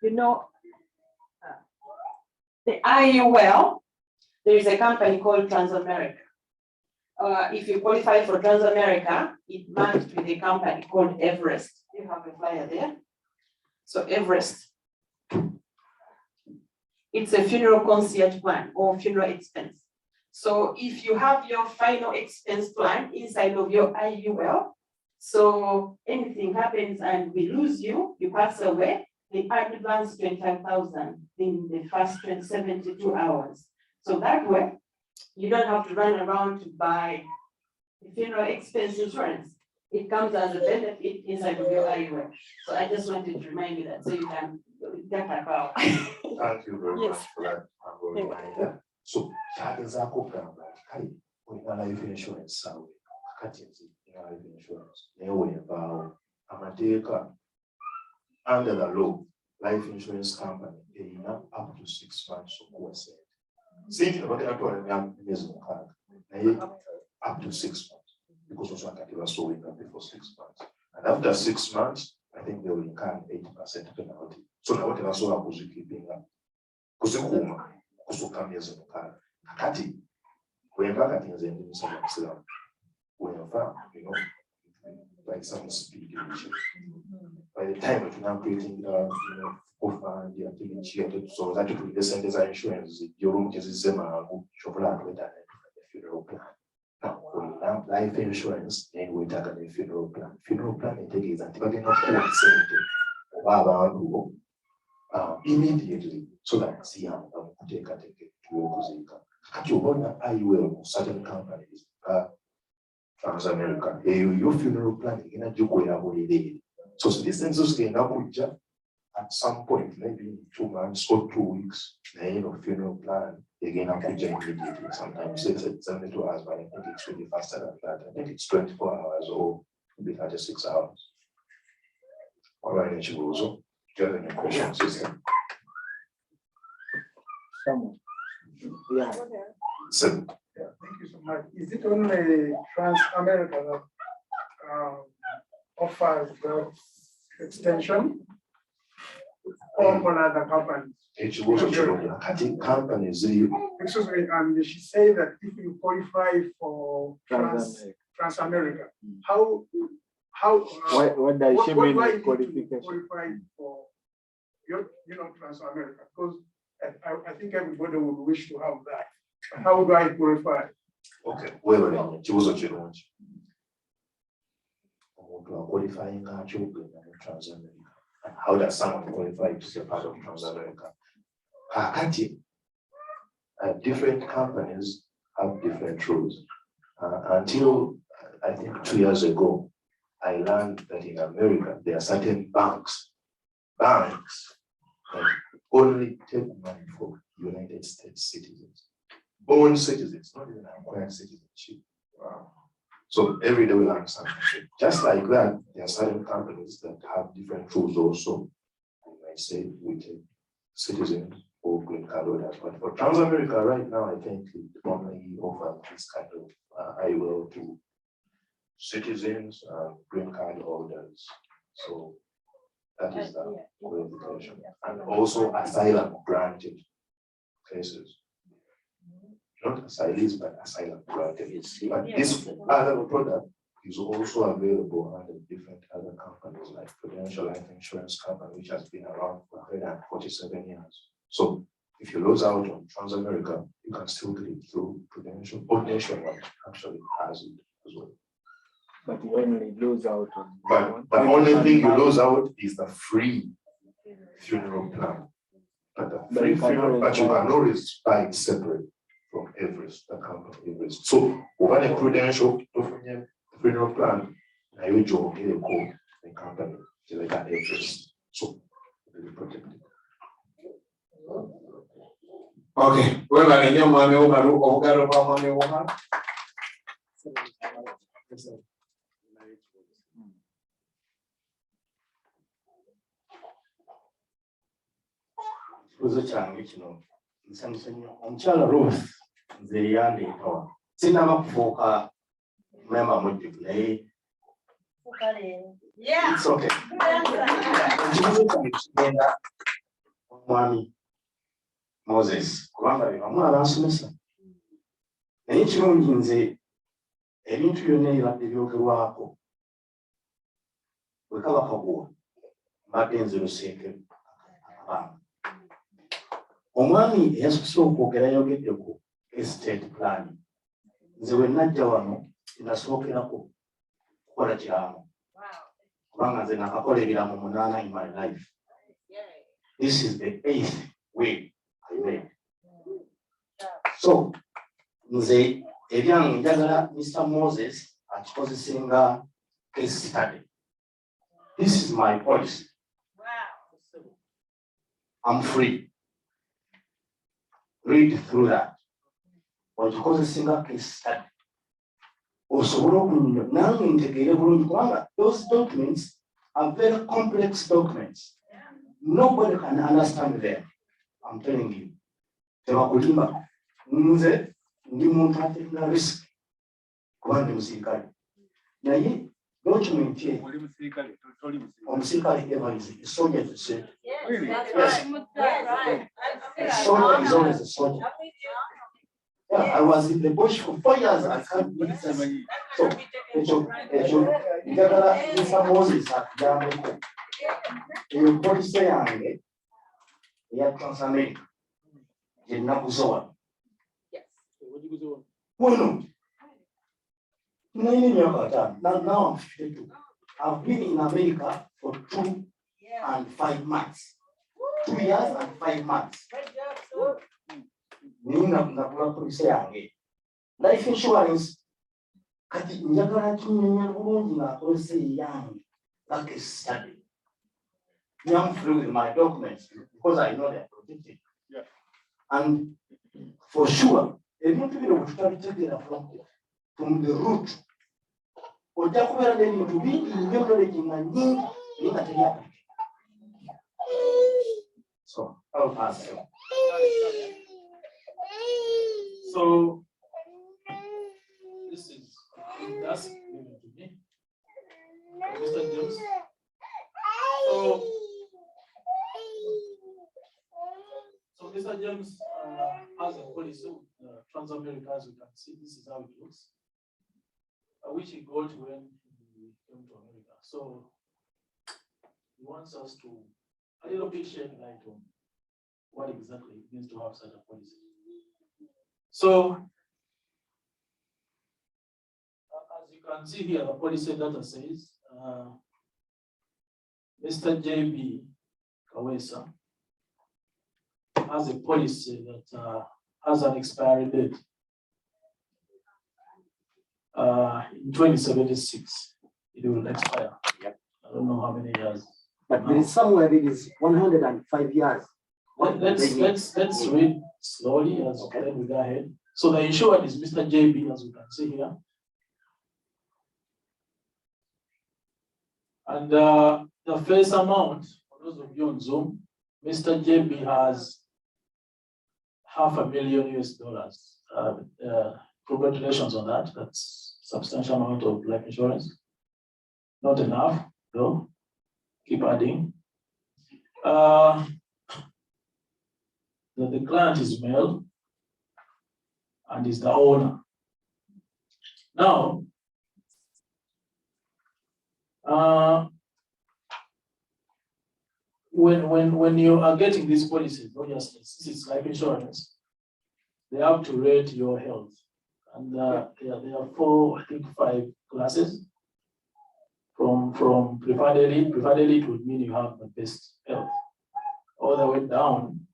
you know, the IUL, there is a company called Transamerica. If you qualify for Transamerica, it merged with a company called Everest. You have a flyer there. So Everest. It's a funeral concierge plan or funeral expense. So if you have your final expense plan inside of your IUL, so anything happens and we lose you, you pass away, they advance 25,000 in the first 72 hours. So that way, you don't have to run around to buy the funeral expense insurance. It comes as a benefit inside of your IUL. So I just wanted to remind you that so you can get that out. Thank you very much for that reminder. So that is our program. We have life insurance. So life insurance. Under the law, life insurance company paying up to 6 months of course. See, up to 6 months, because also I was sewing up before 6 months. And after 6 months, I think they will incur 80% penalty. So now what else was keeping up? Kusukuma, Kusukamias in the car. Akati, when back at things in some Islam, when you know, like some speed. By the time that you're now creating offer the activity, so that you could listen to the insurance, your room is chocolate with that funeral plan. Now, when you have life insurance, then we take a funeral plan. Funeral plan, it takes antibiotic immediately, so that see how take it to your Kuzika. You want I will certain companies, Transamerica, your funeral plan, in a Jukoya holiday. So this census can at some point, maybe in 2 months or 2 weeks, the funeral plan again immediately. Sometimes it's 72 hours, but I think it's really faster than that. I think it's 24 hours or maybe 36 hours. All right, Chibuzo, do you have any questions, sister? Someone. Yeah. So, Thank you so much. Is it only Transamerica that offers the extension? Or other companies? Companies. Excuse me, and she said that if you qualify for Transamerica, what does she mean by qualification? Qualify for Transamerica? Because I think everybody would wish to have that. How do I qualify? Okay, well, qualifying Transamerica. How does someone qualify to be a part of Transamerica? Different companies have different rules. Until I think 2 years ago, I learned that in America, there are certain banks that only take money for United States citizens. Born citizens, not even acquired citizenship. Wow. So every day we learn something. Just like that, there are certain companies that have different rules also. I might say we take citizens or green card holders. But for Transamerica right now, I think it only offers this kind of IUL to citizens and green card holders. So That is the qualification. And also asylum granted cases. Not asylees, but asylum granted. But this other product is also available under different other companies like Prudential Life Insurance Company, which has been around for 147 years. So if you lose out on Transamerica, you can still get it through Prudential, or Nationwide actually has it as well. But you only lose out on. But the only thing you lose out is the free funeral plan. But the free funeral, but you can always buy it separate from Everest, the company Everest. So over the Prudential funeral plan, I will join the code, the company, like an Everest. So really protected. Okay, well, I know mommy over mommy over. Kibuzo kyange kino nsanyusa nnyo omukyala Ruth nze yandeetawa sinaba kufuuka memba mujjuvu naye it's okay. Ekibuzo kyange kigenda omwami Moses kubanga be bamu abansomesa naye kirungi nze ebintu byonna ebibadde byogerwako bwe kaba kaguwa mbadde nziruseeko abaana. Omwami eyasose okwogera yogedde ku estate plan. Nze we najja wano nasookerako kukola kiraamo kubanga nze nakakola ebiraamo 8 in my life. This is the 8th way I made. So nze ebyange njagala Mr. Moses akikozesenga case study. This is my policy. I'm free. Read through that. Because it's single case study. Also, those documents are very complex documents. Nobody can understand them. I'm telling you. Risk. Document here. Soldier to say. Soldier is always a soldier. Yeah, I was in the bush for 4 years. I can't believe it. So, you got Mr. Moses at Jamaica. You put say on it. Yeah, Transamerica. Did not go so. Yes. No. Now I'm 52. I've been in America for 2 and 5 months. 2 years and 5 months. Life insurance, like a study. I'm free with my documents because I know they're protected. Yeah. And for sure, they need to be able to take it from the root. So I'll pass. So this is that's given to me, Mr. James. So Mr. James has a policy Transamerica, as you can see. This is how it looks, which he got when he came to America. So he wants us to a little bit shed light on what exactly it means to have such a policy. So, as you can see here, the policy data says Mr. J.B. Kawesa has a policy that has an expiry date in 2076. It will expire. Yep. I don't know how many years. But there is somewhere it is 105 years. Let's read slowly as then we go ahead. So the insured is Mr. JB, as you can see here. And the face amount, for those of you on Zoom, Mr. JB has $500,000 US. Congratulations on that. That's a substantial amount of life insurance. Not enough, though. Keep adding. The client is male and is the owner. Now, when you are getting these policies, obviously, this is life insurance, they have to rate your health. And there are 4, I think 5 classes. From preferred elite would mean you have the best health, all the way down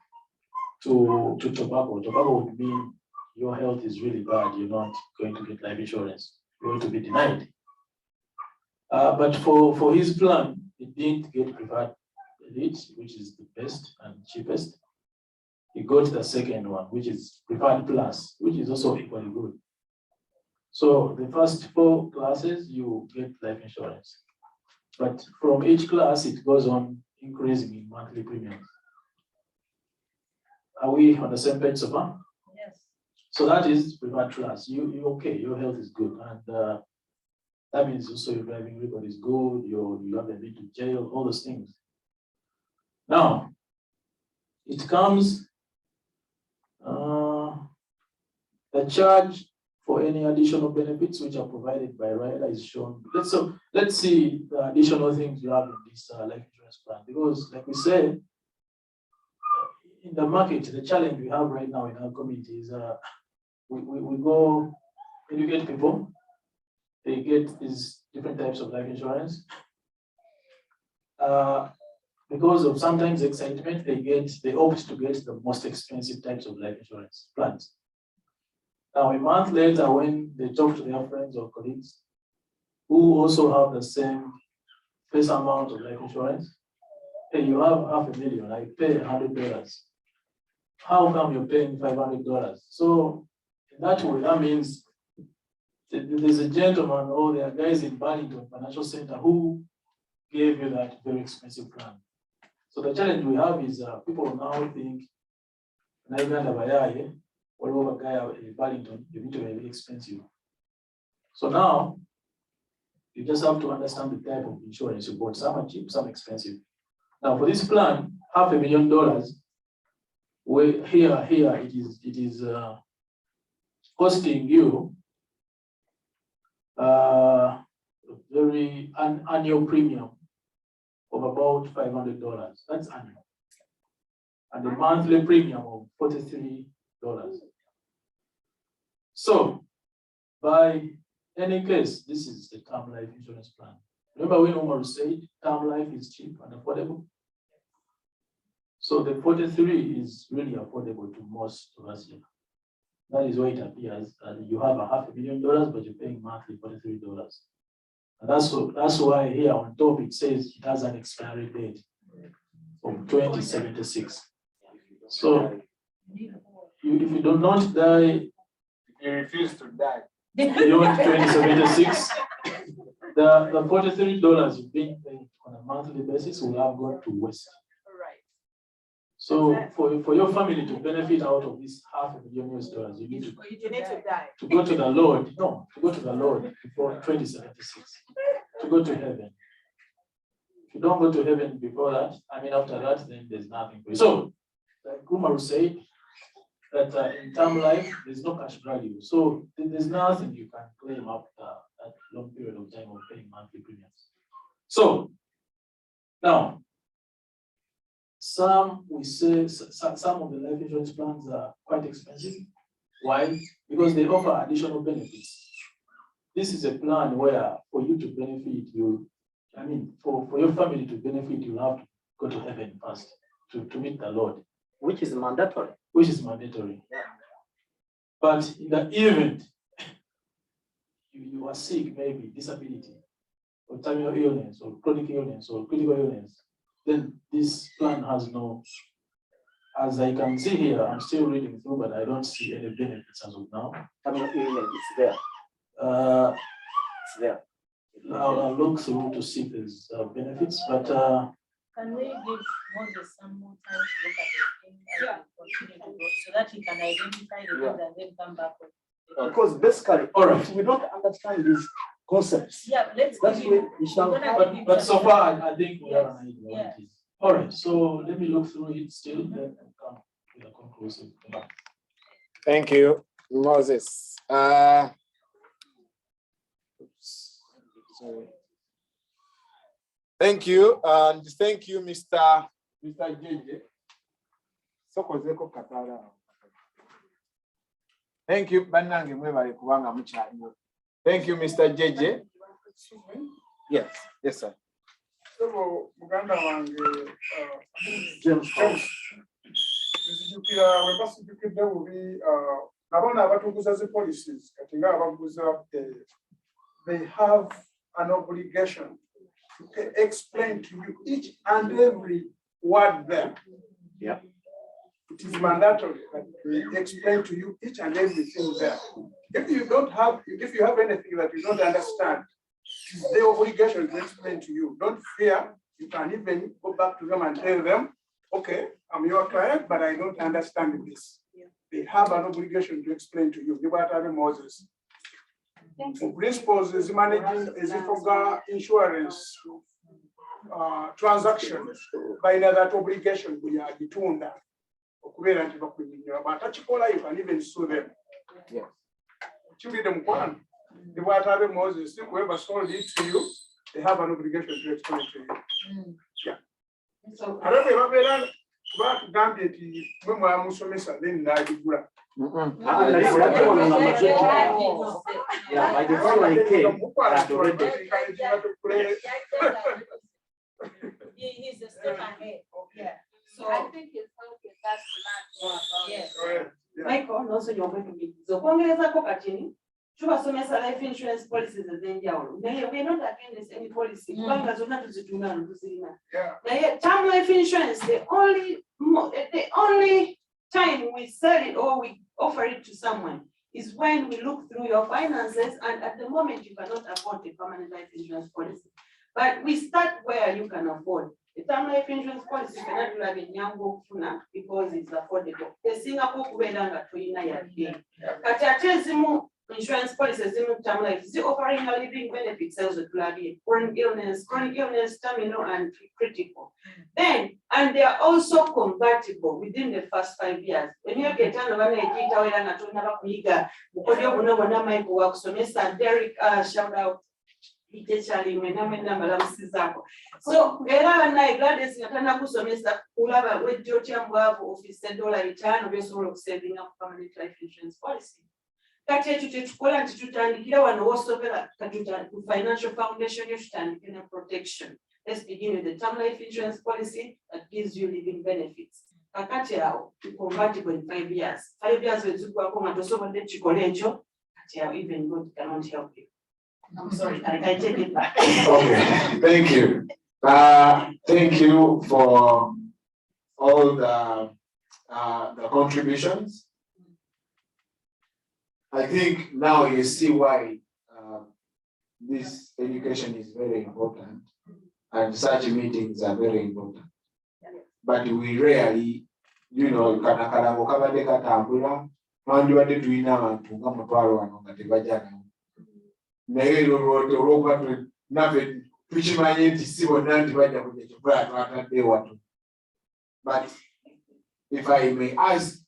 to tobacco. Tobacco would mean your health is really bad, you're not going to get life insurance, you're going to be denied. But for his plan, he didn't get preferred elite, which is the best and cheapest. He got the second one, which is preferred plus, which is also equally good. So the first 4 classes, you get life insurance. But from each class, it goes on increasing in monthly premiums. Are we on the same page so far? Yes. So that is preferred class. You okay, your health is good. And that means also your driving record is good, you haven't been to jail, all those things. Now, it comes, the charge for any additional benefits which are provided by rider is shown. Let's see the additional things you have in this life insurance plan. Because like we said, in the market, the challenge we have right now in our community is we go educate people, they get these different types of life insurance. Because of sometimes excitement, they opt to get the most expensive types of life insurance plans. Now, a month later, when they talk to their friends or colleagues who also have the same face amount of life insurance, hey, you have $500,000, I pay $100. How come you're paying $500? So in that way, that means there's a gentleman or there are guys in Burlington Financial Center who gave you that very expensive plan. So the challenge we have is people now think, whatever guy in Burlington, you need to be expensive. So now, you just have to understand the type of insurance you bought. Some are cheap, some expensive. Now for this plan, $500,000, where here it is costing you very annual premium of about $500. That's annual. And a monthly premium of $43. So, by any case, this is the term life insurance plan. Remember when Omar said term life is cheap and affordable? So the 43 is really affordable to most of us here. That is why it appears that you have $500,000, but you're paying monthly $43. And that's why here on top it says it has an expiry date of 2076. So if you do not die, You refuse to die. beyond 2076, the $43 you've been paying on a monthly basis will have gone to waste. Right. So for your family to benefit out of this $500,000, you need to die. to go to the Lord. No, to go to the Lord before 2076, to go to heaven. If you don't go to heaven before that, after that, then there's nothing for you. So, like Kumaru said, that in term life, there's no cash value. So there's nothing you can claim after that long period of time of paying monthly premiums. So now, some of the life insurance plans are quite expensive. Why? Because they offer additional benefits. This is a plan where for you to benefit, for your family to benefit, you have to go to heaven first to meet the Lord. Which is mandatory. Which is mandatory. Yeah. But in the event you are sick, maybe disability, or terminal illness, or chronic illness, or critical illness, then this plan has no, as I can see here, I'm still reading through, but I don't see any benefits as of now. Terminal illness, it's there. It's there. I'll look through to see if there's benefits, but can we give Moses some more time to look at the thing and continue to go so that he can identify the things and then come back with it? Because basically, all right, if we don't understand these concepts, let's that's where we shall but so far I think we have an idea what it is. All right, so let me look through it still, then come with a conclusive. Thank you, Moses. Sorry. Thank you, and thank you, Mr. JJ. Thank you, Banange Mwebale Kubanga Muchani. Thank you, Mr. JJ. Yes, yes, sir. So, Muganda wange, James. Nzijukira we basijukidde bubi abana abatuguza zi policies kati nga abaguza they have an obligation to explain to you each and every word there. Yeah. It is mandatory that we explain to you each and everything there. If you have anything that you don't understand, it is their obligation to explain to you. Don't fear. You can even go back to them and tell them, okay, I'm your client, but I don't understand this. Yeah. They have an obligation to explain to you. Moses. Principles is managing is for insurance transactions by that obligation we are detunda. But you can even sue them. Yes. The Moses, whoever sold it to you, they have an obligation to explain to you. Yeah. So I don't know about Gambia, when we are Musomesa, then Nadigura. Yeah, by the following came, he's a step ahead. Yeah. So I think it's okay, that's the last one. yes. Michael, also you're going to be. So, Congress Kokachini, Chubasomesa life insurance policies as then Yao. We're not against any policy. Yeah. Term life insurance, the only time we sell it or we offer it to someone is when we look through your finances, and at the moment you cannot afford a permanent life insurance policy. But we start where you can afford. The term life insurance policy cannot have a Nyango Funa because it's affordable. The Singapore Kubelanga Tuina Yaki. Katachezimu insurance policies in term life is offering a living benefit sales with chronic illness, terminal and critical. Then, and they are also convertible within the first 5 years. When you get on Michael works on Derek, shout out. So era na Gladys natanda kusomesa kulaba wejjo kyambwavu office $5 byosobola okusaving up permanent life insurance policy. Kati ekyo tetukola nti tutandikira wano wosopera katuta financial foundation yotutandikira protection. Let's begin with the term life insurance policy that gives you living benefits. Kakati awo convertible in 5 years. 5 years wezugwako nga tosobodde kikola ekyo kati awo even God cannot help you. I'm sorry, I take it back. Okay, thank you. Thank you for all the contributions. I think now you see why this education is very important and such meetings are very important. But we rarely, kanakalango kabadde katambula, twandibadde tulina abantu nga mutwalo wano nga tebajja naye olwokuba naffe tukimanye nti si bonna nti bajja kujja kyokkola twatadde watu. But if I may ask,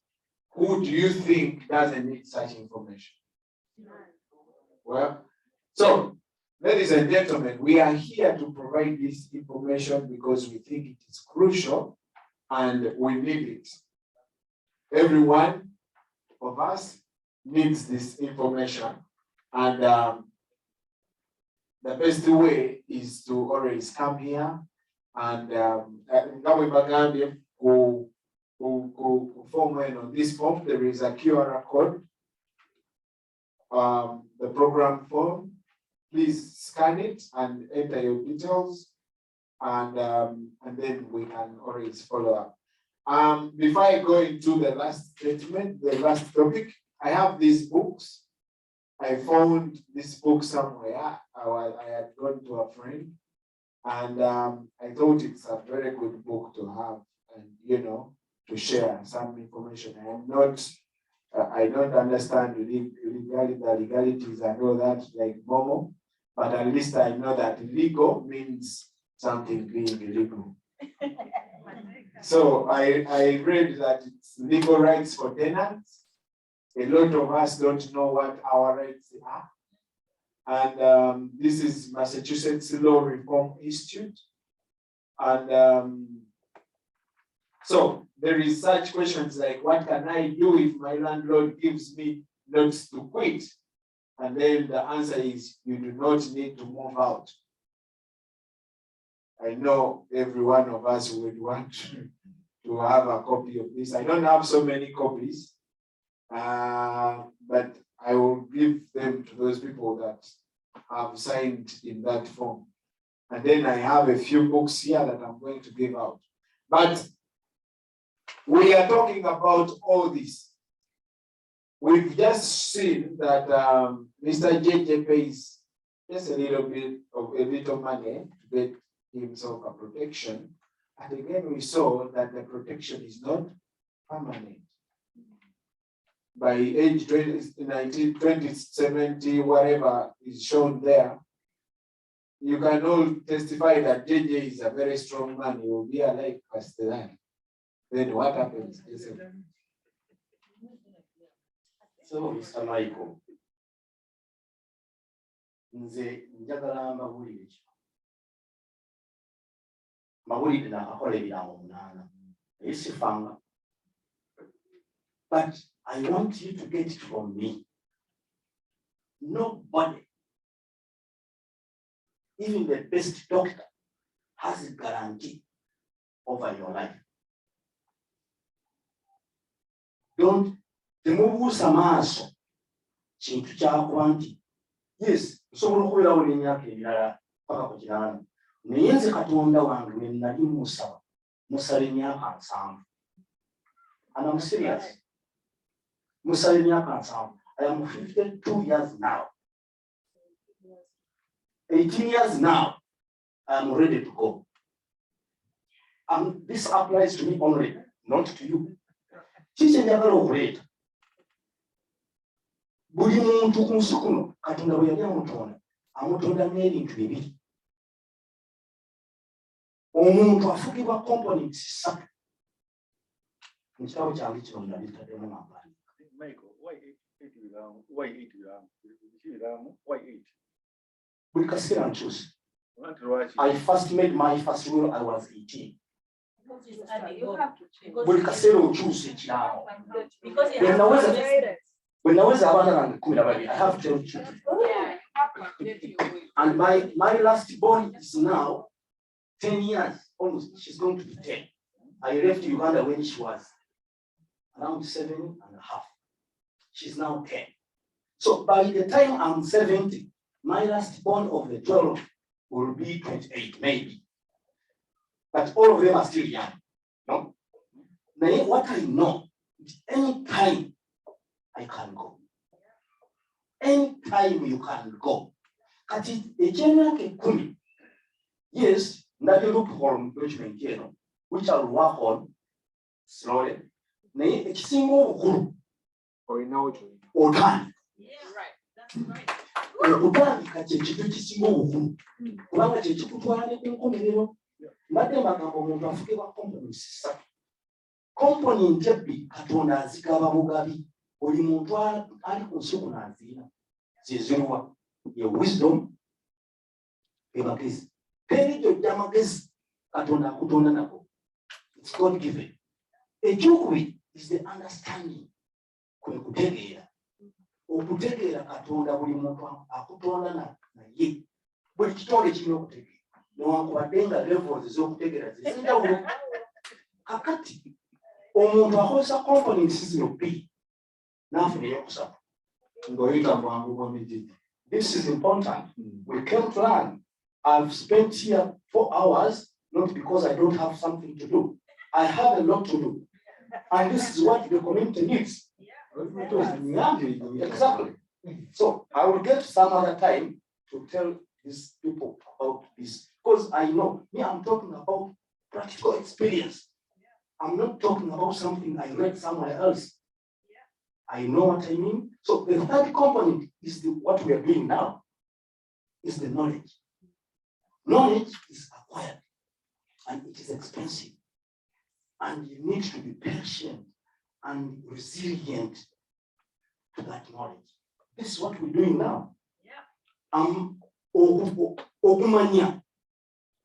who do you think doesn't need such information? Well, so ladies and gentlemen, we are here to provide this information because we think it is crucial and we need it. Every one of us needs this information, and the best way is to always come here and who form on this form. There is a QR code. The program form. Please scan it and enter your details, and then we can always follow up. Before I go into the last statement, the last topic, I have these books. I found this book somewhere. I had gone to a friend, and I thought it's a very good book to have, and to share some information. I don't understand the legalities and all that like Momo, but at least I know that legal means something being illegal. So I read that it's legal rights for tenants. A lot of us don't know what our rights are. And this is Massachusetts Law Reform Institute. And so there is such questions like, what can I do if my landlord gives me notice to quit? And then the answer is, you do not need to move out. I know every one of us would want to have a copy of this. I don't have so many copies, but I will give them to those people that have signed in that form. And then I have a few books here that I'm going to give out. But we are talking about all this. We've just seen that Mr. JJ pays just a little money to get himself a protection. And again, we saw that the protection is not permanent. By age 2070, whatever is shown there, you can all testify that JJ is a very strong man. He will be alive past the land. Then what happens? So, Mr. Michael, nze njagala mbabulire kino. Mbabulire nakakola ebirango 8 naye sifanga. But I want you to get it from me. Nobody, even the best doctor, has a guarantee over your life. Don't temubuusa maaso kintu kyakuba nti yes nsobola okubeerawo n'emyaka emirala paka ku 8 naye nze Katonda wange we nali musaba emyaka 7. And I'm serious. Musaba emyaka 7. I am 52 years now. 18 years now, I am ready to go. And this applies to me only, not to you. Kiki njagala okuleeta? Buli muntu ku nsi kuno Katonda bwe yali amutonda n'ebintu bibiri. Omuntu afugibwa components 3. Mu kitabo kyange kino nabitaddemu amaanyi. Michael, why 8? Buli kaseera nkyuse. I first made my first will, I was 18. Buli kaseera okyusa ekiraamo. When I was around 12, I have 12 children. And my last born is now 10 years, almost. She's going to be 10. I left Uganda when she was around 7.5. She's now 10. So by the time I'm 70, my last born of the 12 will be 28, maybe. But all of them are still young. No? Now, what I know, any time I can go. Anytime you can go. At a general kumi. Yes, that you look for document, which I'll work on slowly. Nay, a single group Or in our or time. Yeah, right. That's right. Utani kachechitu kisingo uku. Kulanga chechitu tuwane kunkomelero. Mbate magambo omuntu afukibwa components 3. Component ebbi Katonda azigaba bugabi. Buli muntu ali ku nsi kuno aziina. Ziziruwa. Ye wisdom. Emagezi. Teri gy'amagezi Katonda akutonda nako. It's God given. Ekyokubiri is the understanding. Kwe kutegeera. Okutegeera Katonda buli muntu akutonda naye. Buli kitonde kirina okutegeera. Newankubadde nga levels ez'okutegeera zisinjawulo. Kakati omuntu akozesa components zino bbiri n'afuna eyokusatu ng'oyita bwangu bw'omijiji. This is important. We came to learn. I've spent here 4 hours, not because I don't have something to do. I have a lot to do. And this is what the community needs. Exactly. So I will get some other time to tell these people about this. Because I know, I'm talking about practical experience. I'm not talking about something I read somewhere else. I know what I mean. So the third component is what we are doing now, is the knowledge. Knowledge is acquired and it is expensive. And you need to be patient and resilient to that knowledge. This is what we're doing now. Okumanya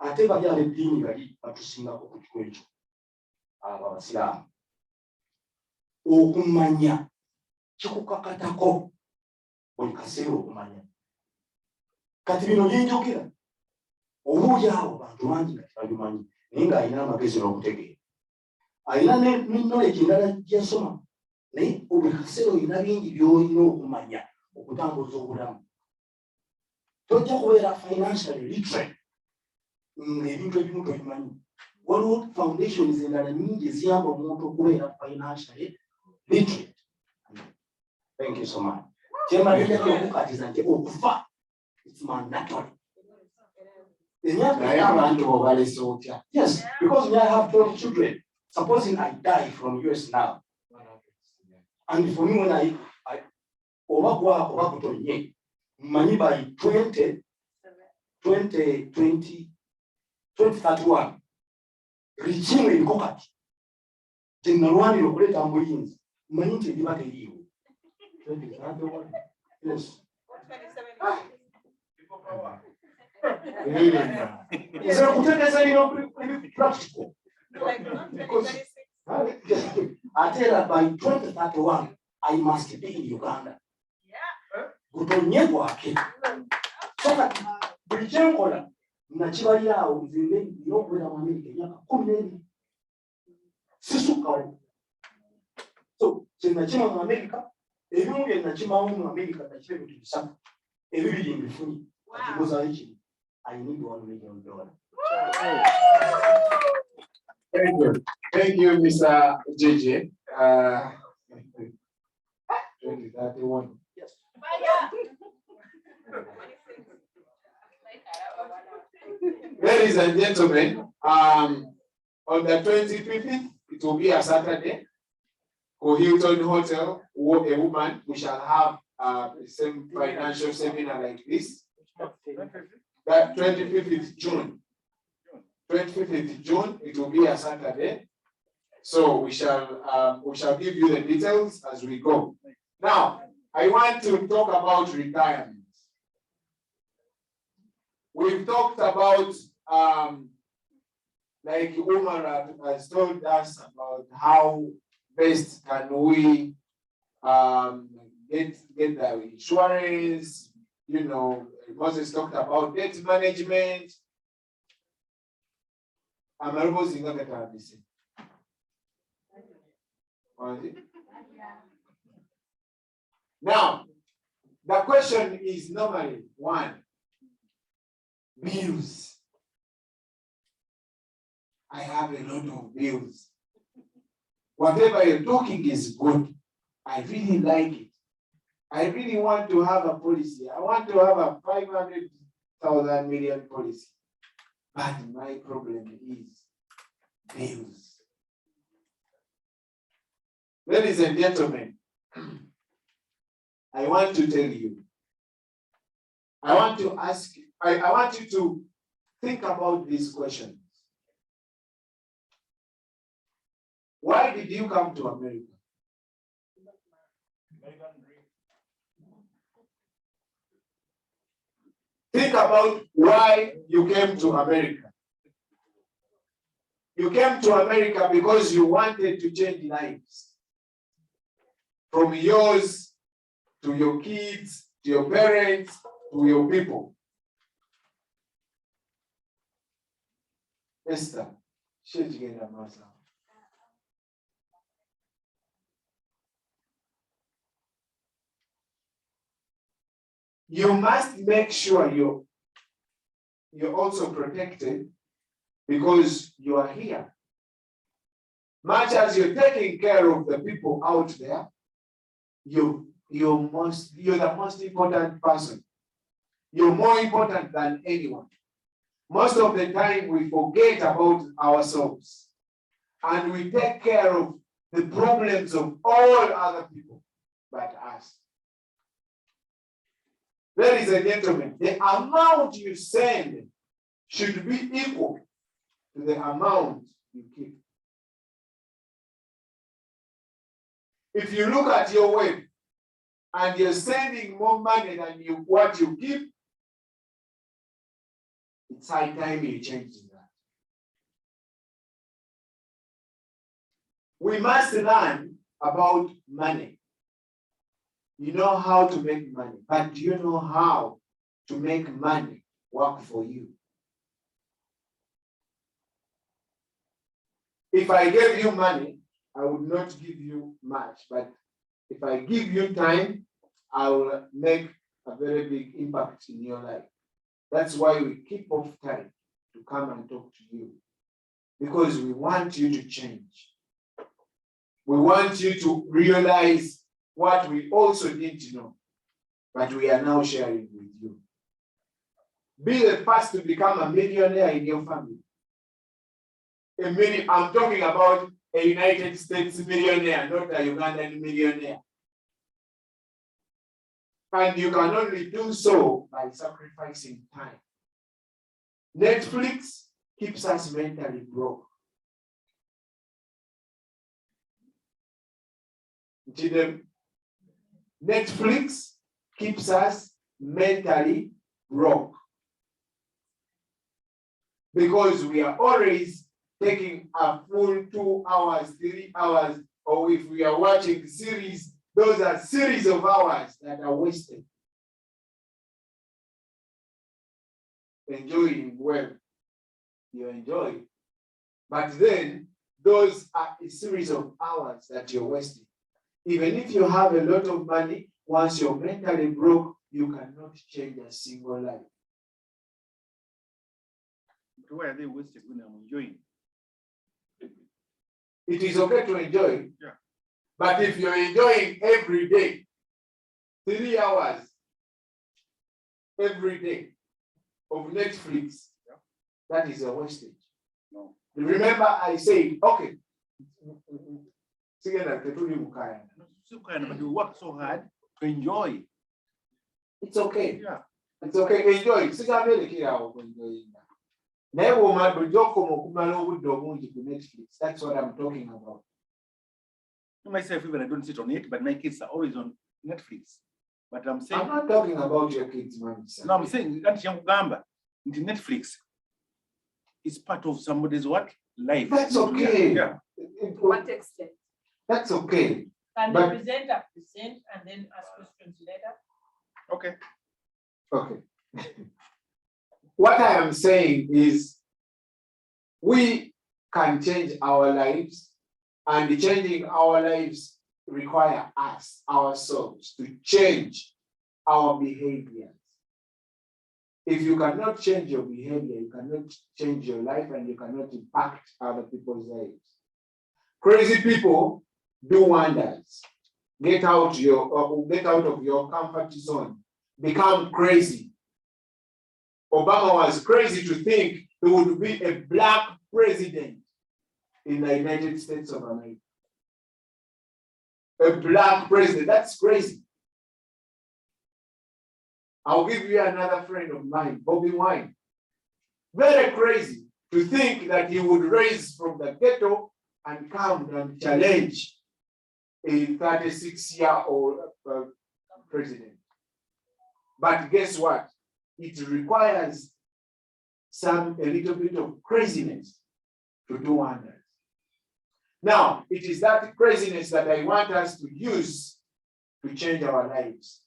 ate bali ab'eddiini bali batusingako ku kiko ekyo abo abasiraamu. Okumanya kikukakatako buli kaseera okumanya. Kati bino byenjogera obuuyi awo bantu bangi nga tebabimanyi naye ng'alina amagezi n'okutegeera. Alina ne knowledge endala gy'asoma naye buli kaseera olina bingi by'olina okumanya okutambuza obulamu. Tojja kubeera financially literate ng'ebintu ebimu tobimanyi. Waliwo foundations endala nnyingi eziyamba omuntu okubeera financially literate. Thank you so much. Kyemaliza okukatiza nti okufa it's mandatory. Yes, because I have 12 children. Supposing I die from US now, and for me when I money by 2031, reaching in Kokati, General one in Operate Ambulance, money to give at you. Yes. Is practical? Because I tell her by 2031, I must be in Uganda. So that Britannia, Nachivalia, the Yoga America, Kumeni, Sisuka. So, Nachima America, everyone in Nachima America, that's very good. Some everything before because I need $1 million. Thank you. Thank you, Mr. JJ. 2031. Yes. Ladies and gentlemen, on the 25th, it will be a Saturday. For Hilton Hotel, a woman, we shall have the same financial seminar like this. That 25th June. 25th June, it will be a Saturday. So we shall give you the details as we go. Now, I want to talk about retirement. We've talked about, like Umar has told us about how best can we get the insurance, you know, Moses talked about debt management. Now, the question is normally one, bills. I have a lot of bills. Whatever you're talking is good. I really like it. I really want to have a policy. I want to have a 500,000 million policy. But my problem is bills. Ladies and gentlemen, I want to tell you, I want to ask, I want you to think about this question. Why did you come to America? Think about why you came to America. You came to America because you wanted to change lives. From yours to your kids, to your parents, to your people. Esther, you must make sure you're also protected because you are here. Much as you're taking care of the people out there, you're the most important person. You're more important than anyone. Most of the time we forget about ourselves and we take care of the problems of all other people but us. Ladies and gentlemen, the amount you send should be equal to the amount you keep. If you look at your web and you're sending more money than what you give, it's high time you change that. We must learn about money. You know how to make money, but do you know how to make money work for you? If I gave you money, I would not give you much, but if I give you time, I will make a very big impact in your life. That's why we keep off time to come and talk to you, because we want you to change. We want you to realize what we also need to know, but we are now sharing with you. Be the first to become a millionaire in your family. I'm talking about a United States millionaire, not a Ugandan millionaire. And you can only do so by sacrificing time. Netflix keeps us mentally broke. Netflix keeps us mentally broke because we are always taking a full 2 hours, 3 hours, or if we are watching series, those are series of hours that are wasted. Enjoying well, you enjoy, but then those are a series of hours that you're wasting. Even if you have a lot of money, once you're mentally broke, you cannot change a single life. But why are they wasted when I'm enjoying? It is okay to enjoy, Yeah. But if you're enjoying every day, 3 hours every day of Netflix, yeah, that is a wastage. No. Remember, I said, okay. But you work so hard to enjoy. It's okay. Yeah. It's okay. Enjoy. That's what I'm talking about. Myself, even I don't sit on it, but my kids are always on Netflix. But I'm saying, I'm not talking about your kids, man. No, I'm saying that young Gamba into Netflix is part of somebody's what? Life. That's okay. Yeah. To what extent? That's okay. Can the presenter present and then ask questions later? Okay. Okay. What I am saying is we can change our lives, and changing our lives require us, ourselves, to change our behaviors. If you cannot change your behavior, you cannot change your life, and you cannot impact other people's lives. Crazy people do wonders. Get out of your comfort zone. Become crazy. Obama was crazy to think there would be a black president in the United States of America. A black president, that's crazy. I'll give you another friend of mine, Bobby Wine. Very crazy to think that he would rise from the ghetto and come and challenge a 36-year-old president. But guess what? It requires a little bit of craziness to do wonders. Now, it is that craziness that I want us to use to change our lives.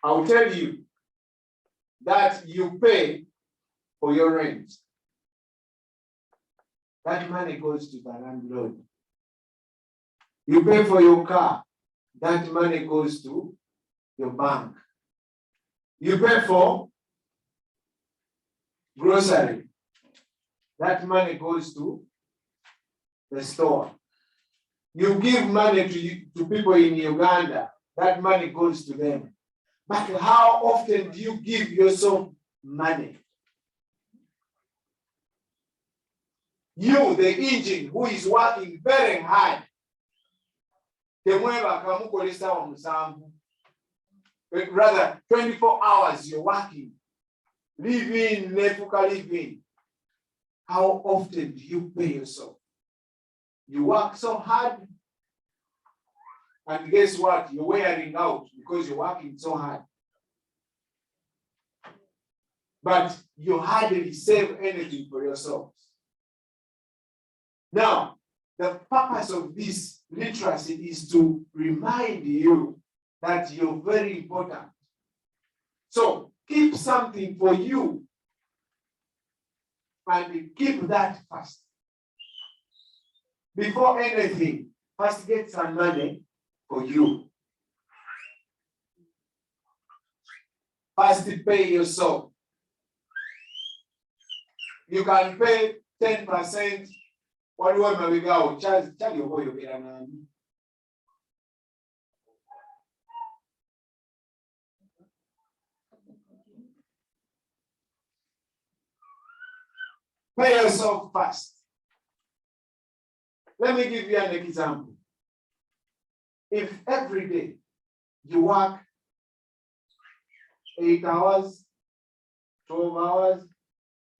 I'll tell you that you pay for your rent. That money goes to the landlord. You pay for your car. That money goes to your bank. You pay for grocery. That money goes to the store. You give money to people in Uganda. That money goes to them. But how often do you give yourself money? You, the engine, who is working very hard. Rather, 24 hours you're working. Living. How often do you pay yourself? You work so hard, And guess what? You're wearing out because you're working so hard. But you hardly save anything for yourselves. Now, the purpose of this literacy is to remind you that you're very important. So keep something for you and keep that first. Before anything, first get some money for you. First pay yourself. You can pay 10%. What do you want to go? Tell your boy you get an pay yourself first. Let me give you an example. If every day you work 8 hours, 12 hours,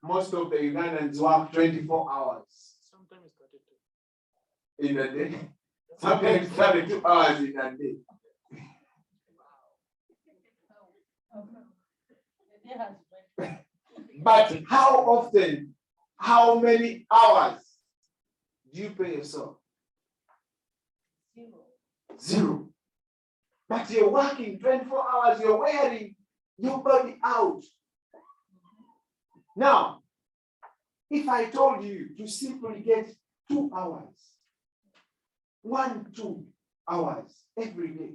most of the Ugandans work 24 hours. Sometimes 32. In a day. Sometimes 32 hours in a day. But how often, how many hours do you pay yourself? Zero. But you're working 24 hours, you're wearing your body out. Now, if I told you to simply get 2 hours, 2 hours every day,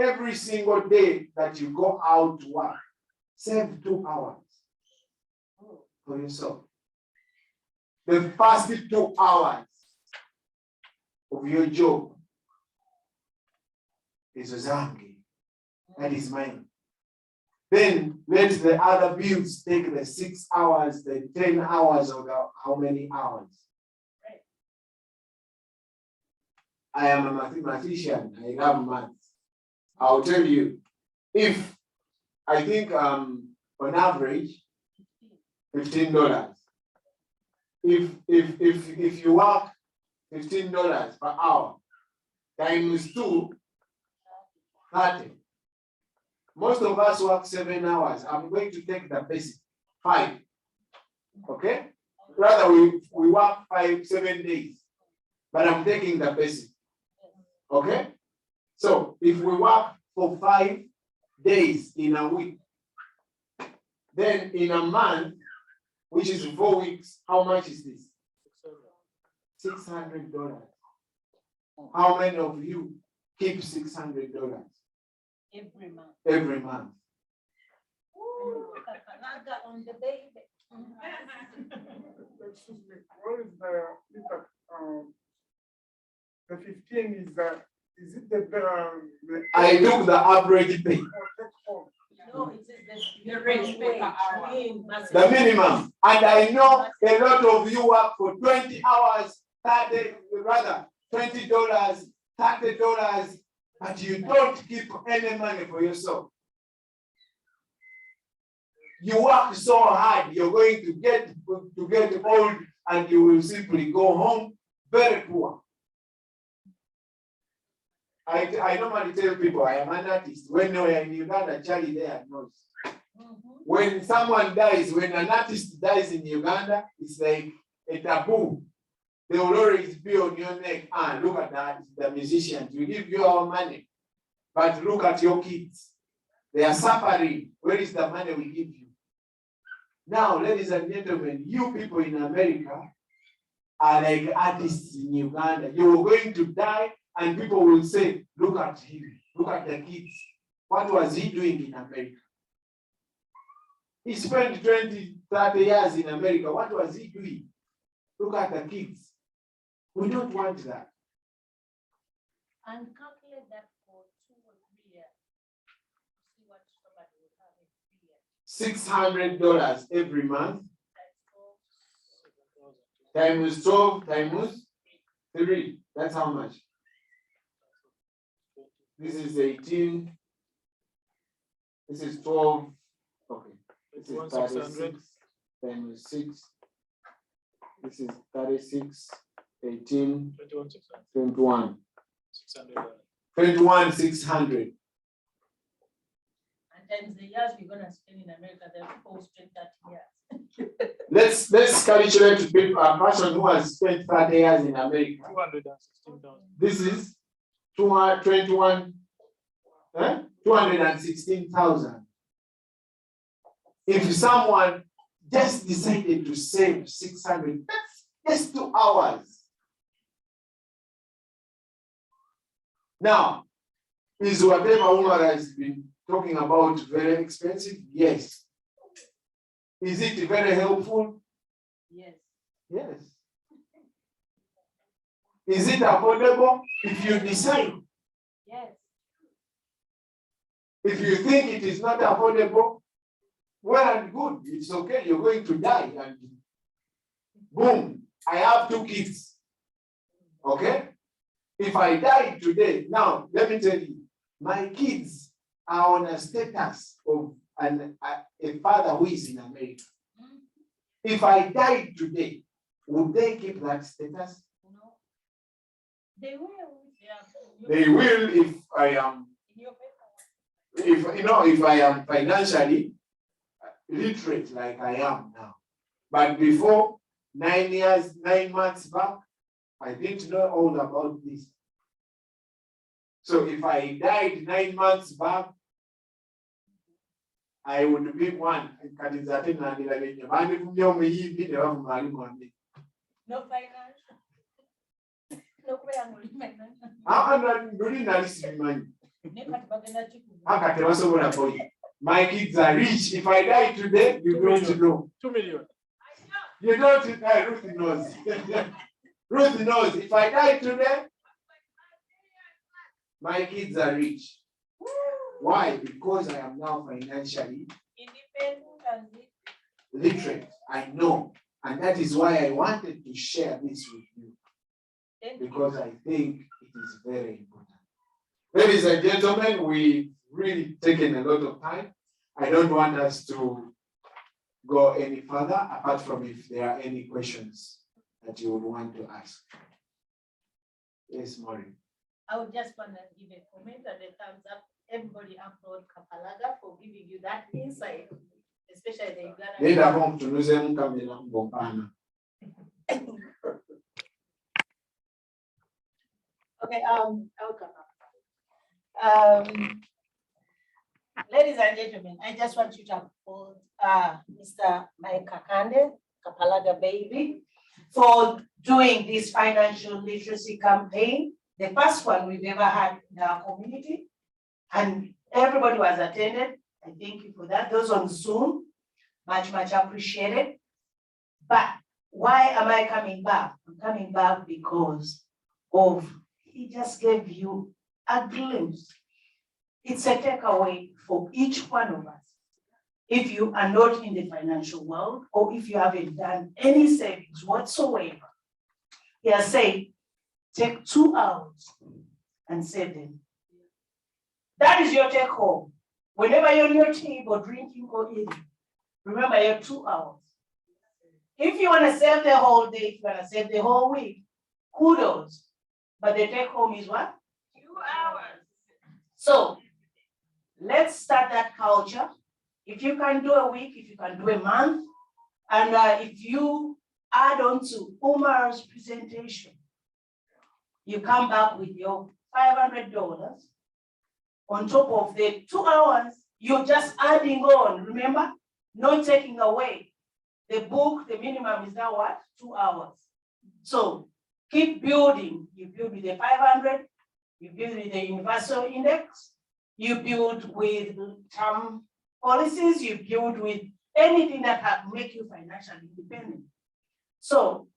every single day that you go out to work, save 2 hours for yourself. The first 2 hours of your job is Zangi. That is mine. Then let the other bills take the 6 hours, the 10 hours, or how many hours. I am a mathematician. I love math. I'll tell you, if I think on average, $15. If you work $15 per hour times 2, 30. Most of us work 7 hours. I'm going to take the basic 5. Okay? Rather, we work 7 days. But I'm taking the basic. Okay? So if we work for 5 days in a week, then in a month, which is 4 weeks, how much is this? $600. How many of you keep $600? Every month. Every month. Ooh, on the baby. Excuse me, what is the 15 is it the I took the average pay. No, it is the range per hour. The minimum. And I know a lot of you work for 20 hours, $20, $30, but you don't keep any money for yourself. You work so hard, you're going to get old, and you will simply go home very poor. I normally tell people I am an artist. When we are in Uganda, Charlie there knows. When someone dies, when an artist dies in Uganda, it's like a taboo. They will always be on your neck. Look at that, the musicians. We give you our money, but look at your kids. They are suffering. Where is the money we give you? Now, ladies and gentlemen, you people in America are like artists in Uganda. You're going to die, and people will say, look at him, look at the kids. What was he doing in America? He spent 20, 30 years in America. What was he doing? Look at the kids. We don't want that. And calculate that for 2 or 3 years. See what somebody will have in 3 years. $600 every month. Times 12 times 3. That's how much? This is 18. This is 12. Okay. This is 36 times 6. This is 36, 18, 21. 21,600. And times the years we're gonna spend in America, they're supposed to spend 30 years. Let's calculate people, a person who has spent 30 years in America. 216,000. This is 216,000. If someone just decided to save 600, that's just 2 hours. Now, is whatever Umar has been talking about very expensive? Yes. Is it very helpful? Yes. Yes. Is it affordable? If you decide. Yes. If you think it is not affordable, well and good, it's okay, you're going to die, and boom, I have 2 kids. Okay? If I die today, now let me tell you, my kids are on a status of a father who is in America. If I died today, would they keep that status? No. They will. They will if I am, if I am financially literate like I am now. But before 9 months back, I didn't know all about this. So if I died 9 months back, I would be one. No finance. No My kids are rich. If I die today, you don't know. 2 million. You don't know. Ruth knows. Ruth knows. If I die today, my kids are rich. Why? Because I am now financially independent and literate. I know. And that is why I wanted to share this with you. Because I think it is very important. Ladies and gentlemen, we've really taken a lot of time. I don't want us to go any further, apart from if there are any questions that you would want to ask. Yes, Maureen. I would just want to give a comment and a thumbs up. Everybody applaud Kapalaga for giving you that insight, especially the Uganda. Okay, I'll come up. Ladies and gentlemen, I just want you to applaud Mr. Mike Kakande, Kapalaga baby, for doing this financial literacy campaign, the first one we've ever had in our community. And everybody was attended. I thank you for that. Those on Zoom, much appreciated. But why am I coming back? I'm coming back because he just gave you a glimpse. It's a takeaway for each one of us. If you are not in the financial world, or if you haven't done any savings whatsoever, he has said, take 2 hours and save them. That is your take home. Whenever you're on your table drinking or eating, remember your 2 hours. If you want to save the whole day, if you want to save the whole week, kudos. But the take home is what? 2 hours. So let's start that culture. If you can do a week, if you can do a month, and if you add on to Umar's presentation, you come back with your $500 on top of the 2 hours, you're just adding on, remember? Not taking away. The book, the minimum is now what? 2 hours. So keep building. You build with the 500, you build with the universal index, you build with term policies, you build with anything that can make you financially independent. So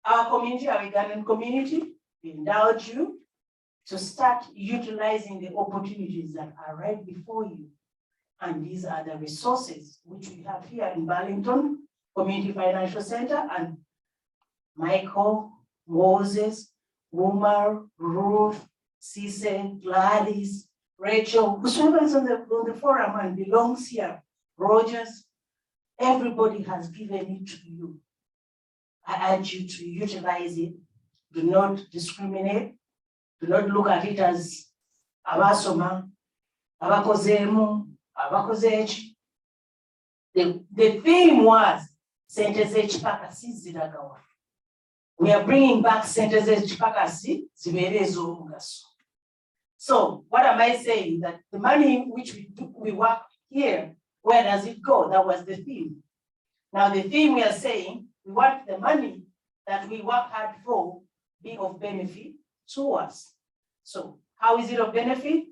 our community, our Ugandan community, we indulge you to start utilizing the opportunities that are right before you. And these are the resources which we have here in Burlington Community Financial Center, and Michael, Moses, Umar, Ruth, Cisse, Gladys, Rachel, whoever is on the forum and belongs here, Rogers, everybody has given it to you. I urge you to utilize it. Do not discriminate. Do not look at it as abasoma, abakozemu, abakozechi. The theme was Senteze Chipakasi Zidagawa. We are bringing back Senteze Chipakasi Zimerezo Mugaso. So what am I saying? That the money which we work here, where does it go? That was the theme. Now the theme we are saying, we want the money that we work hard for be of benefit to us. So how is it of benefit?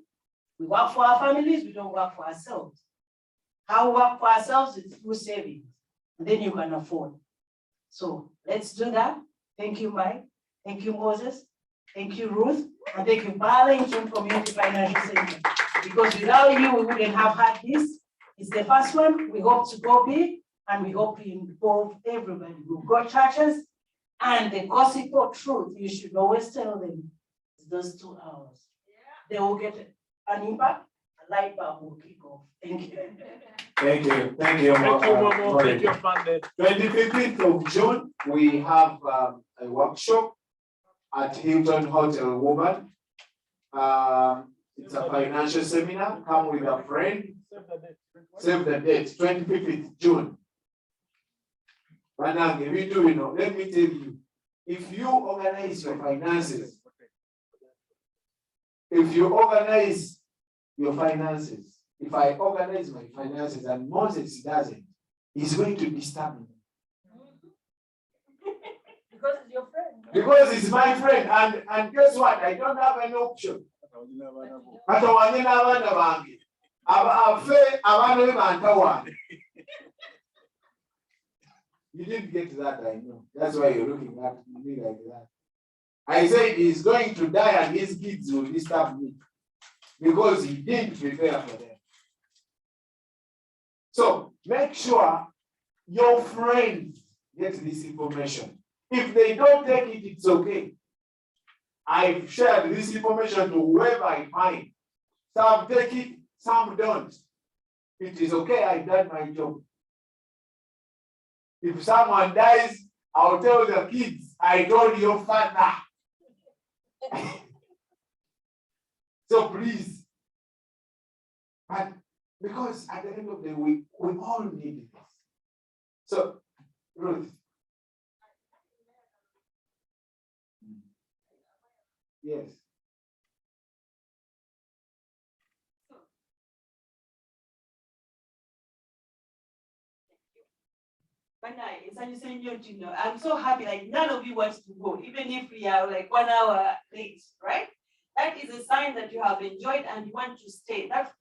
We work for our families, we don't work for ourselves. How we work for ourselves is through savings, and then you can afford. So let's do that. Thank you, Mike. Thank you, Moses. Thank you, Ruth. And thank you, Burlington Community Financial Center. Because without you, we wouldn't have had this. It's the first one. We hope to go big, and we hope to involve everybody. We've got churches, and the gospel truth, you should always tell them, it's those 2 hours. They will get an impact, a light bulb will kick off. Thank you. Thank you. Thank you, Momo. Thank you, Fande. 25th of June, we have a workshop at Hilton Hotel Woburn. It's a financial seminar. Come with a friend. Save the date, 25th June. But if you do, let me tell you, if you organize your finances, if I organize my finances and Moses doesn't, he's going to disturb me. Because it's your friend. Because it's my friend, and guess what? I don't have an option. You didn't get that, I know. That's why you're looking at me like that. I said he's going to die and his kids will disturb me because he didn't prepare for them. So make sure your friends get this information. If they don't take it, it's okay. I've shared this information to whoever I find. Some take it, some don't. It is okay, I've done my job. If someone dies, I'll tell the kids, I told your father. So please. But because at the end of the week, we all need this. So, Ruth. Yes. I'm so happy, like none of you wants to go, even if we are like 1 hour late, right? That is a sign that you have enjoyed and you want to stay. That's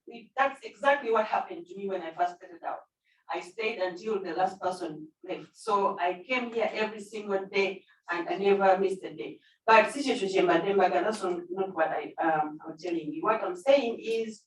exactly what happened to me when I first started out. I stayed until the last person left. So I came here every single day and I never missed a day. But that's not what I'm telling you. What I'm saying is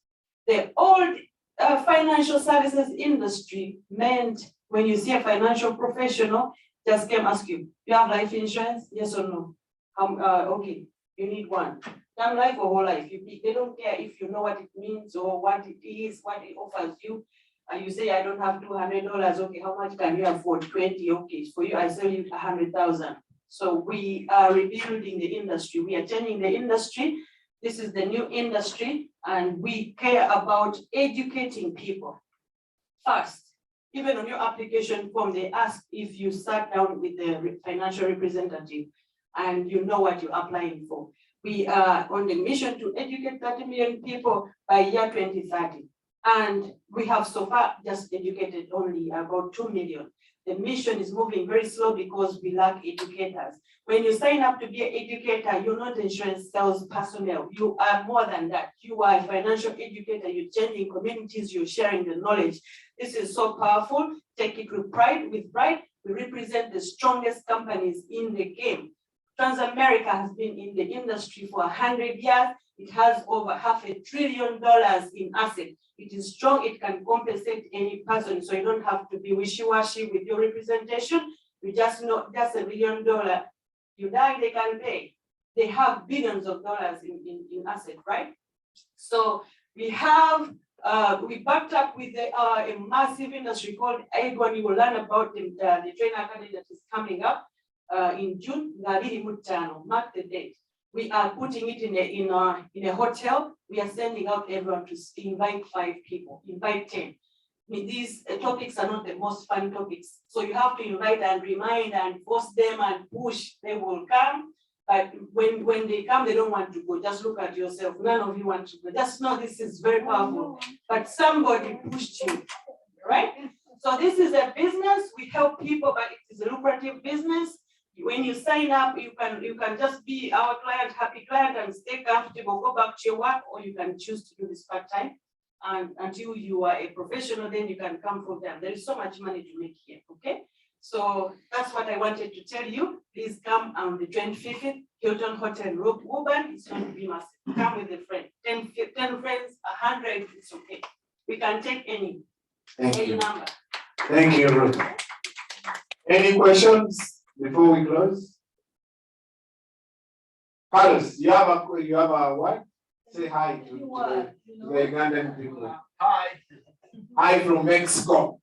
the old financial services industry meant when you see a financial professional, just came ask you, you have life insurance? Yes or no? Okay, you need one. Term life or whole life. They don't care if you know what it means or what it is, what it offers you. And you say, I don't have $200. Okay, how much can you afford? 20. Okay, for you, I sell you 100,000. So we are rebuilding the industry. We are changing the industry. This is the new industry, and we care about educating people. First, even on your application form, they ask if you sat down with the financial representative and you know what you're applying for. We are on the mission to educate 30 million people by year 2030. And we have so far just educated only about 2 million. The mission is moving very slow because we lack educators. When you sign up to be an educator, you're not insurance sales personnel. You are more than that. You are a financial educator. You're changing communities. You're sharing the knowledge. This is so powerful. Take it with pride. With pride, we represent the strongest companies in the game. Transamerica has been in the industry for 100 years. It has over $500 billion in assets. It is strong, it can compensate any person. So you don't have to be wishy-washy with your representation. You just know that's $1 billion. You die, they can pay. They have billions of dollars in assets, right? So we have, we backed up with a massive industry called Aidwan. You will learn about the trainer academy that is coming up in June. Mark the date. we are putting it in a hotel. We are sending out everyone to invite 5 people, invite 10. I mean, these topics are not the most fun topics. So you have to invite and remind and force them and push. They will come. But when they come, they don't want to go. Just look at yourself. None of you want to go. Just know this is very powerful. But somebody pushed you, right? So this is a business. We help people, but it is a lucrative business. When you sign up, you can just be our client, happy client, and stay comfortable, go back to your work, or you can choose to do this part-time. And until you are a professional, then you can come full time. There is so much money to make here, okay? So that's what I wanted to tell you. Please come on the 25th, Hilton Hotel, Woburn. It's going to be massive. Come with a friend. 10 friends, 100, it's okay. We can take any number. Thank you, Ruth. Any questions before we close? Carlos, you have a what? Say hi to the Ugandan people. Hi. Hi from Mexico.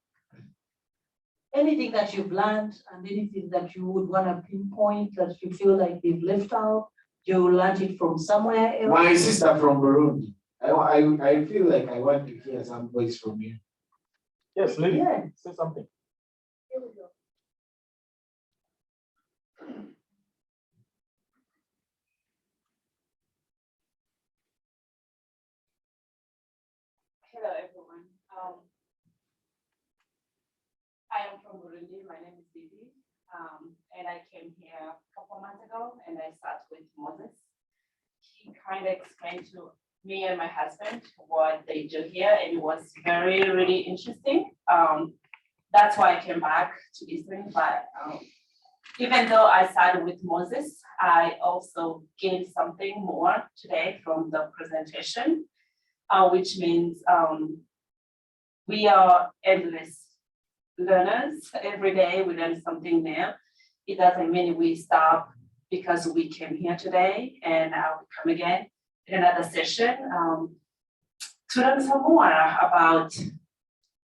Anything that you've learned and anything that you would want to pinpoint that you feel like they've left out, you learned it from somewhere else? My sister from Burundi. I feel like I want to hear some voice from you. Yes, Lily, Yeah. say something. Here we go. Hello, everyone. I am from Burundi. My name is Didi. And I came here a couple months ago and I sat with Moses. He kind of explained to me and my husband what they do here, and it was really interesting. That's why I came back to listen. But even though I sat with Moses, I also gained something more today from the presentation, which means we are endless learners. Every day we learn something new. It doesn't mean we stop because we came here today, and I'll come again in another session to learn some more about.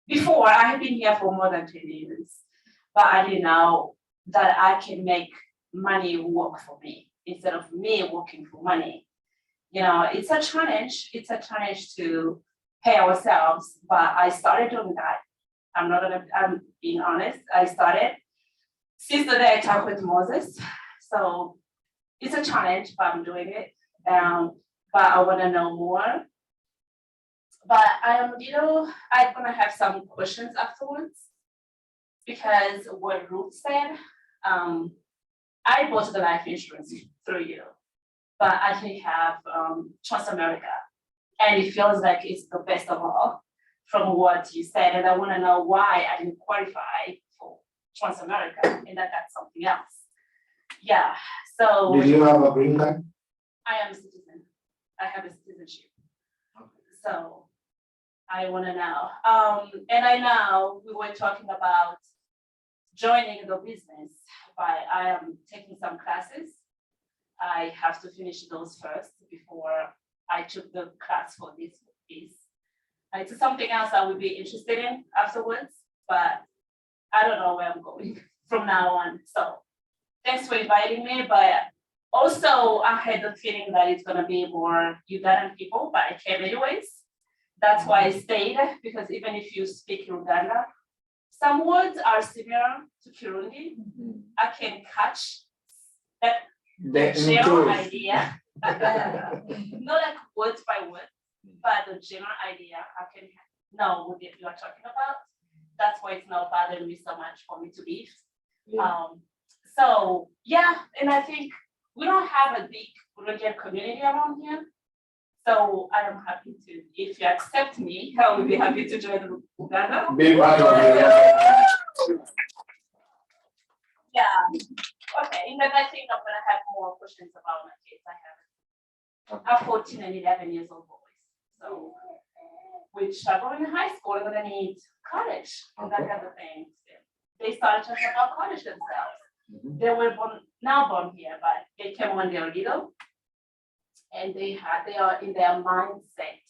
Before, I have been here for more than 10 years, but I didn't know that I can make money work for me instead of me working for money. You know, it's a challenge. It's a challenge to pay ourselves, but I started doing that. I'm being honest. I started since the day I talked with Moses. So it's a challenge, but I'm doing it. But I want to know more. But I'm gonna have some questions afterwards, because what Ruth said, I bought the life insurance through you, but I didn't have Transamerica, and it feels like it's the best of all from what you said, and I want to know why I didn't qualify for Transamerica, and I got something else. Yeah. So. Did you have a green card? I am a citizen. I have a citizenship. So I want to know. And I know we were talking about joining the business, but I am taking some classes. I have to finish those first before I took the class for this piece. It's something else I would be interested in afterwards, but I don't know where I'm going from now on. So thanks for inviting me, but also I had the feeling that it's gonna be more Ugandan people, but I came anyways. That's why I stayed, because even if you speak Uganda, some words are similar to Kirundi. I can catch that the general idea, not like word by word, but the general idea I can know what you are talking about. That's why it's not bothering me so much for me to leave. So yeah, and I think we don't have a big Burundian community around here. So I am happy to, if you accept me, I will be happy to join Uganda. Be part of it. Yeah. Okay, and then I think I'm gonna have more questions about my kids. I have 14 and 11 years old boys. So which are going to high school, are gonna need college and that kind of thing. They started talking about college themselves. They were born here, but they came when they were little. And they are in their mindset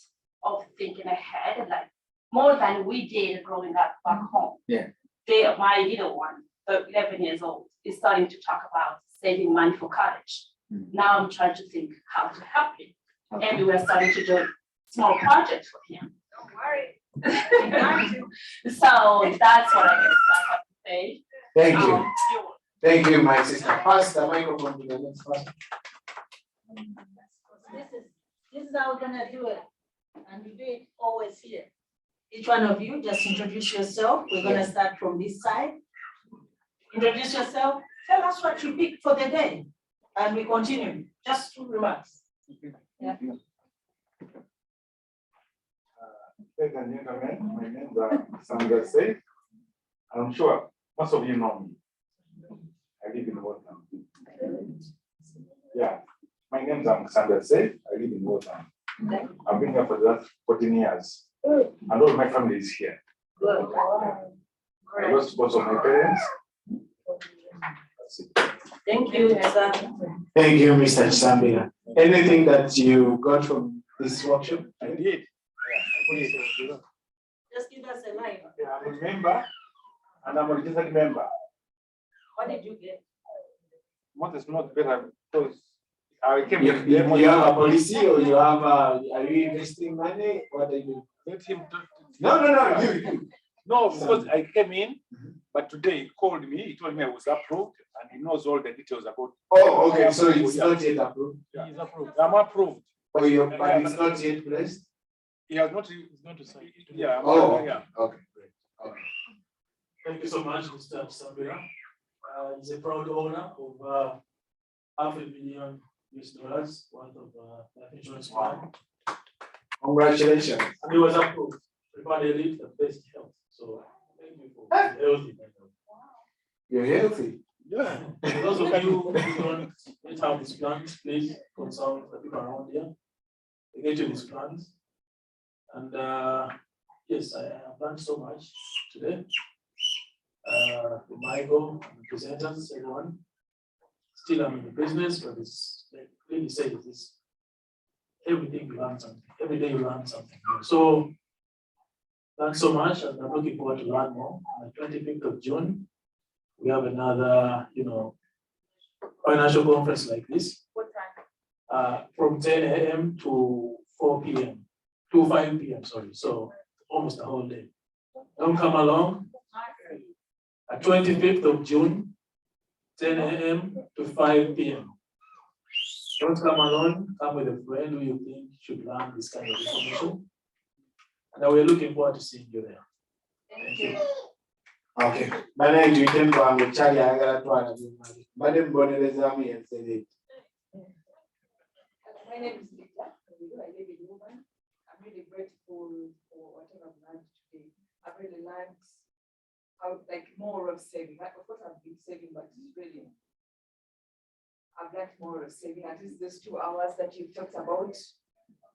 of thinking ahead, like more than we did growing up back home. Yeah. My little one, 11 years old, is starting to talk about saving money for college. Now I'm trying to think how to help him. And we're starting to do small projects for him. Don't worry. So that's what I have to say. Thank you. Thank you, my sister. Pass the microphone to the next person. This is how we're gonna do it. And we do it always here. Each one of you, just introduce yourself. We're gonna start from this side. Introduce yourself, tell us what you picked for the day. And we continue, just 2 remarks. Yeah. Ladies and gentlemen, my name is Sandra Safe. I'm sure most of you know me. I live in Wotan. Yeah, my name is Sandra Safe. I live in Wotan. I've been here for the last 14 years. And all my family is here. I lost both of my parents. That's it. Thank you, Mr. Thank you, Mr. Sambia. Anything that you got from this workshop? I did. Just give us a line. Yeah, I'm a member and I'm a registered member. What did you get? What is not better because I came You, here. you have a policy or you have are you investing money? What are you? Let him talk. No, you. No, because I came in, but today he called me, he told me I was approved, and he knows all the details about. Oh, okay, so it's not yet approved. He's approved. I'm approved. Oh, you, but it's not yet placed? He has not, he's going to sign. Yeah. Okay, great. Okay. Thank you so much, Mr. Sambira. He's a proud owner of $500 million US worth of life insurance plan. Congratulations. And he was approved. Everybody live the best health. So thank you for being healthy. You're healthy. Yeah. For those of you who don't yet have these plans, please consult the people around here. They get you these plans. And yes, I have learned so much today. Michael, the presenters, everyone. Still I'm in the business, but it's like really say this. Everything you learn something. Every day you learn something. So learned so much, and I'm looking forward to learn more. On the 25th of June, we have another, financial conference like this. What time? From 10 a.m. to 4 p.m. to 5 p.m. Sorry, so almost the whole day. Don't come along. 25th of June, 10 a.m. to 5 p.m. Don't come alone. Come with a friend who you think should learn this kind of information. And we're looking forward to seeing you there. Thank you. Okay. Bana tuite mpango chali agala twana zimali. Bade mboneleza mi ensele. My name is Lita. I live in Woman. I'm really grateful for whatever I've learned today. I've really learned how, like, more of saving. Like, of course, I've been saving, but it's really, I've learned more of saving. At least those 2 hours that you've talked about.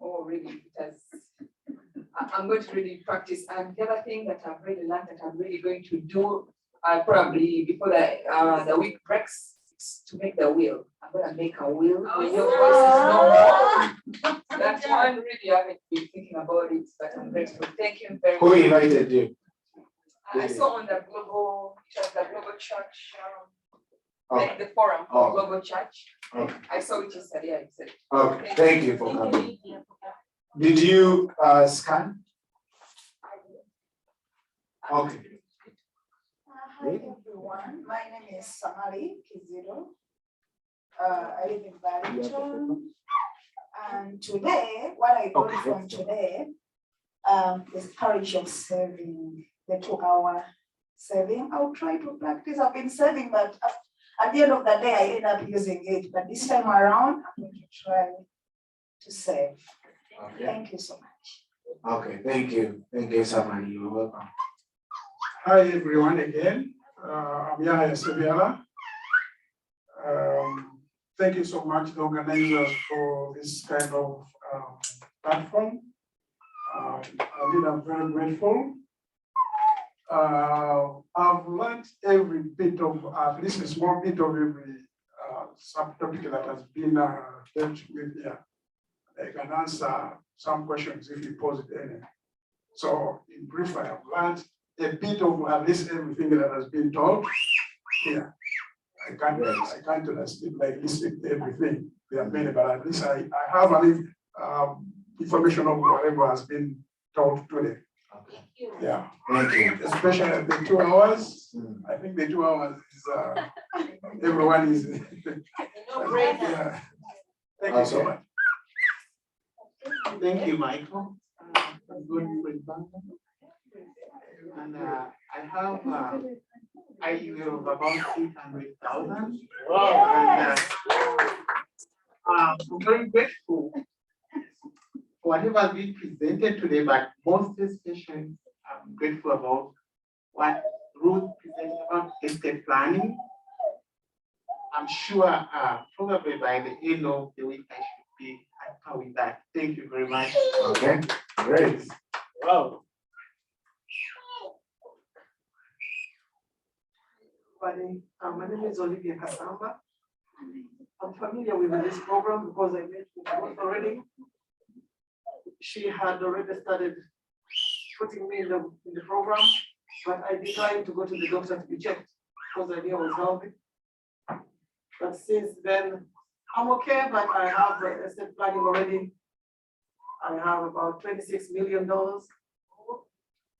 Oh, really, it has. I'm going to really practice. And the other thing that I've really learned that I'm really going to do, probably before the week breaks, is to make the will. I'm going to make a will. When your voice is no more. That one really, I haven't been thinking about it, but I'm grateful. Thank you very much. Who invited you? I saw on the global church, like the forum for global church. Okay. I saw it yesterday. I said. Okay, thank you for coming. Did you scan? Okay. Hi everyone, my name is Samari Kiziro. I live in Barrington. And today, what I got from today is courage of saving, the 2-hour saving. I'll try to practice. I've been saving, but at the end of the day, I end up using it. But this time around, I'm going to try to save. Okay. Thank you so much. Okay, thank you. Thank you, Samari. You're welcome. Hi, everyone, again. I'm Yahya Sebiala. Thank you so much, the organizers, for this kind of platform. I'm very grateful. I've learned every bit of, at least a small bit of every subtopic that has been dealt with here. I can answer some questions if you pose any. So in brief, I have learned a bit of at least everything that has been taught here. I can't speak like this with everything we have been, but at least I have information of whatever has been told today. Yeah. Thank you. Especially the 2 hours. I think the 2 hours is everyone is. Yeah. Thank you so much. Thank you, Michael. And I have IU of about 300,000. Wow. And I'm very grateful for whatever has been presented today, but most especially I'm grateful about what Ruth presented about estate planning. I'm sure probably by the end of the week I should be at par with that. Thank you very much. Okay, great. Wow. My name is Olivia Kasamba. I'm familiar with this program because I met with Ruth already. She had already started putting me in the program, but I declined to go to the doctor to be checked because I knew I was healthy. But since then, I'm okay, but I have estate planning already. I have about $26 million.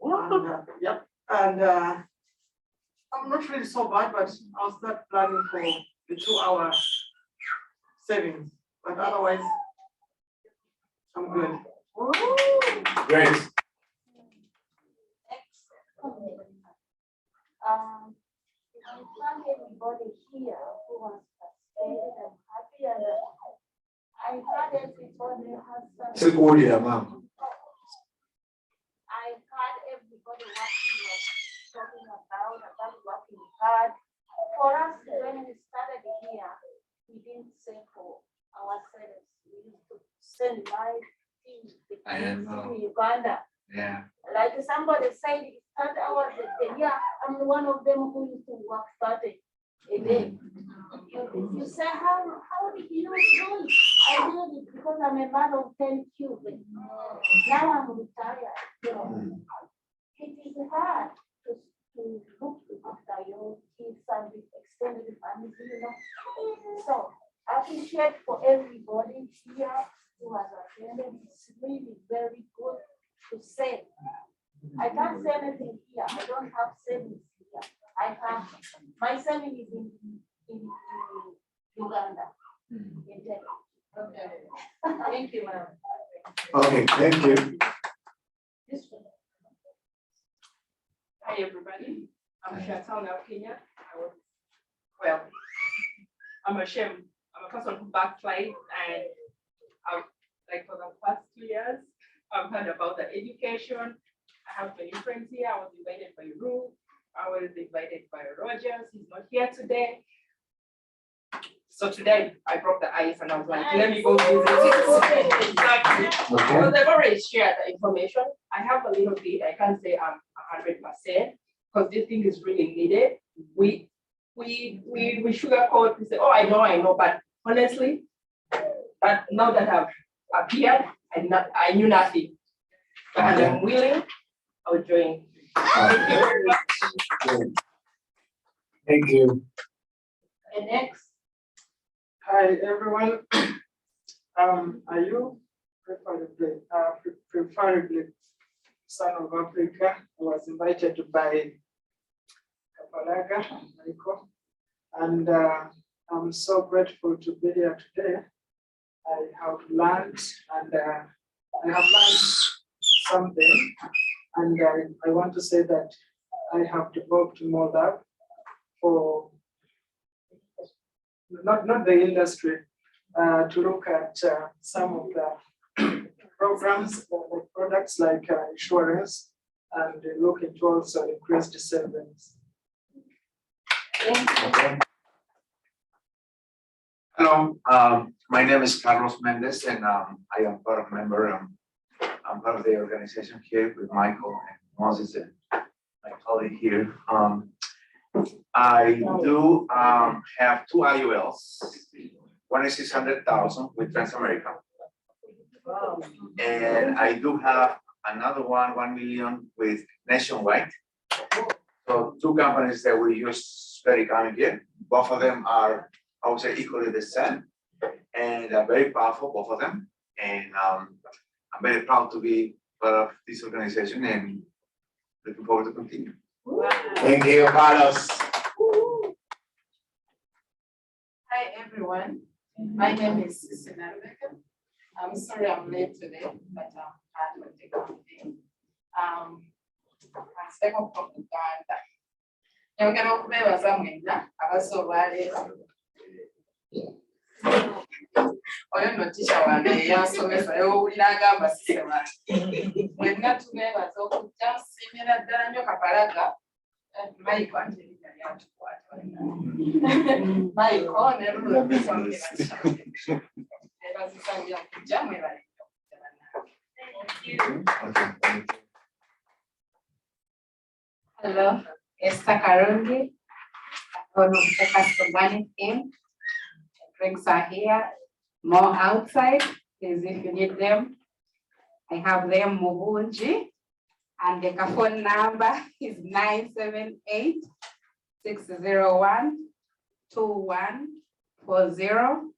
And, yep. And I'm not really so bad, but I'll start planning for the 2-hour savings. But otherwise, I'm good. Great. I thank everybody here who has participated. I'm happy, and I heard everybody has Mom. I heard everybody what he was talking about working hard. For us, when we started here, we didn't save for ourselves. We used to send life to Uganda. Yeah. Like somebody said, 30 hours a day. Yeah, I'm one of them who used to work 30 a day. You say, how did you do it? I did it because I'm a mother of 10 children. Now I'm retired. You know, it is hard to look after your kids and the extended family, you know. So I appreciate for everybody here who has attended. It's really very good to say. I can't say anything here. I don't have savings here. I have my savings is in Uganda. Okay. Thank you, ma'am. Okay, thank you. Hi, everybody. I'm Chantal now, Kenya. I'm ashamed. I'm a person who backslide, and like for the past 2 years, I've heard about the education. I have many friends here. I was invited by Ruth. I was invited by Rogers. He's not here today. So today I broke the ice and I was like, let me go visit. Exactly. Because they've already shared the information. I have a little bit. I can't say I'm 100% because this thing is really needed. We sugarcoat. We say, oh, I know, but honestly, but now that I've appeared, I knew nothing. And I'm willing. I will join. Thank you very much. Thank you. And next. Hi, everyone. Are you preferably son of Africa? I was invited by Kapalaga, Michael, and I'm so grateful to be here today. I have learned, and I have learned something, and I want to say that I have developed more love for not the industry, to look at some of the programs, the products like insurance, and look into also increased savings. Hello, my name is Carlos Mendez, and I am part of member. I'm part of the organization here with Michael and Moses and my colleague here. I do have 2 IULs. One is 600,000 with Transamerica. And I do have another 1 million with Nationwide. So 2 companies that we use very commonly here. both of them are, I would say, equally the same, and they're very powerful, both of them. And I'm very proud to be part of this organization and looking forward to continue. Thank you, Carlos. Hi, everyone. My name is Cecilia Rebecca. I'm sorry I'm late today, but I'm part of the campaign. I'm second from Uganda. Nyongera okubeebaza mwenna abasobaaleero. Oyo nno tisha wange eyansomesa yowulira agamba sise wange. Mwenna tubeebaza okujja nsiimira ddala nnyo Kapalaga. Maiko ate erinnya lyatukwata. Maiko ne Lulu beebazisanyira okujja mwebale. Hello, Esther Karungi. I'm from Focus Organic Inc. Drinks are here, more outside, please if you need them. I have them Mubunji, and the phone number is 978-601-2140.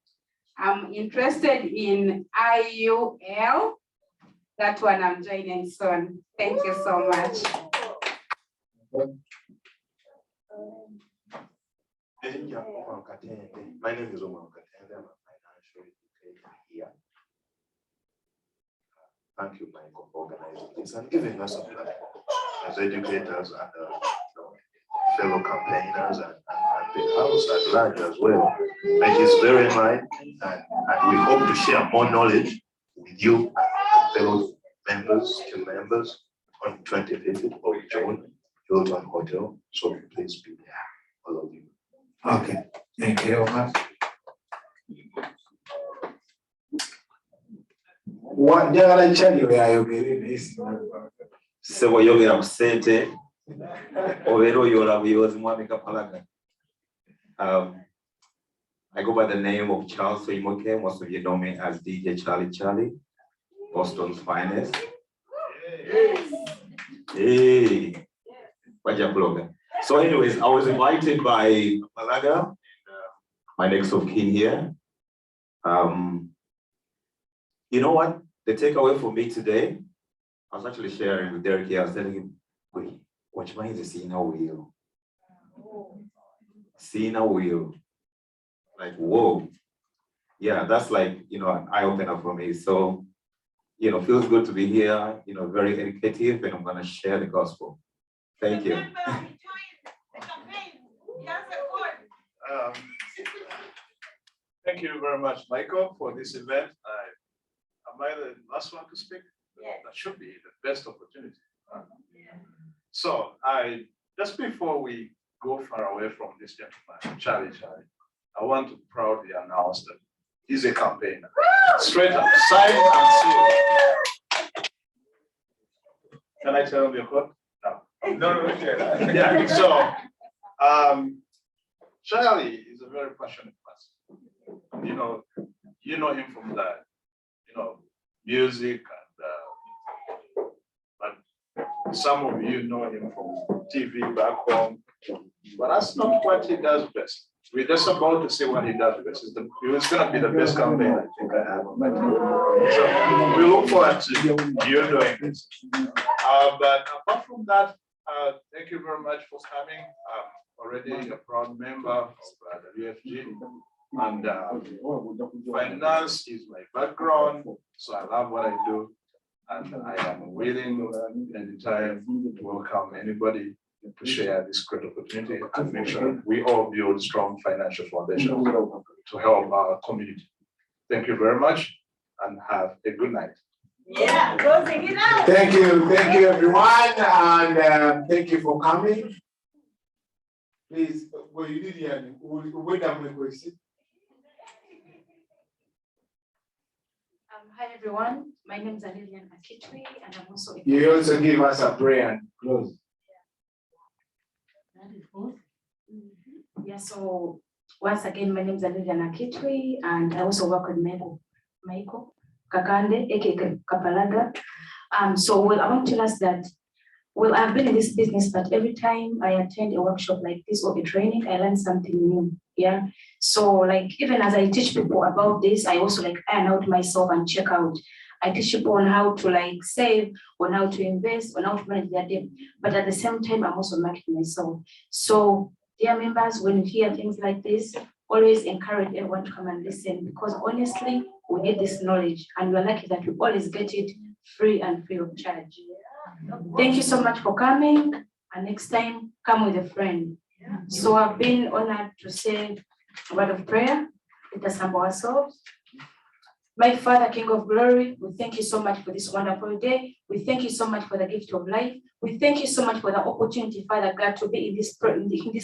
I'm interested in IUL. That one I'm joining soon. Thank you so much. My name is Omar Katende. I'm a financial educator here. Thank you, Michael, for organizing this and giving us a platform as educators and fellow campaigners and the house at large as well. It is very high, and we hope to share more knowledge with you and fellow members, team members, on 25th of June, Hilton Hotel. So please be there, all of you. Okay, thank you, Omar. Njagala Charlie bw'ayogera esi. Sebo yogera ku ssente obeera oyoola buyozi mwami Kapalaga. I go by the name of Charles Soimoke. Most of you know me as DJ Charlie, Boston's finest. Hey, so anyways, I was invited by Kapalaga, my next of kin here. You know what? The takeaway for me today, I was actually sharing with Derek here. I was telling him, wait, watch my is seeing a wheel. Seeing a wheel. Like, whoa. Yeah, that's like, you know, an eye-opener for me. So, you know, feels good to be here, you know, very educative, and I'm going to share the gospel. Thank you. Thank you very much, Michael, for this event. Am I the last one to speak? Yes. That should be the best opportunity. So just before we go far away from this gentleman, Charlie, I want to proudly announce that he's a campaigner. Straight up, signed and sealed. Can I tell him your quote? No. Yeah, so Charlie is a very passionate person. You know him from that, music, and but some of you know him from TV back home. But that's not what he does best. We're just about to see what he does best. He was going to be the best campaign I think I have. So we look forward to you doing this. But apart from that, thank you very much for coming. I'm already a proud member of the WFG. And finance is my background, so I love what I do. And I am willing anytime to welcome anybody to share this great opportunity and make sure we all build strong financial foundations to help our community. Thank you very much and have a good night. Yeah, closing it out. Thank you everyone, and thank you for coming. Please, well, you need to wait a minute. Hi everyone, my name is Lillian Akitwi, and I'm also. You also give us a prayer and close. Yeah, so once again, my name is Lillian Akitwi, and I also work with Michael Kakande, aka Kapalaga. So I want to tell us that Well, I've been in this business, but every time I attend a workshop like this or a training, I learn something new. Yeah. So like even as I teach people about this, I also like iron out myself and check out. I teach people on how to like save, on how to invest, on how to manage their debt. But at the same time, I'm also marketing myself. So dear members, when you hear things like this, always encourage everyone to come and listen, because honestly, we need this knowledge and we're lucky that we always get it free and free of charge. Thank you so much for coming, and next time, come with a friend. So I've been honored to say a word of prayer. Let us humble ourselves. My Father, King of Glory, we thank you so much for this wonderful day. We thank you so much for the gift of life. We thank you so much for the opportunity, Father God, to be in this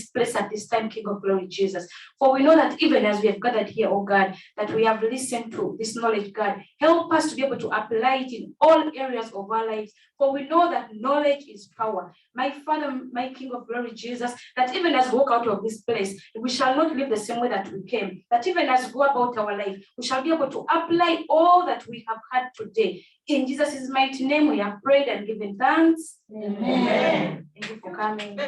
place at this time, King of Glory, Jesus. For we know that even as we have gathered here, oh God, that we have listened to this knowledge, God, help us to be able to apply it in all areas of our lives. For we know that knowledge is power. My Father, my King of Glory, Jesus, that even as we walk out of this place, we shall not live the same way that we came. That even as we go about our life, we shall be able to apply all that we have had today. In Jesus' mighty name, we have prayed and given thanks. Amen. Thank you for coming.